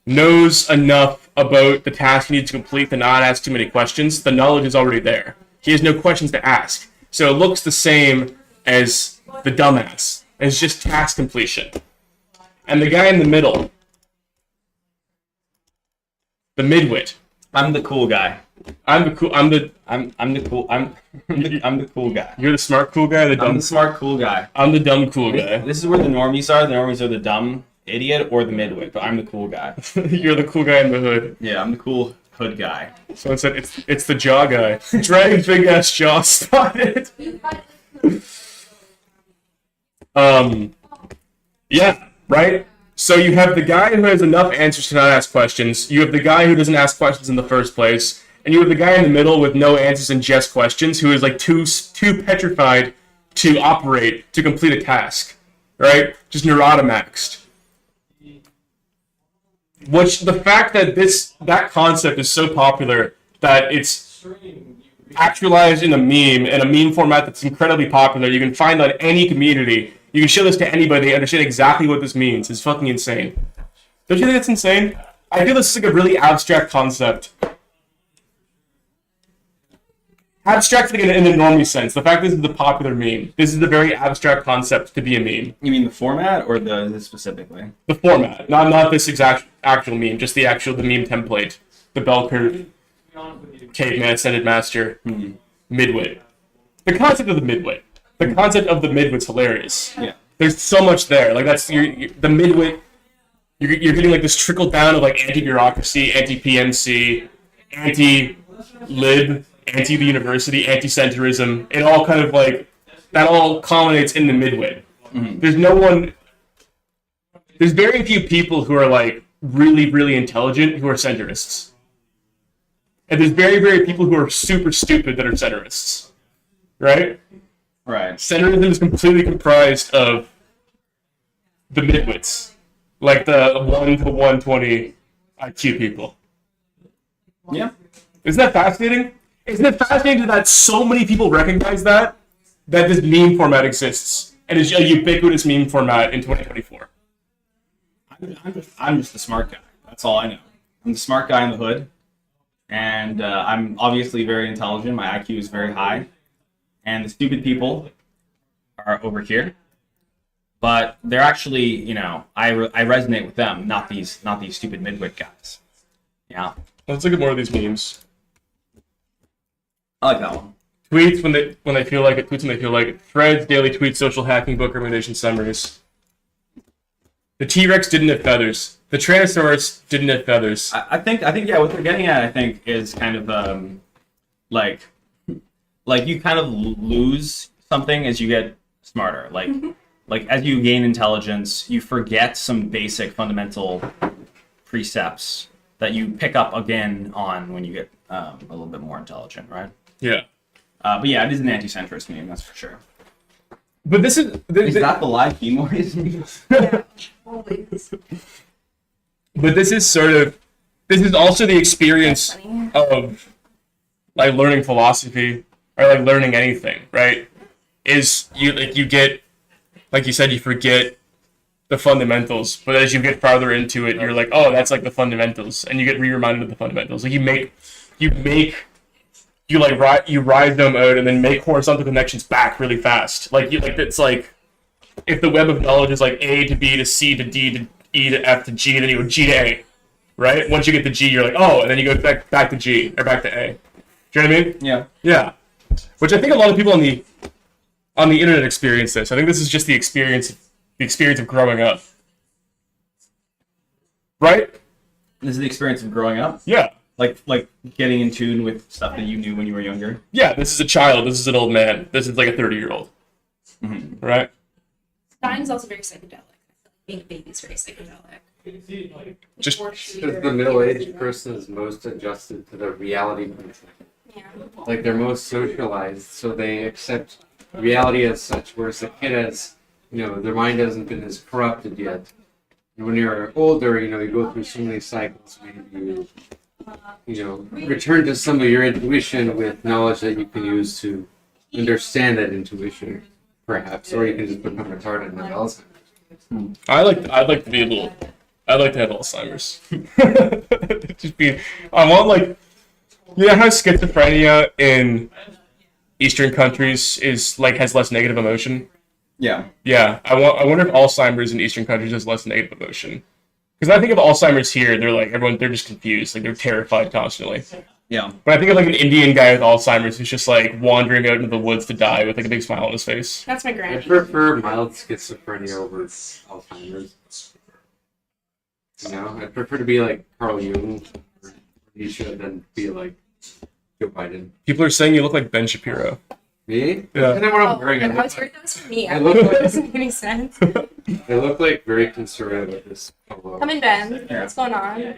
knows enough about the task he needs to complete to not ask too many questions. The knowledge is already there. He has no questions to ask. So it looks the same as the dumbass. It's just task completion. And the guy in the middle, the midwit. I'm the cool guy. I'm the cool guy. You're the smart cool guy, the dumb. I'm the smart cool guy. I'm the dumb cool guy. This is where the normies are. The normies are the dumb idiot or the midwit, but I'm the cool guy. You're the cool guy in the hood. Yeah, I'm the cool hood guy. So it's the jaw guy. Dragon's big ass jaw spotted. Yeah, right? So you have the guy who has enough answers to not ask questions. You have the guy who doesn't ask questions in the first place. And you have the guy in the middle with no answers and just questions, who is like too petrified to operate, to complete a task. Right? Just neurotimaxed. Which, the fact that that concept is so popular that it's actualized in a meme, in a meme format that's incredibly popular, you can find on any community. You can show this to anybody, they understand exactly what this means. It's fucking insane. Don't you think that's insane? I feel this is like a really abstract concept. Abstract like in the normie sense. The fact that this is a popular meme. This is a very abstract concept to be a meme. You mean the format or the specifically? The format. Not this actual meme, just the meme template. The bell curve. Caveman, Ascended Master, midwit. The concept of the midwit. The concept of the midwit's hilarious. Yeah. There's so much there. Like that's the midwit. You're getting like this trickle down of like anti-bureaucracy, anti-PMC, anti-lib, anti the university, anti-centrism. It all kind of like that all culminates in the midwit. Mm-hmm. There's very few people who are like really, really intelligent who are centrists. And there's very, very people who are super stupid that are centrists. Right? Right. Centrism is completely comprised of the midwits. Like the 1 to 120 IQ people. Yeah. Isn't that fascinating? Isn't it fascinating that so many people recognize that this meme format exists and is a ubiquitous meme format in 2024? I'm just the smart guy. That's all I know. I'm the smart guy in the hood, and I'm obviously very intelligent. My IQ is very high, and the stupid people are over here. But they're actually, I resonate with them, not these stupid midwit guys. Yeah. Let's look at more of these memes. I like that one. Tweets when they feel like it. Tweets when they feel like it. Threads, daily tweets, social hacking, book recommendation summaries. The T-Rex didn't have feathers. The Tyrannosaurus didn't have feathers. I think yeah. What they're getting at, I think, is kind of like you kind of lose something as you get smarter. Like as you gain intelligence, you forget some basic fundamental precepts that you pick up again on when you get a little bit more intelligent, right? Yeah. But yeah, it is an anti-centrist meme, that's for sure. But this is that the live Kemoys meme? But this is also the experience of like learning philosophy or like learning anything, right? Is you get, like you said, you forget the fundamentals, but as you get farther into it, you're like, oh, that's like the fundamentals, and you get re-reminded of the fundamentals. Like you ride them out and then make horizontal connections back really fast. It's like if the web of knowledge is like A to B to C to D to E to F to G, then you go G to A. right? Once you get the G, you're like, oh, and then you go back to G or back to A. Do you know what I mean? Yeah. Yeah. Which I think a lot of people on the internet experience this. I think this is just the experience of growing up. Right? This is the experience of growing up? Yeah. Like getting in tune with stuff that you knew when you were younger? Yeah, this is a child. This is an old man. This is like a 30-year-old. Mm-hmm. Right? Dying's also very psychedelic. Being a baby is very psychedelic. Just because the middle-aged person is most adjusted to the reality concept. Yeah. Like they're most socialized, so they accept reality as such. Whereas the kid has, their mind hasn't been as corrupted yet. And when you're older, you go through so many cycles. Maybe you return to some of your intuition with knowledge that you can use to understand that intuition, perhaps, or you can just become retarded and have Alzheimer's. I'd like to be a little. I'd like to have Alzheimer's. Just be. I want like. You know how schizophrenia in Eastern countries is like has less negative emotion? Yeah. Yeah. I wonder if Alzheimer's in Eastern countries has less negative emotion. Because I think of Alzheimer's here, they're just confused, like they're terrified constantly. Yeah. But I think of like an Indian guy with Alzheimer's who's just like wandering out into the woods to die with like a big smile on his face. That's my I grandpa. prefer mild schizophrenia over Alzheimer's. I'd prefer to be like Carl Jung or Nietzsche than be like Joe Biden. People are saying you look like Ben Shapiro. Me? Yeah. And then what I'm wearing, I was hearing those from me. I I look don't know. It like, doesn't make any sense. I look like very conservative with this polo. Come in, Ben. What's going on?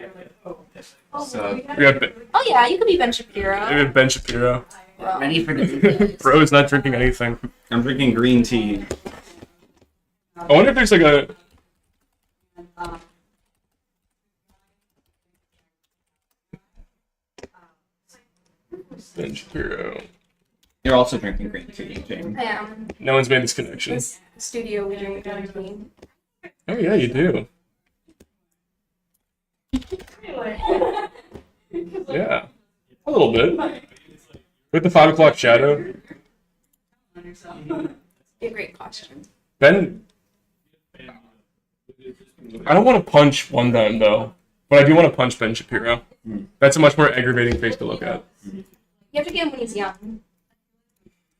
So, We got Ben, Oh yeah, you could be Ben Shapiro. we have Ben Shapiro. ready for the Bro is not drinking anything. I'm drinking green tea. I wonder if there's like a. Ben Shapiro. You're also drinking green tea, Jane. I am. No one's made this connection. This studio we drink green tea. Oh yeah, you do. Yeah, a little bit. With the 5 o'clock shadow. Be a great costume. Ben. I don't want to punch one time though, but I do want to punch Ben Shapiro. That's a much more aggravating face to look at. You have to get him when he's young.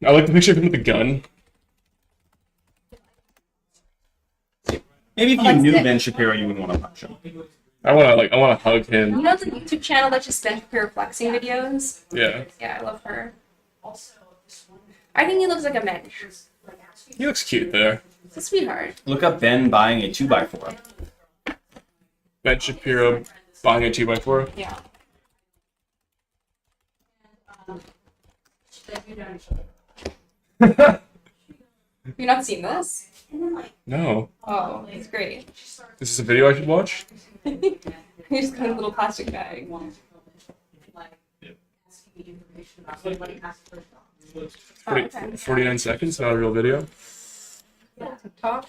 I like the picture of him with the gun. Maybe if you knew Ben Shapiro, you would want to punch him. I want to hug him. You know the YouTube channel that just spent her flexing videos? Yeah. Yeah, I love her. I think he looks like a mensch. He looks cute there. He's a sweetheart. Look up Ben buying a 2x4. Ben Shapiro buying a 2x4. Yeah. You've not seen this? No. Oh, it's great. This is a video I should watch? He just got a little plastic bag. 49 seconds, not a real video. TikTok?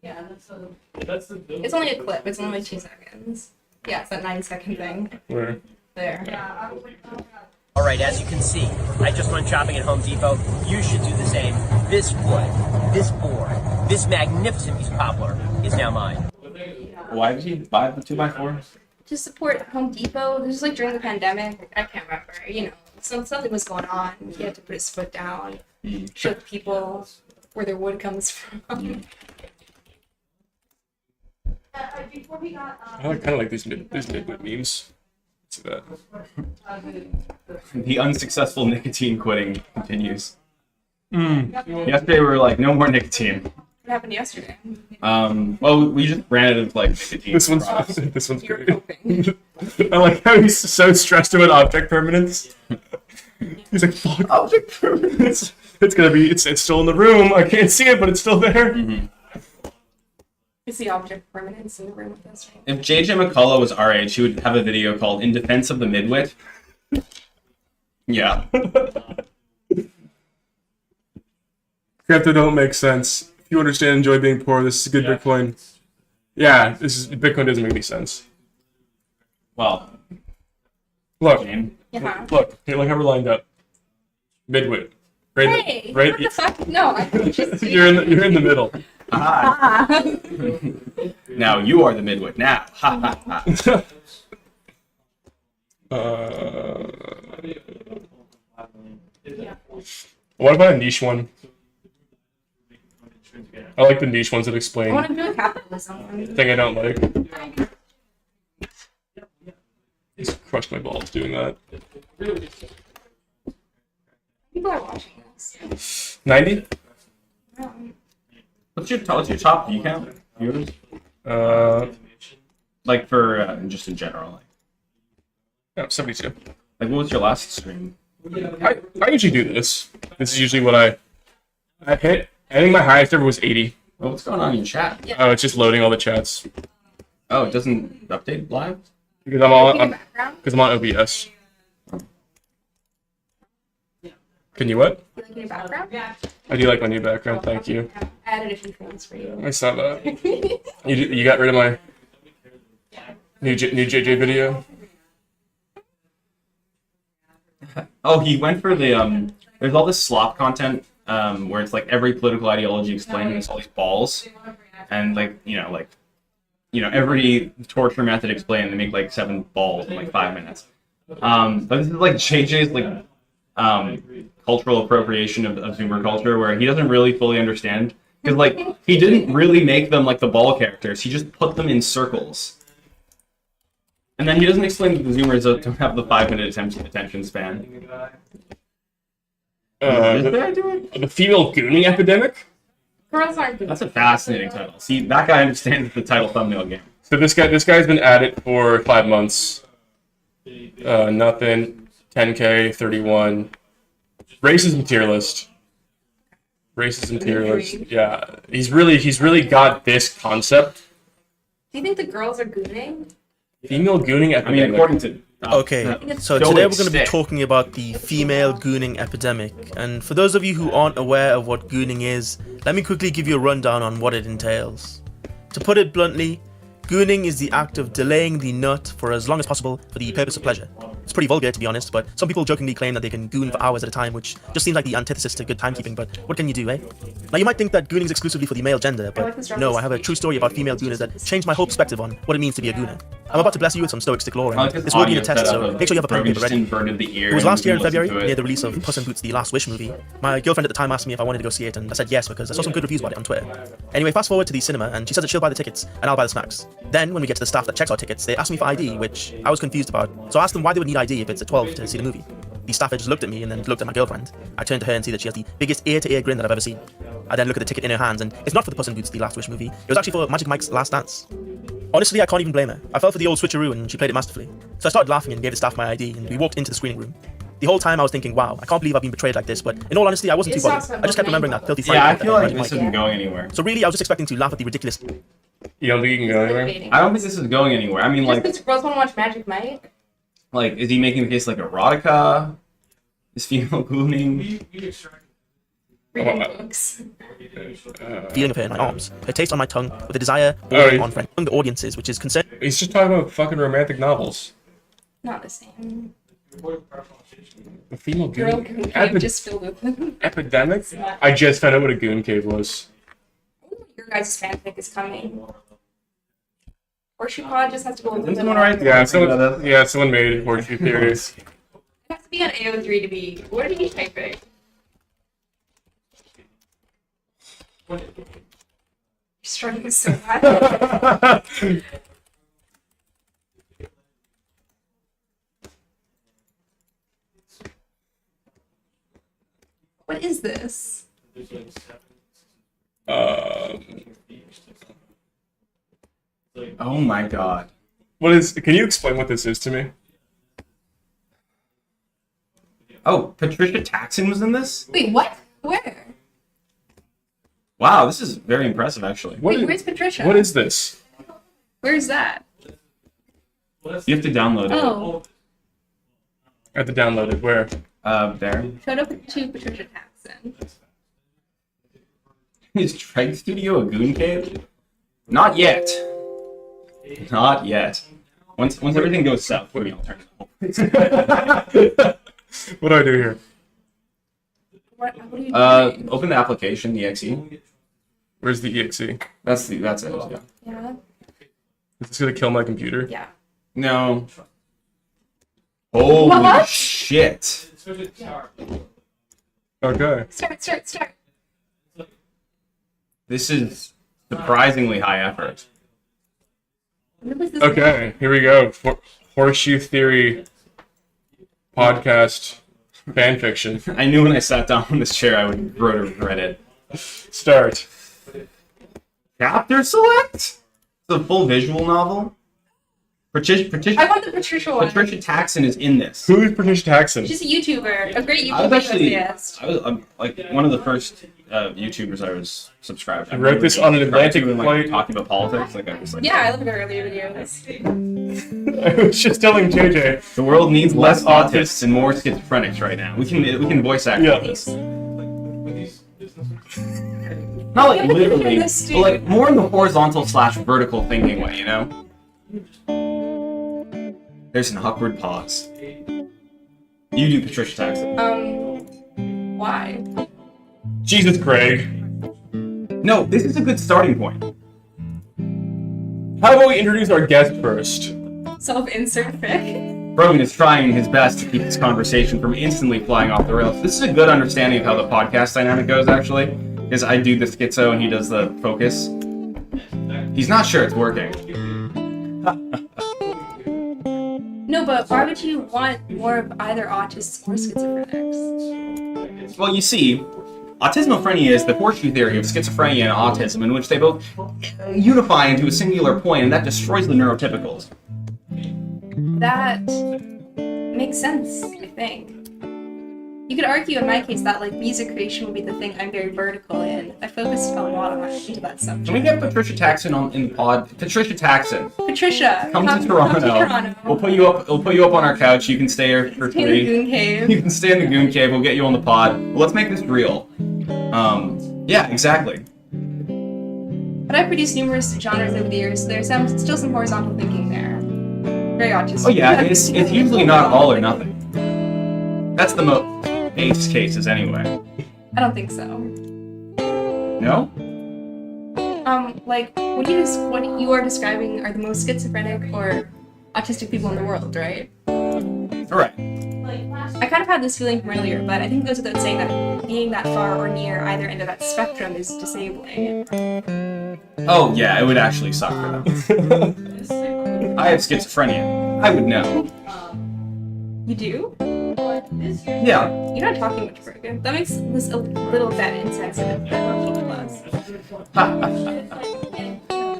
Yeah, it's only a clip. It's only 2 seconds. Yeah, it's that 9-second thing. Where? There. Alright, as you can see, I just went shopping at Home Depot. You should do the same. This wood, this board, this magnificent piece of poplar is now mine. Why did he buy the 2x4? To support Home Depot, this was like during the pandemic. I can't remember. Something was going on. He had to put his foot down, show the people where their wood comes from. I kind of like these midwit memes. See that? The unsuccessful nicotine quitting continues. Yesterday we were like, no more nicotine. What happened yesterday? Well, we just ran out of like nicotine. This one's great. I like how he's so stressed about object permanence. He's like, fuck object permanence. It's still in the room. I can't see it, but it's still there. Is the object permanence in the room with us? Right? If JJ McCullough was our age, he would have a video called "In Defense of the Midwit." Yeah. Crypto don't make sense. If you understand, enjoy being poor. This is good Bitcoin. Yeah, Bitcoin doesn't make any sense. Well, look, Yeah. look. Here, look how we're lined up. Midwit, right? Hey, right. what the fuck? No, I just You're in the middle. Now you are the midwit. Now, ha ha ha. What about a niche one? I like the niche ones that I explain want to do a capitalism one. thing I don't like. Just crushed my balls doing that. People are watching this. 90? What's your top view count? Viewers? Like for just in general. Like, yeah, 72. Like, what was your last stream? I usually do this. This is usually what I hit. I think my highest ever was 80. Oh, what's going on in your chat? Oh, it's just loading all the chats. Oh, it doesn't update live? Because I'm on OBS. Can you what? You like your background? Yeah. I do like my new background, thank you. I added a few things for you. I saw that. You got rid of my new JJ video? Oh, he went for the there's all this slop content where it's like every political ideology explained, there's all these balls, and every torture method explained. They make like 7 balls in like 5 minutes. But this is like JJ's like cultural appropriation of Zoomer culture, where he doesn't really fully understand, because like he didn't really make them like the ball characters. He just put them in circles. And then he doesn't explain that the Zoomers don't have the 5-minute attention span. The female gooning epidemic? Girls aren't good. That's a fascinating title. See, that guy understands the title thumbnail game. So this guy's been at it for 5 months. Nothing. 10K, 31. Racism tier list. Racism tier list. Yeah, he's really got this concept. Do you think the girls are gooning? Female gooning epidemic. I mean, according to Okay, so today we're going to be talking about the female gooning epidemic, and for those of you who aren't aware of what gooning is, let me quickly give you a rundown on what it entails. To put it bluntly, gooning is the act of delaying the nut for as long as possible for the purpose of pleasure. It's pretty vulgar, to be honest, but some people jokingly claim that they can goon for hours at a time, which just seems like the antithesis to good timekeeping, but what can you do, eh? Now, you might think that gooning is exclusively for the male gender, but no, I have a true story about female gooners that changed my whole perspective on what it means to be a gooner. I'm about to bless you with some stoic stick lore, and this will be a test, so make sure you have a pen and paper ready. It was last year in February, near the release of Puss in Boots: The Last Wish movie. My girlfriend at the time asked me if I wanted to go see it, and I said yes because I saw some good reviews about it on Twitter. Anyway, fast forward to the cinema, and she said that she'll buy the tickets, and I'll buy the snacks. Then, when we get to the staff that checks our tickets, they asked me for ID, which I was confused about, so I asked them why they would need ID if it's at 12 to see the movie. The staffer just looked at me and then looked at my girlfriend. I turned to her and see that she has the biggest ear-to-ear grin that I've ever seen. I then look at the ticket in her hands, and it's not for the Puss in Boots: The Last Wish movie. It was actually for Magic Mike's Last Dance. Honestly, I can't even blame her. I fell for the old switcheroo and she played it masterfully. So I started laughing and gave the staff my ID, and we walked into the screening room. The whole time I was thinking, wow, I can't believe I've been betrayed like this, but in all honesty, I wasn't too bothered. I just kept remembering that filthy fight. Yeah, I feel like this isn't going anywhere. So really, I was just expecting to laugh at the ridiculous... You don't think you can go anywhere? I don't think this is going anywhere. I mean, Just like, because girls want to watch Magic Mike? like, is he making the case like erotica? Is female gooning? Reading books. Feeling of her in my arms, her taste on my tongue, with a desire bordering on friend among the audiences, which is concerned. He's just talking about fucking romantic novels. Not the same. The female Girl goon goon cave just filled with them. epidemic? I just found out what a goon cave was. Your guys' fanfic is coming. Horseshoe Pod just has to go with Someone write Yeah, someone made horseshoe theories. It has to be on AO3 to be. What are you typing? You're struggling so bad. What is this? Oh my god. Can you explain what this is to me? Oh, Patricia Taxon was in this? Wait, what? Where? Wow, this is very impressive, actually. Wait, where's Patricia? What is this? Where's that? You have to download it. Oh, I have to download it. Where? There. showed up to Patricia Taxon. Is Treg Studio a goon cave? Not yet. Not yet. Once everything goes south for me, I'll turn it. What do I do here? What are you doing? Open the application, the exe. Where's the exe? That's it. Yeah. Yeah. Is this gonna kill my computer? Yeah. No. Holy What? shit. Okay. Start. This is surprisingly high effort. What was this? Okay, here we go. Horseshoe Theory podcast fanfiction. I knew when I sat down in this chair I would grow to regret it. Start. Chapter select? It's a full visual novel. I want the Patricia one. Patricia Taxon is in this. Who is Patricia Taxon? She's a YouTuber, a great I YouTuber was actually, enthusiast. I was like one of the first YouTubers I was subscribed to. I wrote this on an Atlantic and, flight. talking about politics. Like I was like, Yeah, I love her earlier videos. I was just telling JJ. the world needs less autists and more schizophrenics right now. We can voice act Yeah. this. Not like literally, but like more in the horizontal / vertical thinking way, you know? There's an awkward pause. You do Patricia Taxon. Why? Jesus, Craig. No, this is a good starting point. How about we introduce our guest first? Self-insert fic. Brogan is trying his best to keep this conversation from instantly flying off the rails. This is a good understanding of how the podcast dynamic goes, actually. Because I do the schizo and he does the focus. He's not sure it's working. No, but why would you want more of either autists or schizophrenics? Well, you see, autismophrenia is the horseshoe theory of schizophrenia and autism, in which they both unify into a singular point, and that destroys the neurotypicals. That makes sense, I think. You could argue in my case that like music creation would be the thing I'm very vertical in. I focused a lot into that subject. Can we get Patricia Taxon in the pod? Patricia Taxon, Patricia, come to Toronto. We'll put you up. We'll put you up on our couch. You can stay here for Stay in the 3. Goon Cave. You can stay in the Goon Cave. We'll get you on the pod. But let's make this real. Yeah, exactly. But I produced numerous genres over the years. There's still some horizontal thinking there. Very autistic. Oh yeah, it's usually not all or nothing. That's the most ace cases anyway. I don't think so. No? Like what you are describing are the most schizophrenic or autistic people in the world, right? Alright. I kind of had this feeling from earlier, but I think it goes without saying that being that far or near either end of that spectrum is disabling. Oh yeah, it would actually suck for them. I have schizophrenia. I would know. You do? Yeah. You're not talking much, Brogan. That makes this a little bit insensitive.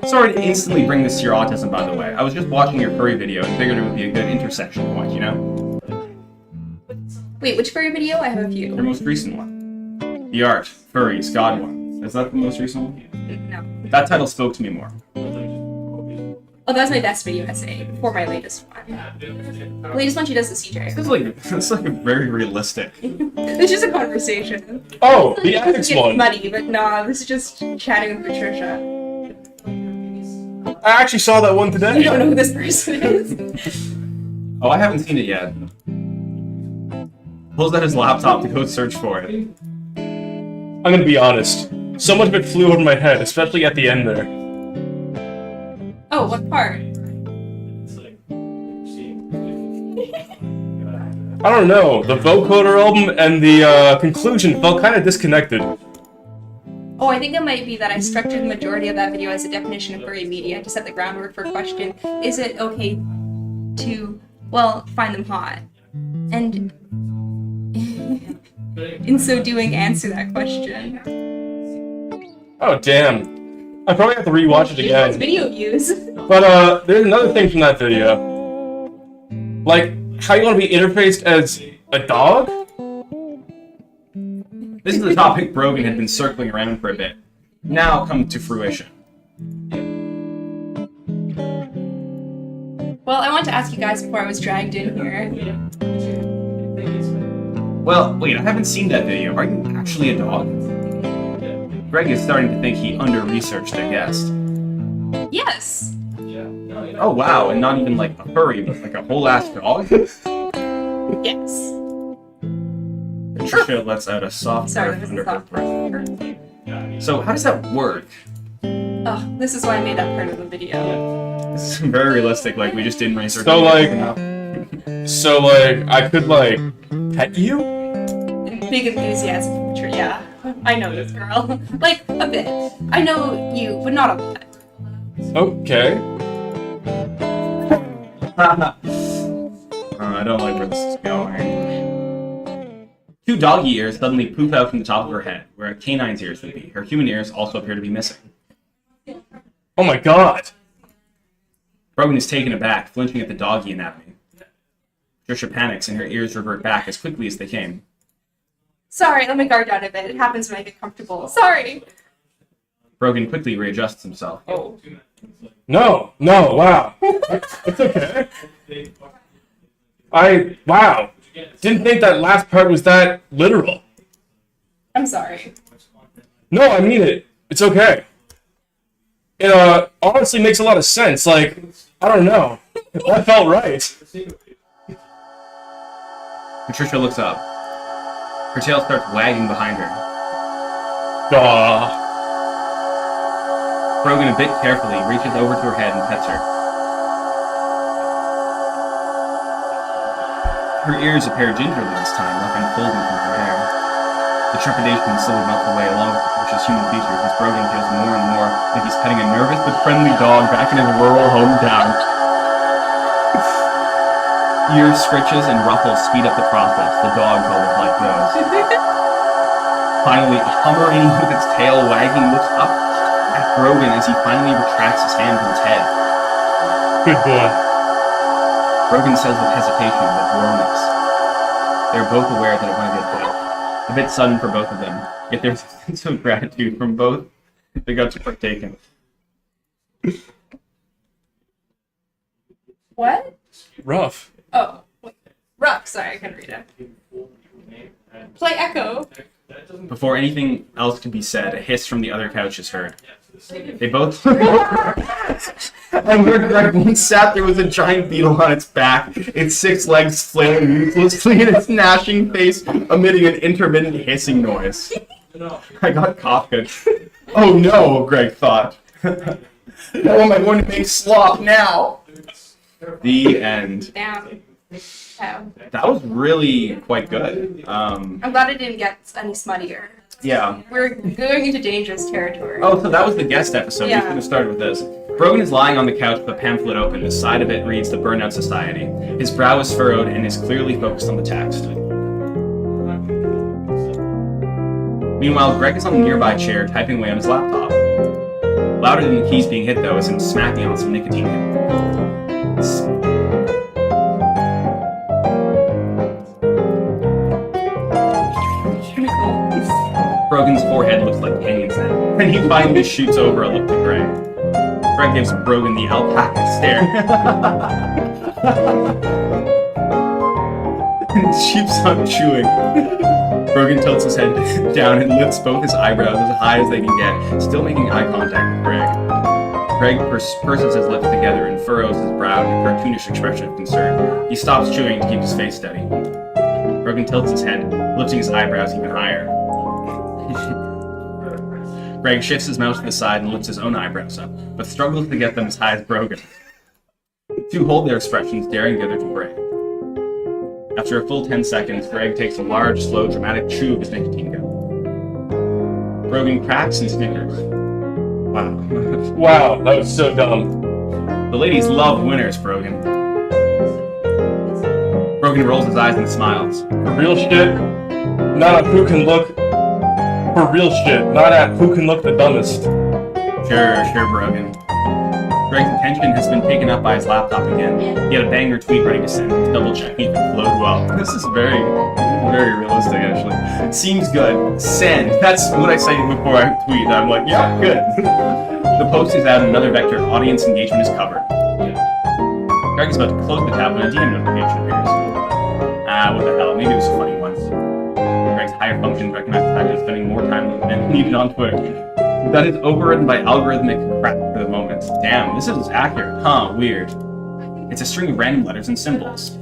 Sorry to instantly bring this to your autism, by the way. I was just watching your furry video and figured it would be a good intersection point, you know? Wait, which furry video? I have a few. Your most recent one. The Art, Furries, God one. Is that the most recent one? No. That title spoke to me more. Oh, that was my best video essay before my latest one. The latest one she does the CJ. It's like very realistic. It's just a conversation. Oh, It's the like, ethics it gets one. muddy, but nah, this is just chatting with Patricia. I actually saw that one today. You don't know who this person is. Oh, I haven't seen it yet. Pulls out his laptop to go search for it. I'm gonna be honest. So much of it flew over my head, especially at the end there. Oh, what part? I don't know. The vocoder album and the conclusion felt kind of disconnected. Oh, I think it might be that I structured the majority of that video as a definition of furry media to set the groundwork for a question, is it okay to, well, find them hot? And in so doing, answer that question. Oh, damn. I probably have to rewatch it It's again. video views. But, there's another thing from that video. Like, how you want to be interfaced as a dog? This is the topic Brogan had been circling around for a bit. Now come to fruition. Well, I want to ask you guys before I was dragged in here. Well, wait, I haven't seen that video. Are you actually a dog? Greg is starting to think he under-researched a guest. Yes. Oh wow, and not even like a furry, but like a whole-ass dog? Yes. Patricia lets out a soft Sorry, breath that was under a her soft breath. So how does that work? Oh, this is why I made that part of the video. This is very realistic, like we just didn't research So, it like, enough. So, like, I could, like, pet you? Big enthusiasm. Yeah. I know this girl. Like, a bit. I know you, but not a lot. Okay. I don't like where this is going. Two doggy ears suddenly poof out from the top of her head, where a canine's ears would be. Her human ears also appear to be missing. Oh my god! Brogan is taken aback, flinching at the doggy anatomy. Patricia panics and her ears revert back as quickly as they came. Sorry, let me guard down a bit. It happens when I get comfortable. Sorry. Brogan quickly readjusts himself. Oh. No, wow. It's okay. Wow. Didn't think that last part was that literal. I'm sorry. No, I mean it. It's okay. It honestly makes a lot of sense. Like, I don't know. That felt right. Patricia looks up. Her tail starts wagging behind her. Brogan, a bit carefully, reaches over to her head and pets her. Her ears appear gingerly this time, like unfolding from her hair. The trepidation slowly melts away along with Patricia's human features as Brogan feels more and more like he's petting a nervous but friendly dog back in his rural hometown. Ear scritches and ruffles speed up the process. The dog always like those. Finally, a Pomeranian with its tail wagging looks up at Brogan as he finally retracts his hand from his head. Good boy. Brogan says with hesitation but warmness. They're both aware that it went a bit sudden for both of them, yet there's a sense of gratitude from both they got to partake in. What? Rough. Oh. Wait. Rough. Sorry, I couldn't read it. Play Echo. Before anything else could be said, a hiss from the other couch is heard. They both and where Greg once sat, there was a giant beetle on its back, its 6 legs flailing ruthlessly and its gnashing face emitting an intermittent hissing noise. I got Kafka. Oh no, Greg thought. How am I going to make slop now? The end. Damn. Oh. That was really quite good. I'm glad it didn't get any smuttier. Yeah. We're going into dangerous territory. Oh, so that was the guest episode. Yeah. We could have started with this. Brogan is lying on the couch with a pamphlet open. The side of it reads The Burnout Society. His brow is furrowed and is clearly focused on the text. Meanwhile, Greg is on the nearby chair typing away on his laptop. Louder than the keys being hit, though, is him smacking on some nicotine. Brogan's forehead looks like canyons now, and he finally shoots over a look to Greg. Greg gives Brogan the alpaca stare. And keeps on chewing. Brogan tilts his head down and lifts both his eyebrows as high as they can get, still making eye contact with Greg. Greg purses his lips together and furrows his brow in a cartoonish expression of concern. He stops chewing to keep his face steady. Brogan tilts his head, lifting his eyebrows even higher. Greg shifts his mouth to the side and lifts his own eyebrows up, but struggles to get them as high as Brogan. The two hold their expressions, daring the other to break. After a full 10 seconds, Greg takes a large, slow, dramatic chew of his nicotine gum. Brogan cracks and snickers. Wow. Wow, that was so dumb. The ladies love winners, Brogan. Brogan rolls his eyes and smiles. For real shit, not at who can look. For real shit, not at who can look the dumbest. Sure, Brogan. Greg's attention has been taken up by his laptop again. He had a banger tweet ready to send. He's double-checking if it flowed well. This is very realistic, actually. Seems good. Send. That's what I say before I tweet. I'm like, yeah, good. The post is out, another vector. Audience engagement is covered. Greg is about to close the tab when a DM notification appears. What the hell? Maybe it was a funny one. Greg's higher functions recognize the fact that he's spending more time than needed on Twitter. That is overridden by algorithmic crap for the moment. Damn, this is accurate. Huh, weird. It's a string of random letters and symbols.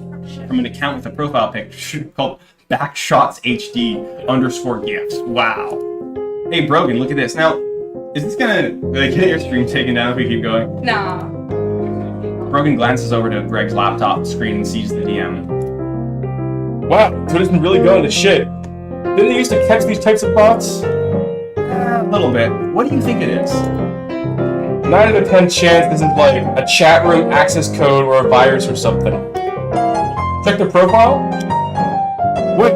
From an account with a profile picture called backshotsHD_gifs. Wow. Hey, Brogan, look at this. Now, is this gonna get your stream taken down if we keep going? Nah. Brogan glances over to Greg's laptop screen and sees the DM. Wow, Twitter's been really going to shit. Didn't they used to catch these types of bots? A little bit. What do you think it is? 9 out of 10 chance this is like a chat room access code or a virus or something. Check the profile? Wait,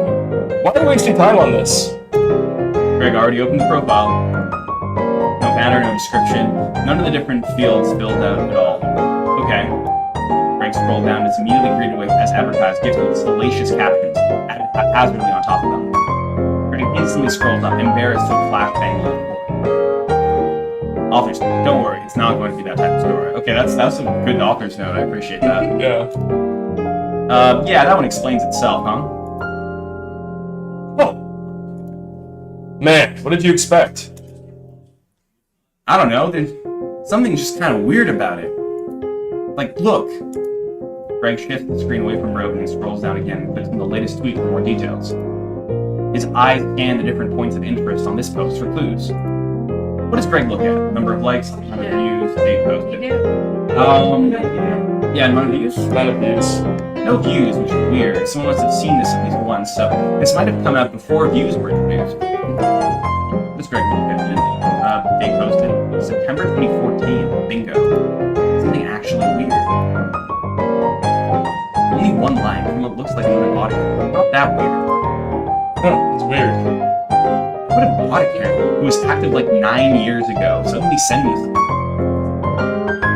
why are we wasting time on this? Greg already opened the profile. No banner, no description. None of the different fields filled out at all. Okay. Greg scrolled down and is immediately greeted with, as advertised, gifts with salacious captions added haphazardly on top of them. Greg instantly scrolls up, embarrassed to a flashbang look. Author's note. Don't worry, it's not going to be that type of story. Okay, that's a good author's note. I appreciate that. Yeah. Yeah, that one explains itself, huh? Man, what did you expect? I don't know. There's something just kind of weird about it. Like, look. Greg shifts the screen away from Brogan and scrolls down again and clicks on the latest tweet for more details. His eyes scan the different points of interest on this post for clues. What does Greg look at? Number of likes, amount of views, date posted. Yeah, amount of views? Amount of views. No views, which is weird. Someone must have seen this at least once, so this might have come out before views were introduced. What does Greg look at? Date posted. September 2014. Bingo. Something actually weird. Only one line from what looks like another audio. Not that weird. Huh, it's weird. What a bot account who was active like 9 years ago suddenly send me something.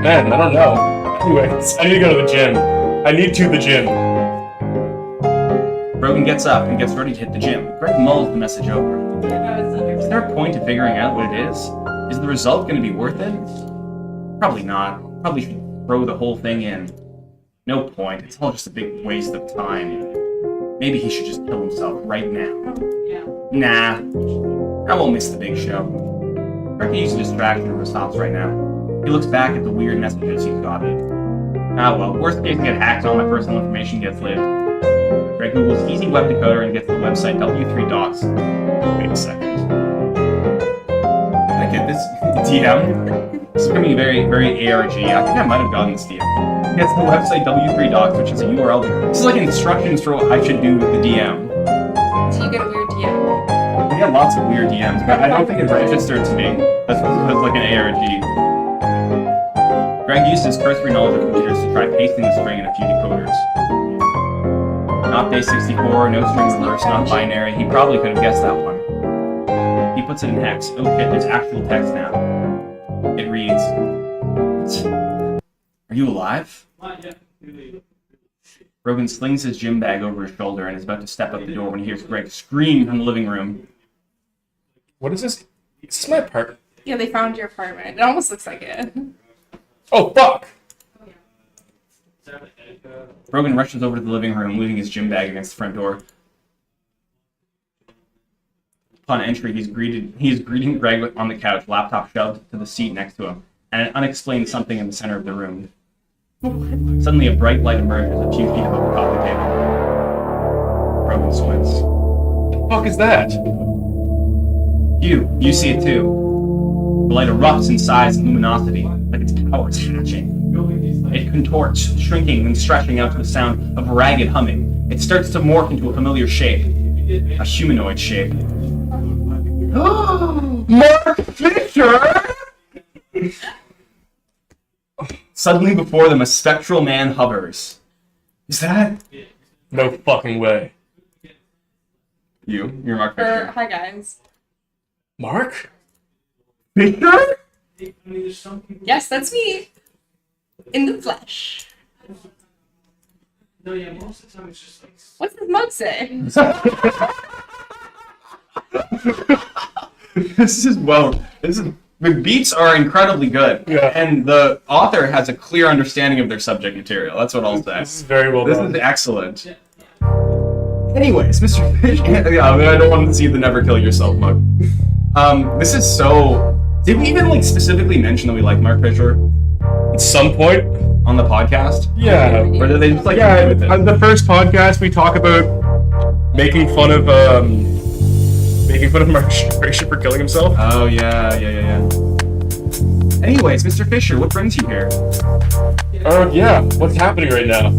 Man, I don't know. Anyways, I need to go to the gym. I need to the gym. Brogan gets up and gets ready to hit the gym. Greg mulls the message over. Is there a point to figuring out what it is? Is the result going to be worth it? Probably not. Probably should throw the whole thing in. No point. It's all just a big waste of time. Maybe he should just kill himself right now. Nah. I won't miss the big show. Greg can use a distraction for his thoughts right now. He looks back at the weird messages he's gotten. Ah well, worst case, get hacked and all my personal information gets lived. Greg Googles easy web decoder and gets the website W3Docs. Wait a second. Did I get this DM? This is becoming very, very ARG. I think I might have gotten this DM. He gets the website W3Docs, which is a URL. This is like instructions for what I should do with the DM. Do you get a weird DM? I get lots of weird DMs, but I don't think it registered to me. That's like an ARG. Greg used his cursory knowledge of computers to try pasting the string in a few decoders. Not base 64, no string reverse, not binary. He probably could have guessed that one. He puts it in hex. Oh shit, there's actual text now. It reads, "Are you alive?" Brogan slings his gym bag over his shoulder and is about to step out the door when he hears Greg scream from the living room. What is this? Is this my apartment? Yeah, they found your apartment. It almost looks like it. Oh, fuck! Brogan rushes over to the living room, leaving his gym bag against the front door. Upon entry, he is greeting Greg on the couch, laptop shoved to the seat next to him, and an unexplained something in the center of the room. Suddenly, a bright light emerges a few feet above the coffee table. Brogan squints. What the fuck is that? You see it too. The light erupts in size and luminosity, like its power is hatching. It contorts, shrinking and stretching out to the sound of ragged humming. It starts to morph into a familiar shape. A humanoid shape. Mark Fisher! Suddenly before them, a spectral man hovers. Is that? No fucking way. You're Mark Fisher. Hi guys. Mark? Fisher? Yes, that's me. In the flesh. No, yeah, most of the time it's just like. What's this mug say? The beats are incredibly good, and the author has a clear understanding of their subject material. That's what I'll say. This is very well done. This is excellent. Anyways, Mr. Fish, I don't want to see the never kill yourself mug. This is so. Did we even specifically mention that we like Mark Fisher? At some point on the podcast? Yeah. Or did they just on the first podcast we talk about making fun of Mark Fisher for killing himself. Oh yeah. Anyways, Mr. Fisher, what brings you here? Yeah, what's happening right now?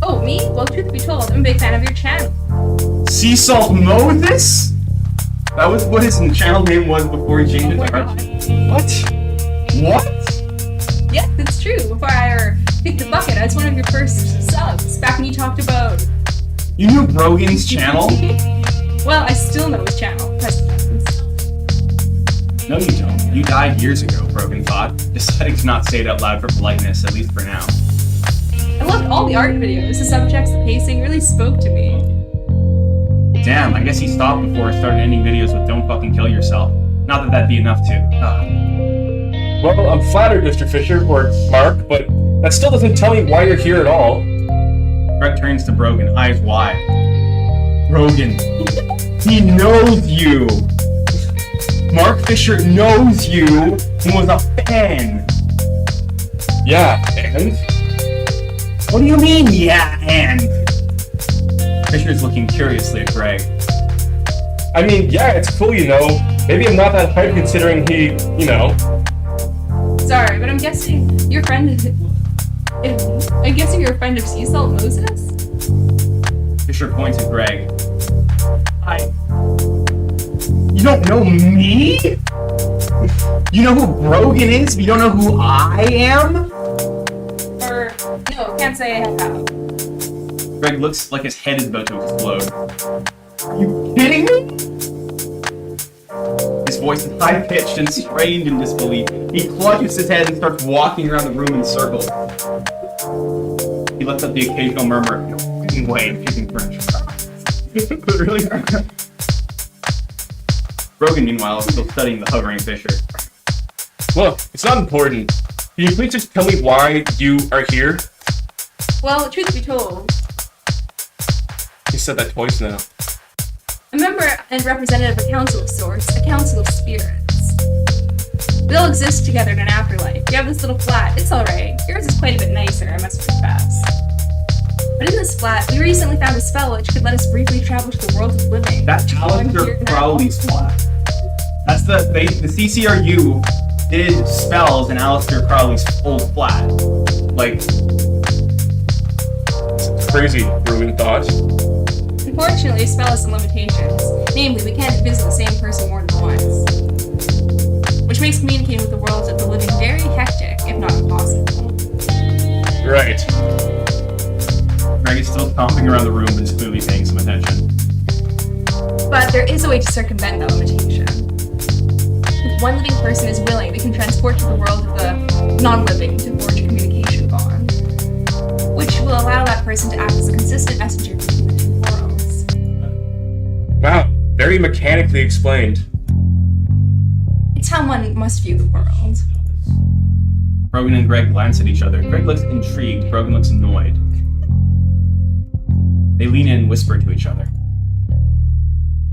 Oh, me? Well, truth be told, I'm a big fan of your channel. Sea Salt Moses? That was what his channel name was before he changed it to Archie. What? Yeah, that's true. Before I picked the bucket, I was one of your first subs, back when you talked about... You knew Brogan's channel? Well, I still know his channel. No, you don't. You died years ago, Brogan thought, deciding to not say it out loud for politeness, at least for now. I loved all the art videos. The subjects, the pacing really spoke to me. Damn, I guess he stopped before he started ending videos with "Don't fucking kill yourself." Not that that'd be enough to. Well, I'm flattered, Mr. Fisher, or Mark, but that still doesn't tell me why you're here at all. Greg turns to Brogan, eyes wide. Brogan, he knows you! Mark Fisher knows you and was a fan! Yeah, and? What do you mean, yeah, and? Fisher's looking curiously at Greg. I mean, yeah, it's cool, you know. Maybe I'm not that hyped considering he, you know. Sorry, but I'm guessing you're a friend you're a friend of Sea Salt Moses? Fisher points at Greg. You don't know me? You know who Brogan is, but you don't know who I am? Or, no, can't say I have. Greg looks like his head is about to explode. Are you kidding me? His voice is high-pitched and strained in disbelief. He clutches his head and starts walking around the room in circles. He lets out the occasional murmur, "No fucking way," and kissing French. But really? Brogan, meanwhile, is still studying the hovering Fisher. Look, it's not important. Can you please just tell me why you are here? Well, truth be told, You said that twice now. a member and representative of a council of sorts, a council of spirits. We all exist together in an afterlife. You have this little flat, it's alright. Yours is quite a bit nicer, I must confess. But in this flat, we recently found a spell which could let us briefly travel to the world of living. That's Alistair Crowley's flat. That's the CCRU did spells in Alistair Crowley's old flat. Like, it's crazy, Ruin thought. Unfortunately, a spell has some limitations. Namely, we can't visit the same person more than once. Which makes communicating with the world of the living very hectic, if not impossible. Right. Greg is still stomping around the room, but is clearly paying some attention. But there is a way to circumvent that limitation. If one living person is willing, they can transport to the world of the non-living to forge a communication bond, which will allow that person to act as a consistent messenger between the two worlds. Wow, very mechanically explained. It's how one must view the world. Brogan and Greg glance at each other. Greg looks intrigued, Brogan looks annoyed. They lean in and whisper to each other.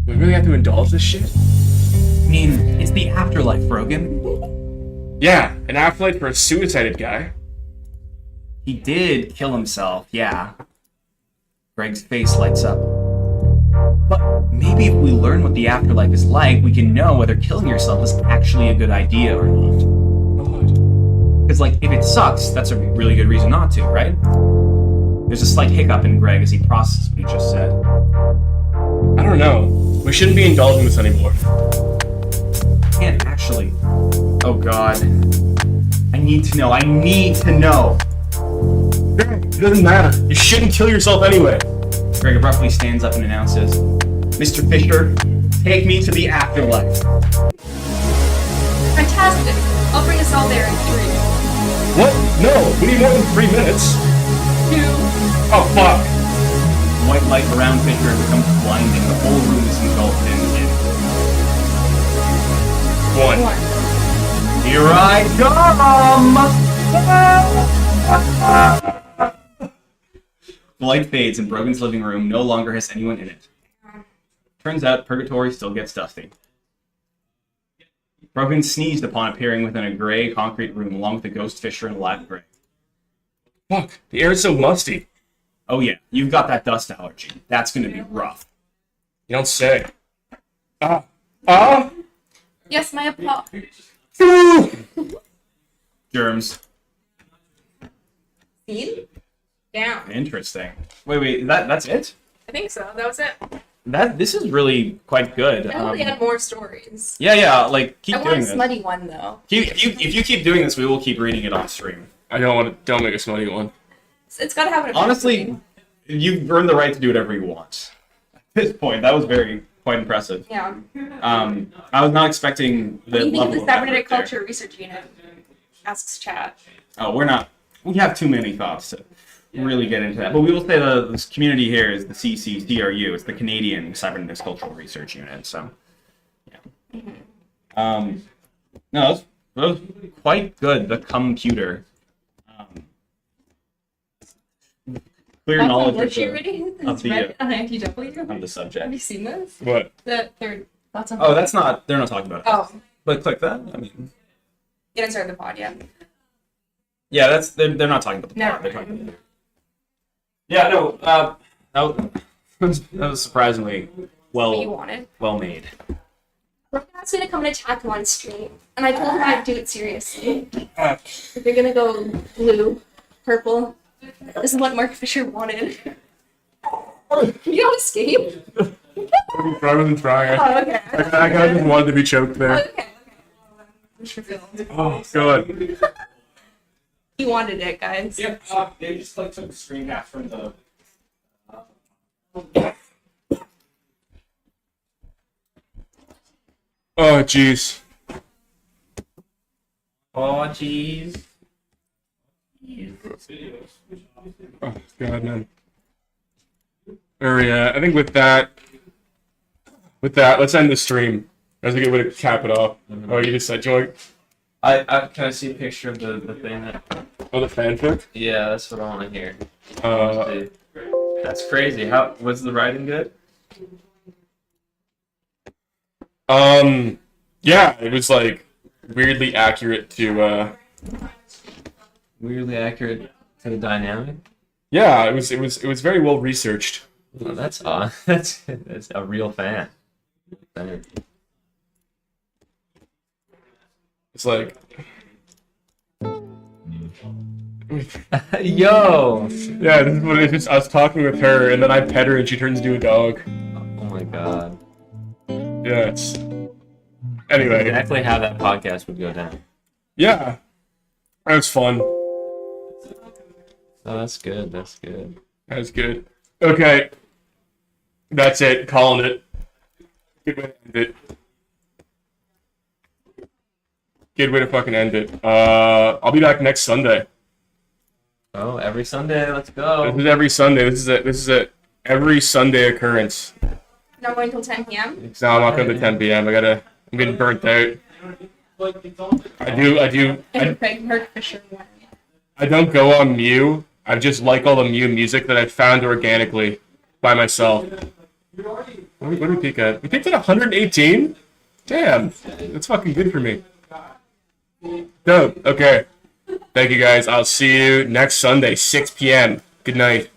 Do we really have to indulge this shit? I mean, it's the afterlife, Brogan. Yeah, an afterlife for a suicided guy. He did kill himself, yeah. Greg's face lights up. But maybe if we learn what the afterlife is like, we can know whether killing yourself is actually a good idea or not. Because, like, if it sucks, that's a really good reason not to, right? There's a slight hiccup in Greg as he processes what he just said. I don't know. We shouldn't be indulging this anymore. Can't actually. Oh god. I need to know. I need to know. Greg, it doesn't matter. You shouldn't kill yourself anyway. Greg abruptly stands up and announces, "Mr. Fisher, take me to the afterlife." Fantastic! I'll bring us all there in 3. What? No, we need more than 3 minutes. 2. Oh, fuck. White light around Fisher becomes blinding. The whole room is engulfed in 1. Here I come! The light fades and Brogan's living room no longer has anyone in it. Turns out Purgatory still gets dusty. Brogan sneezed upon appearing within a gray concrete room along with the ghost Fisher and Latin Grey. Fuck, the air is so musty. Oh yeah, you've got that dust allergy. That's gonna be rough. You don't say. Yes, my apologies. Germs. Seed? Down. Interesting. Wait. That's it? I think so. That was it. This is really quite good. I hope they had more stories. Yeah. Like keep I doing want a this. smutty one though. If you keep doing this, we will keep reading it on stream. I don't make a smutty one. It's gotta have an Honestly, you've earned the right to do whatever you want. At this point, that was quite impressive. Yeah. I was not expecting the What do you think of level the of effort cybernetic there. culture research unit? Asks chat. Oh, we're not. We have too many thoughts to really get into that. But we will say this community here is the CCCRU. It's the Canadian Cybernetics Cultural Research Unit. So, yeah. No, that was quite good. The computer. Clear knowledge That's on reading? of the read on IPW? of the subject. Have you seen this? What? The third. That's on. Oh, that's not. They're not talking about it. Oh. But click that. I mean, You didn't start the pod yet. yeah, they're not talking about the Never part. They're talking about yeah, no. That was surprisingly What you wanted. well made. Brooke asked me to come and attack him on stream, and I told him I'd do it seriously. If you're gonna go blue, purple, this is what Mark Fisher wanted. You don't escape. I wasn't trying. Oh, okay. I kind of just wanted to be choked there. Okay. Oh, good. He wanted it, guys. Yep. They just took a screen cap from the. Oh, jeez. Oh, jeez. Oh, God, man. I think with that, let's end the stream. That's a good way to cap it off. Oh, you just said joint. Can I see a picture of the thing that? Oh, the fanfic? Yeah, that's what I want to hear. That's crazy. How was the writing good? Yeah, it was like weirdly accurate to Weirdly accurate to the dynamic. Yeah, it was very well researched. Well, that's odd. That's a real fan. It's like Yo! Yeah, this is what it's just us talking with her, and then I pet her and she turns into a dog. Oh my god. Yeah, it's... Anyway. Exactly how that podcast would go down. Yeah. That was fun. Oh, that's good. That's good. That was good. Okay. That's it. Calling it. Good way to end it. Good way to fucking end it. I'll be back next Sunday. Oh, every Sunday. Let's go. This is every Sunday. This is a every Sunday occurrence. Not going till 10 p.m. No, I'm not going to 10 p.m. I'm getting burnt out. And Craig Mark Fisher won. I don't go on Mew. I just like all the Mew music that I found organically by myself. What did we peak at? We peaked at 118? Damn. That's fucking good for me. Dope. Okay. Thank you guys. I'll see you next Sunday, 6 p.m. Good night.